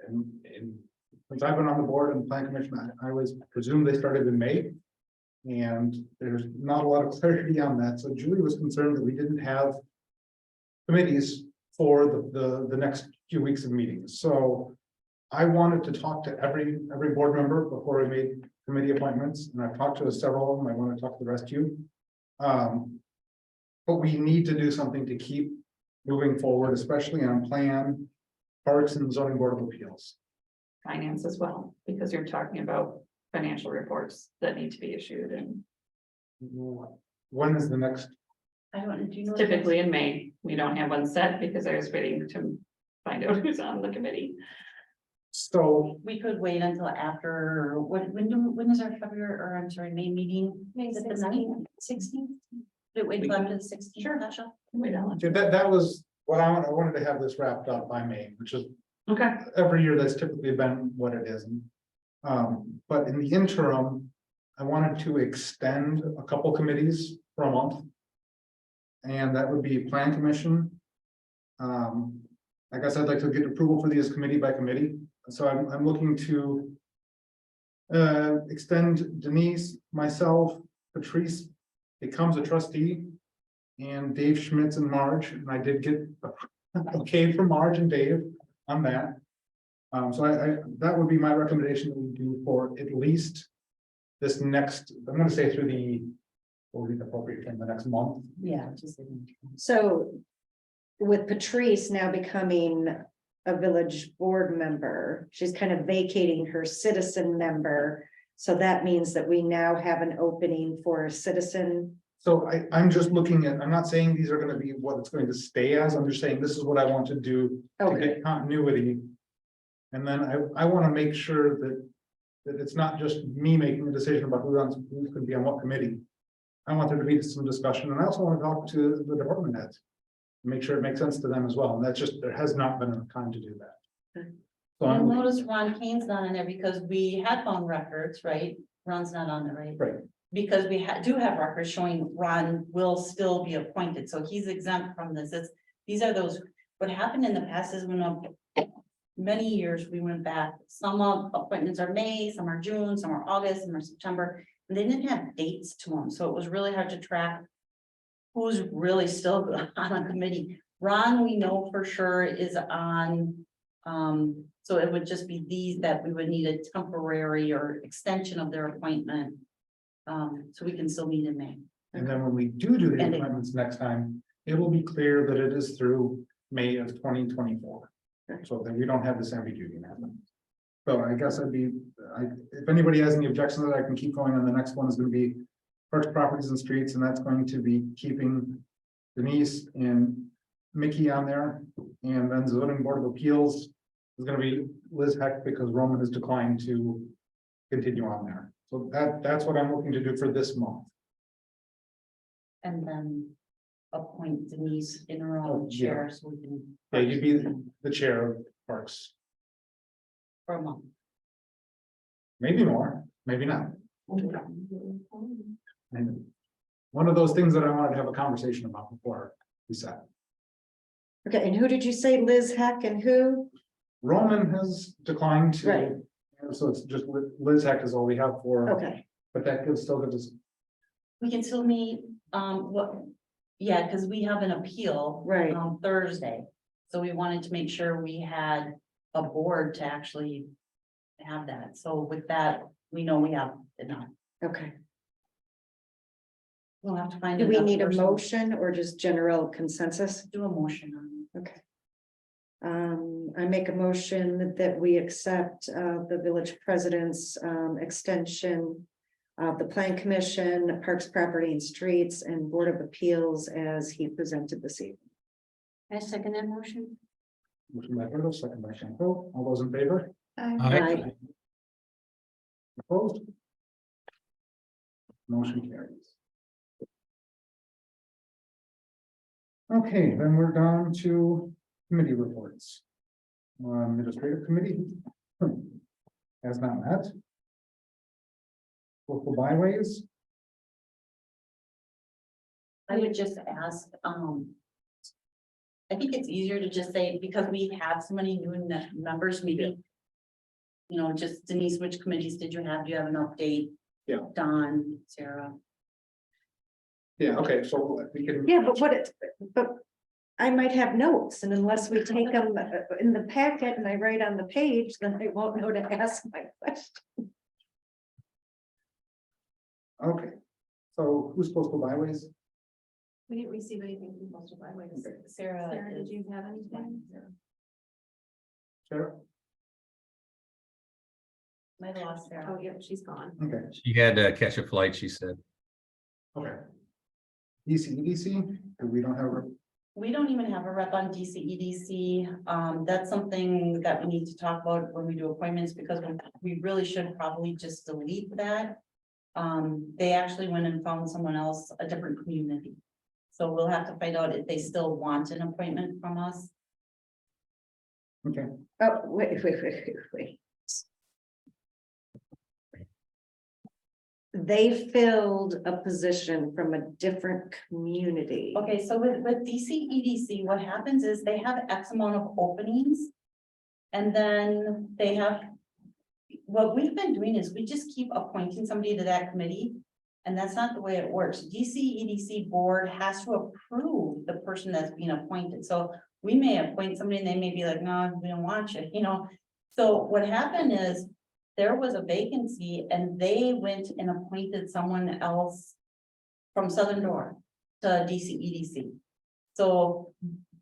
since I've been on the board and plan commission, I always presumed they started in May. And there's not a lot of clarity on that. So Julie was concerned that we didn't have committees for the next few weeks of meetings. So I wanted to talk to every board member before I made committee appointments, and I've talked to several of them. I want to talk to the rest of you. But we need to do something to keep moving forward, especially on plan, parks and zoning board of appeals. Finance as well, because you're talking about financial reports that need to be issued and When is the next? I don't, do you know? typically in May. We don't have one set because I was waiting to find out who's on the committee. So We could wait until after, when is our February, or I'm sorry, May meeting? Is it the 16th? Wait until after the 16th, Sure. Natasha? Wait, Ellen. that was what I wanted to have this wrapped up by May, which is Okay. every year that's typically been what it is. But in the interim, I wanted to extend a couple committees for a month. And that would be plan commission. I guess I'd like to get approval for these committee by committee. So I'm looking to extend Denise, myself, Patrice becomes a trustee, and Dave Schmitz and Marge, and I did get okay from Marge and Dave on that. So that would be my recommendation that we do for at least this next, I'm gonna say through what would be the appropriate term, the next month. Yeah, just. So with Patrice now becoming a village board member, she's kind of vacating her citizen member. So that means that we now have an opening for a citizen. So I'm just looking at, I'm not saying these are gonna be what it's going to stay as, I'm just saying this is what I want to do to Okay, get continuity. And then I wanna make sure that it's not just me making a decision about who's gonna be on what committee. I want there to be some discussion, and I also wanna talk to the department heads. Make sure it makes sense to them as well, and that's just, there has not been enough time to do that. So You'll I'm, notice Ron Kane's not on there because we had phone records, right? Ron's not on there, right? right, Because we do have records showing Ron will still be appointed, so he's exempt from this. These are those, what happened in the past is many years we went back, some appointments are May, some are June, some are August, some are September. And they didn't have dates to them, so it was really hard to track who's really still on a committee. Ron, we know for sure is on, so it would just be these that we would need a temporary or extension of their appointment. So we can still meet in May. and then when we do the And it- appointments next time, it will be clear that it is through May of 2024. So that we don't have this ambiguity in that. So I guess if anybody has any objections, that I can keep going on. The next one is gonna be parks, properties and streets, and that's going to be keeping Denise and Mickey on there. And then zoning board of appeals is gonna be Liz Heck, because Roman has declined to continue on there. So that's what I'm looking to do for this month. And then appoint Denise in her own Yeah. chair, so we can. Yeah, you'd be the chair of parks, For a month. maybe more, maybe not. And one of those things that I wanted to have a conversation about before we sat. okay, and who did you say, Liz Heck and who? Roman has declined to. Right. So it's just Liz Heck is all we have for, Okay, but that still gives us, We can still meet, Yeah, because we have an appeal. Right. On Thursday, so we wanted to make sure we had a board to actually have that. So with that, we know we have enough. Okay. We'll have to find. Do we enough need a person. motion or just general consensus? Do a motion on it. Okay. I make a motion that we accept the village president's extension of the Plan Commission, Parks, Property and Streets, and Board of Appeals as he presented this evening. I second that motion. Motion by Brito, second by Shampo. All those in favor? Aye. Opposed? Motion carries. Okay, then we're down to committee reports. Administrative committee has not met. Local byways, I would just ask, I think it's easier to just say, because we have so many new members, maybe. You know, just Denise, which committees did you have? Do you have an update? Yeah. Don, Sarah. yeah, okay, so we can. Yeah, but I might have notes, and unless we take them in the packet and I write on the page, then I won't know to ask my question. Okay, so who's supposed to byways? We didn't receive anything from Postal Byways. Okay. Sarah, did you have anything? Sarah? Might have lost Sarah. Oh, yeah, she's gone. Okay, She had to catch a flight, she said. okay. EDC, we don't have, We don't even have a rep on DCEDC. That's something that we need to talk about when we do appointments, because we really should probably just delete that. They actually went and found someone else, a different community. So we'll have to find out if they still want an appointment from us. okay, Oh, wait. They filled a position from a different community. Okay, so with DCEDC, what happens is they have X amount of openings. And then they have, what we've been doing is we just keep appointing somebody to that committee. And that's not the way it works. DCEDC board has to approve the person that's being appointed. So we may appoint somebody and they may be like, no, we don't want you, you know? So what happened is there was a vacancy and they went and appointed someone else from Southern Door to DCEDC. So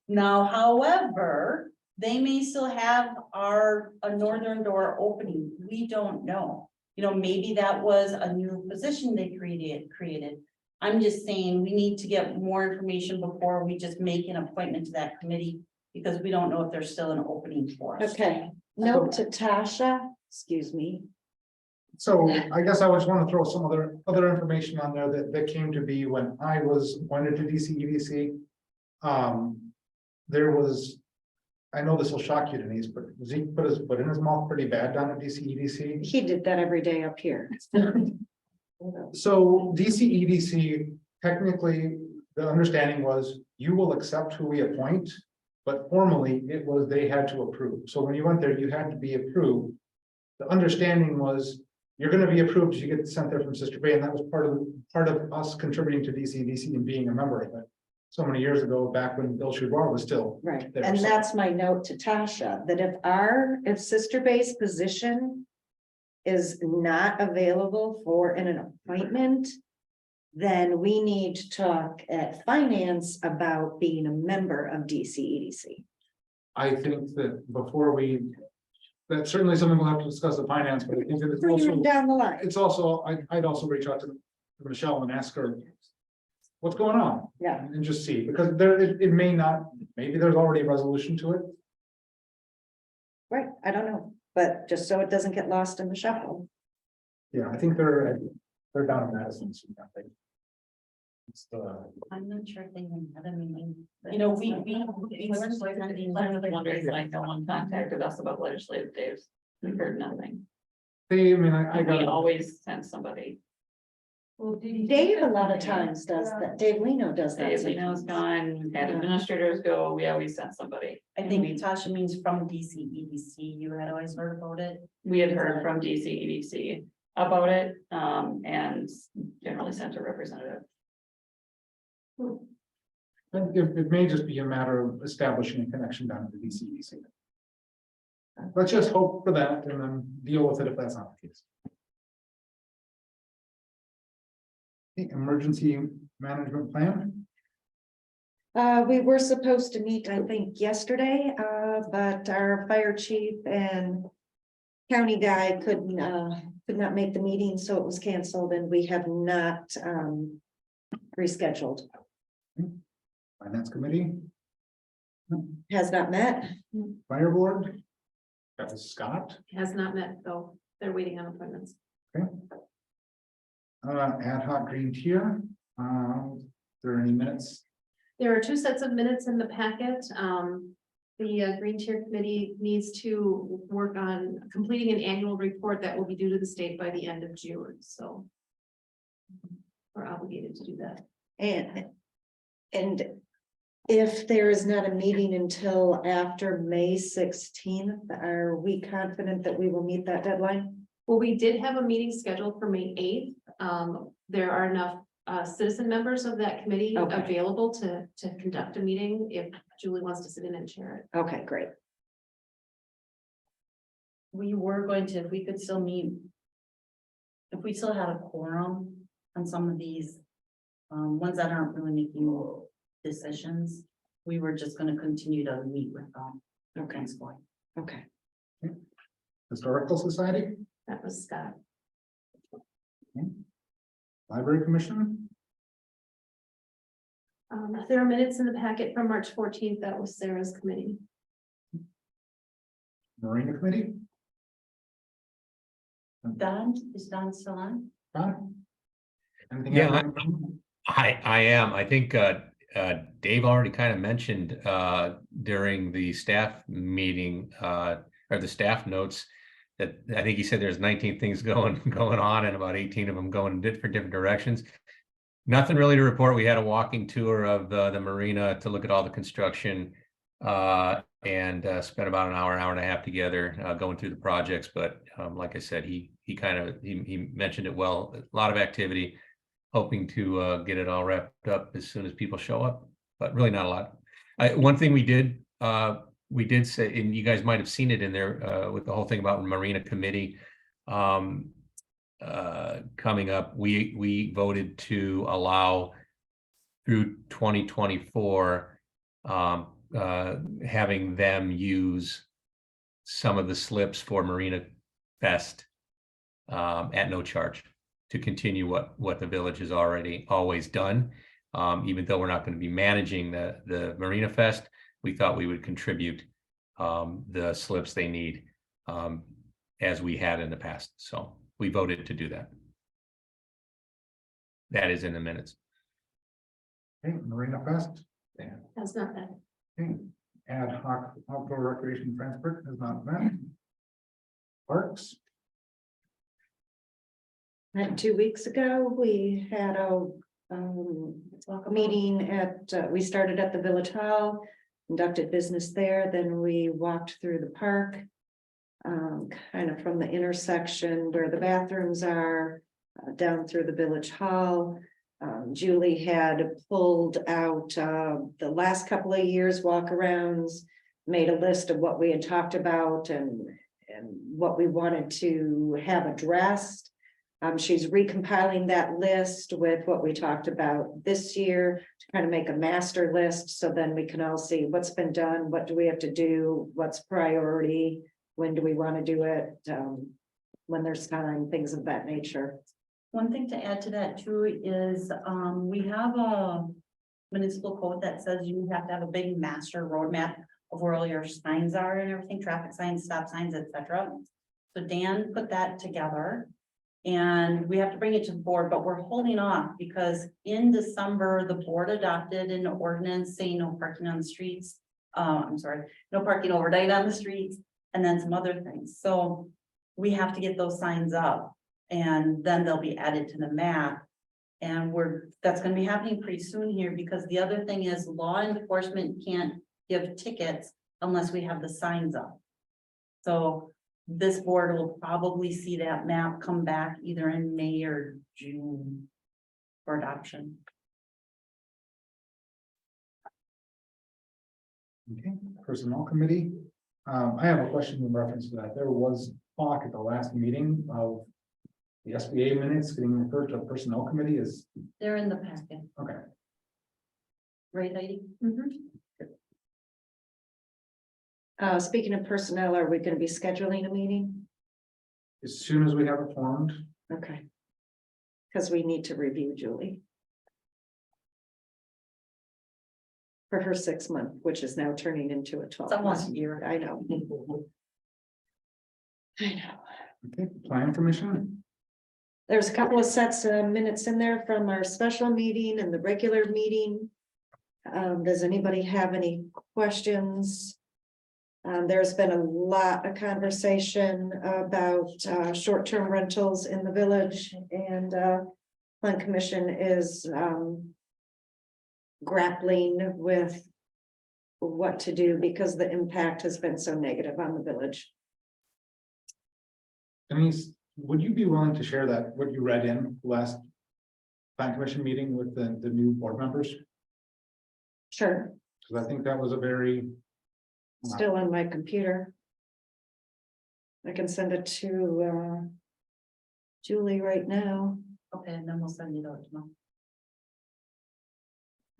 now, however, they may still have a Northern Door opening. We don't know. You know, maybe that was a new position they created. I'm just saying we need to get more information before we just make an appointment to that committee, because we don't know if there's still an opening for us. Okay, note to Tasha, excuse me. so I guess I just want to throw some other information on there that came to be when I was appointed to DCEDC. There was, I know this will shock you, Denise, but Zeke put his foot in his mouth pretty bad down at DCEDC. He did that every day up here. So DCEDC, technically, the understanding was you will accept who we appoint, but formally it was they had to approve. So when you went there, you had to be approved. The understanding was you're going to be approved as you get sent there from Sister Bay, and that was part of us contributing to DCEDC and being a member of it. So many years ago, back when Bill Shubar was still Right, there. and So- that's my note to Tasha, that if Sister Bay's position is not available for an appointment, then we need to talk at finance about being a member of DCEDC. I think that before that's certainly something we'll have to discuss at finance, but I think that it's also, Down the line, I'd also reach out to Michelle and ask her what's going on. Yeah. And just see, because it may not, maybe there's already a resolution to it. right, I don't know, but just so it doesn't get lost in the shuffle. Yeah, I think they're down in Madison. So I think it's, I'm not sure if they even had a meeting. You know, we weren't attending. Like no one contacted us about legislative days. We heard nothing. I mean, I And we got, always send somebody. Well, Dave a lot of times does that, Dave Leno does that. Dave Leno's gone, we've had administrators go, we always send somebody. I think Tasha means from DCEDC. You had always heard about it. We had heard from DCEDC about it, and generally sent a representative. And it may just be a matter of establishing a connection down to the DCEC. Let's just hope for that and then deal with it if that's not the case. Okay, emergency management plan. We were supposed to meet, I think, yesterday, but our fire chief and county guy could not make the meeting, so it was canceled and we have not, rescheduled. Finance committee, Has not met. fire board. That was Scott. Has not met, though. They're waiting on appointments. Ad hoc green tier. There any minutes? There are 2 sets of minutes in the packet. The Green Tier Committee needs to work on completing an annual report that will be due to the state by the end of June, so. We're obligated to do that. And if there is not a meeting until after May 16th, are we confident that we will meet that deadline? Well, we did have a meeting scheduled for May 8th. There are enough citizen members of that committee Okay. available to conduct a meeting if Julie wants to sit in and chair it. Okay, great. We were going to, if we could still meet. If we still had a quorum on some of these, ones that aren't really making decisions, we were just gonna continue to meet with them. Okay. Going. Okay. Historical Society, That was Scott. Library Commission, There are minutes in the packet from March 14th. That was Sarah's committee. Marina Committee. Don, is Don still on? Don? Anything Yeah, else? I am. I think Dave already kind of mentioned during the staff meeting or the staff notes that I think he said there's 19 things going on and about 18 of them going in different directions. Nothing really to report. We had a walking tour of the marina to look at all the construction and spent about an hour and a half together going through the projects. But like I said, he mentioned it well. A lot of activity, hoping to get it all wrapped up as soon as people show up, but really not a lot. One thing we did say, and you guys might have seen it in there with the whole thing about Marina Committee coming up, we voted to allow through 2024 having them use some of the slips for Marina Fest at no charge to continue what the village has always done. Even though we're not going to be managing the Marina Fest, we thought we would contribute the slips they need as we had in the past. So we voted to do that. That is in the minutes. Okay, Marina Fest. That's not that. Okay. Ad hoc outdoor recreation transport has not met. Parks. And 2 weeks ago, we had a meeting at, we started at the Village Hall, conducted business there, then we walked through the park. Kind of from the intersection where the bathrooms are, down through the Village Hall. Julie had pulled out the last couple of years walk-arounds, made a list of what we had talked about and what we wanted to have addressed. She's recompiling that list with what we talked about this year to kind of make a master list, so then we can all see what's been done, what do we have to do, what's priority, when do we want to do it, when there's time, things of that nature. One thing to add to that too is, we have a municipal code that says you have to have a big master roadmap of where all your signs are and everything, traffic signs, stop signs, etc. So Dan put that together. And we have to bring it to the board, but we're holding off because in December, the board adopted an ordinance saying no parking on the streets. No parking overnight on the streets, and then some other things. So we have to get those signs up and then they'll be added to the map. And that's gonna be happening pretty soon here because the other thing is law enforcement can't give tickets unless we have the signs up. So this board will probably see that map come back either in May or June for adoption. Okay, Personnel Committee. I have a question in reference to that. There was talk at the last meeting of the SBA minutes getting referred to Personnel Committee is, They're in the packet, okay. right, Heidi? Speaking of personnel, are we gonna be scheduling a meeting? As soon as we have it formed, Okay. Because we need to review Julie. For her 6 month, which is now turning into a 12. It's almost a year. I know. I know. okay, Plan Commission. There's a couple of sets of minutes in there from our special meeting and the regular meeting. Does anybody have any questions? There's been a lot of conversation about short-term rentals in the village, and Plan Commission is grappling with what to do because the impact has been so negative on the village. Denise, would you be willing to share that, what you read in last Plan Commission meeting with the new board members? Sure, Because I think that was a very, still on my computer. I can send it to Julie right now. Okay, and then we'll send it out tomorrow.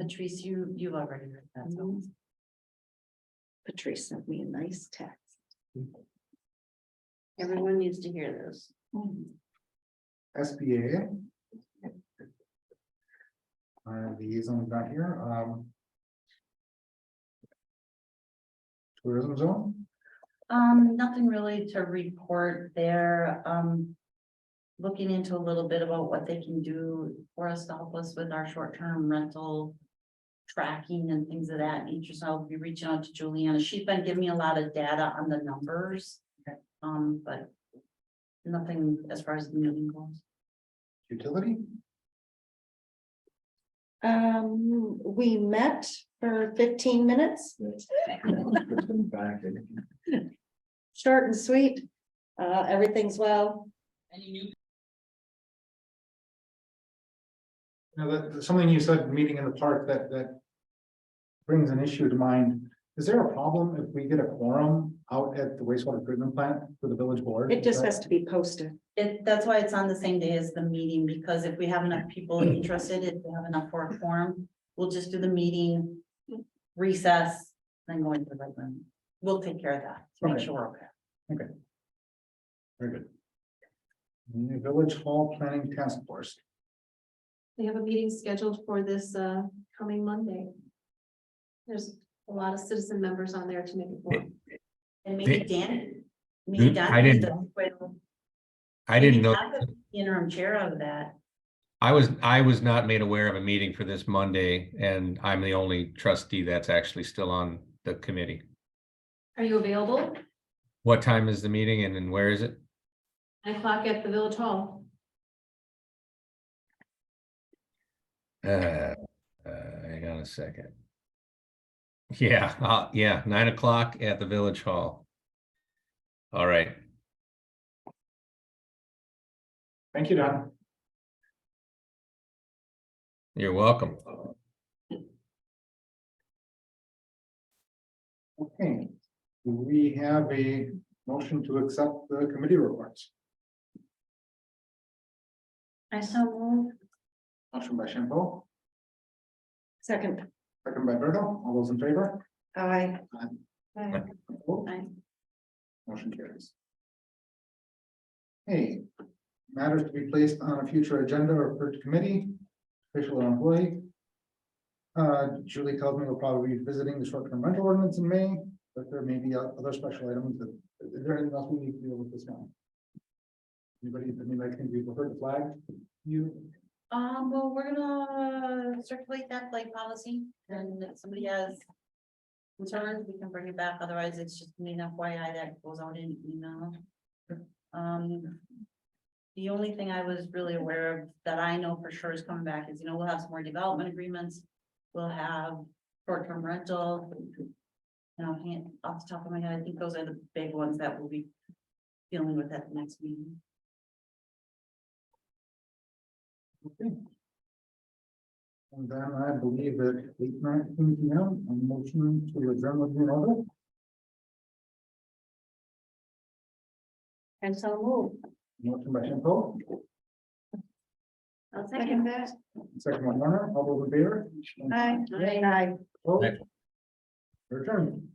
Patrice, you've already read that, so. Patrice sent me a nice text. Everyone needs to hear this. SBA. Liaison got here, tourism zone. Nothing really to report there. Looking into a little bit about what they can do for us to help us with our short-term rental tracking and things of that nature. So I'll be reaching out to Juliana. She's been giving me a lot of data on the numbers. But nothing as far as the meeting goes. Utility. We met for 15 minutes. Short and sweet. Everything's well. You know, that something you said, meeting in the park, that brings an issue to mind. Is there a problem if we get a quorum out at the wastewater treatment plant for the village board? It just has to be posted. That's why it's on the same day as the meeting, because if we have enough people interested, if we have enough for a forum, we'll just do the meeting, recess, then go into the regular. We'll take care of that, to make Okay. sure we're okay. Okay. Very good. The Village Hall Planning Task Force. They have a meeting scheduled for this coming Monday. There's a lot of citizen members on there to make it work. And maybe Dan. Maybe Dan. I didn't- I didn't know. Interim chair of that. I was not made aware of a meeting for this Monday, and I'm the only trustee that's actually still on the committee. Are you available? What time is the meeting and where is it? 9 o'clock at the Village Hall. Hang on a second. Yeah, 9 o'clock at the Village Hall. All right. Thank you, Don. You're welcome. Okay, do we have a motion to accept the committee reports? I so move. Motion by Shampo, Second. second by Berto. All those in favor? Aye. Opposed? Aye. Motion carries. Hey, matters to be placed on a future agenda or referred to committee, official or employee. Julie tells me we'll probably be visiting the short-term rental ordinance in May, but there may be other special items that, is there anything else we need to deal with this one? Anybody think we prefer to flag you? Well, we're gonna circulate that flag policy, and if somebody has concerns, we can bring it back, otherwise it's just an FYI that goes out in email. The only thing I was really aware of that I know for sure is coming back is, we'll have some more development agreements. We'll have short-term rental. Off the top of my head, I think those are the big ones that we'll be dealing with at the next meeting. Okay. And then I believe at 8:19 p.m. a motion to adjourn with the order. And so move. Motion by Shampo, I'll second that. second by Warner, all those in favor? Aye. Opposed? Adjourned.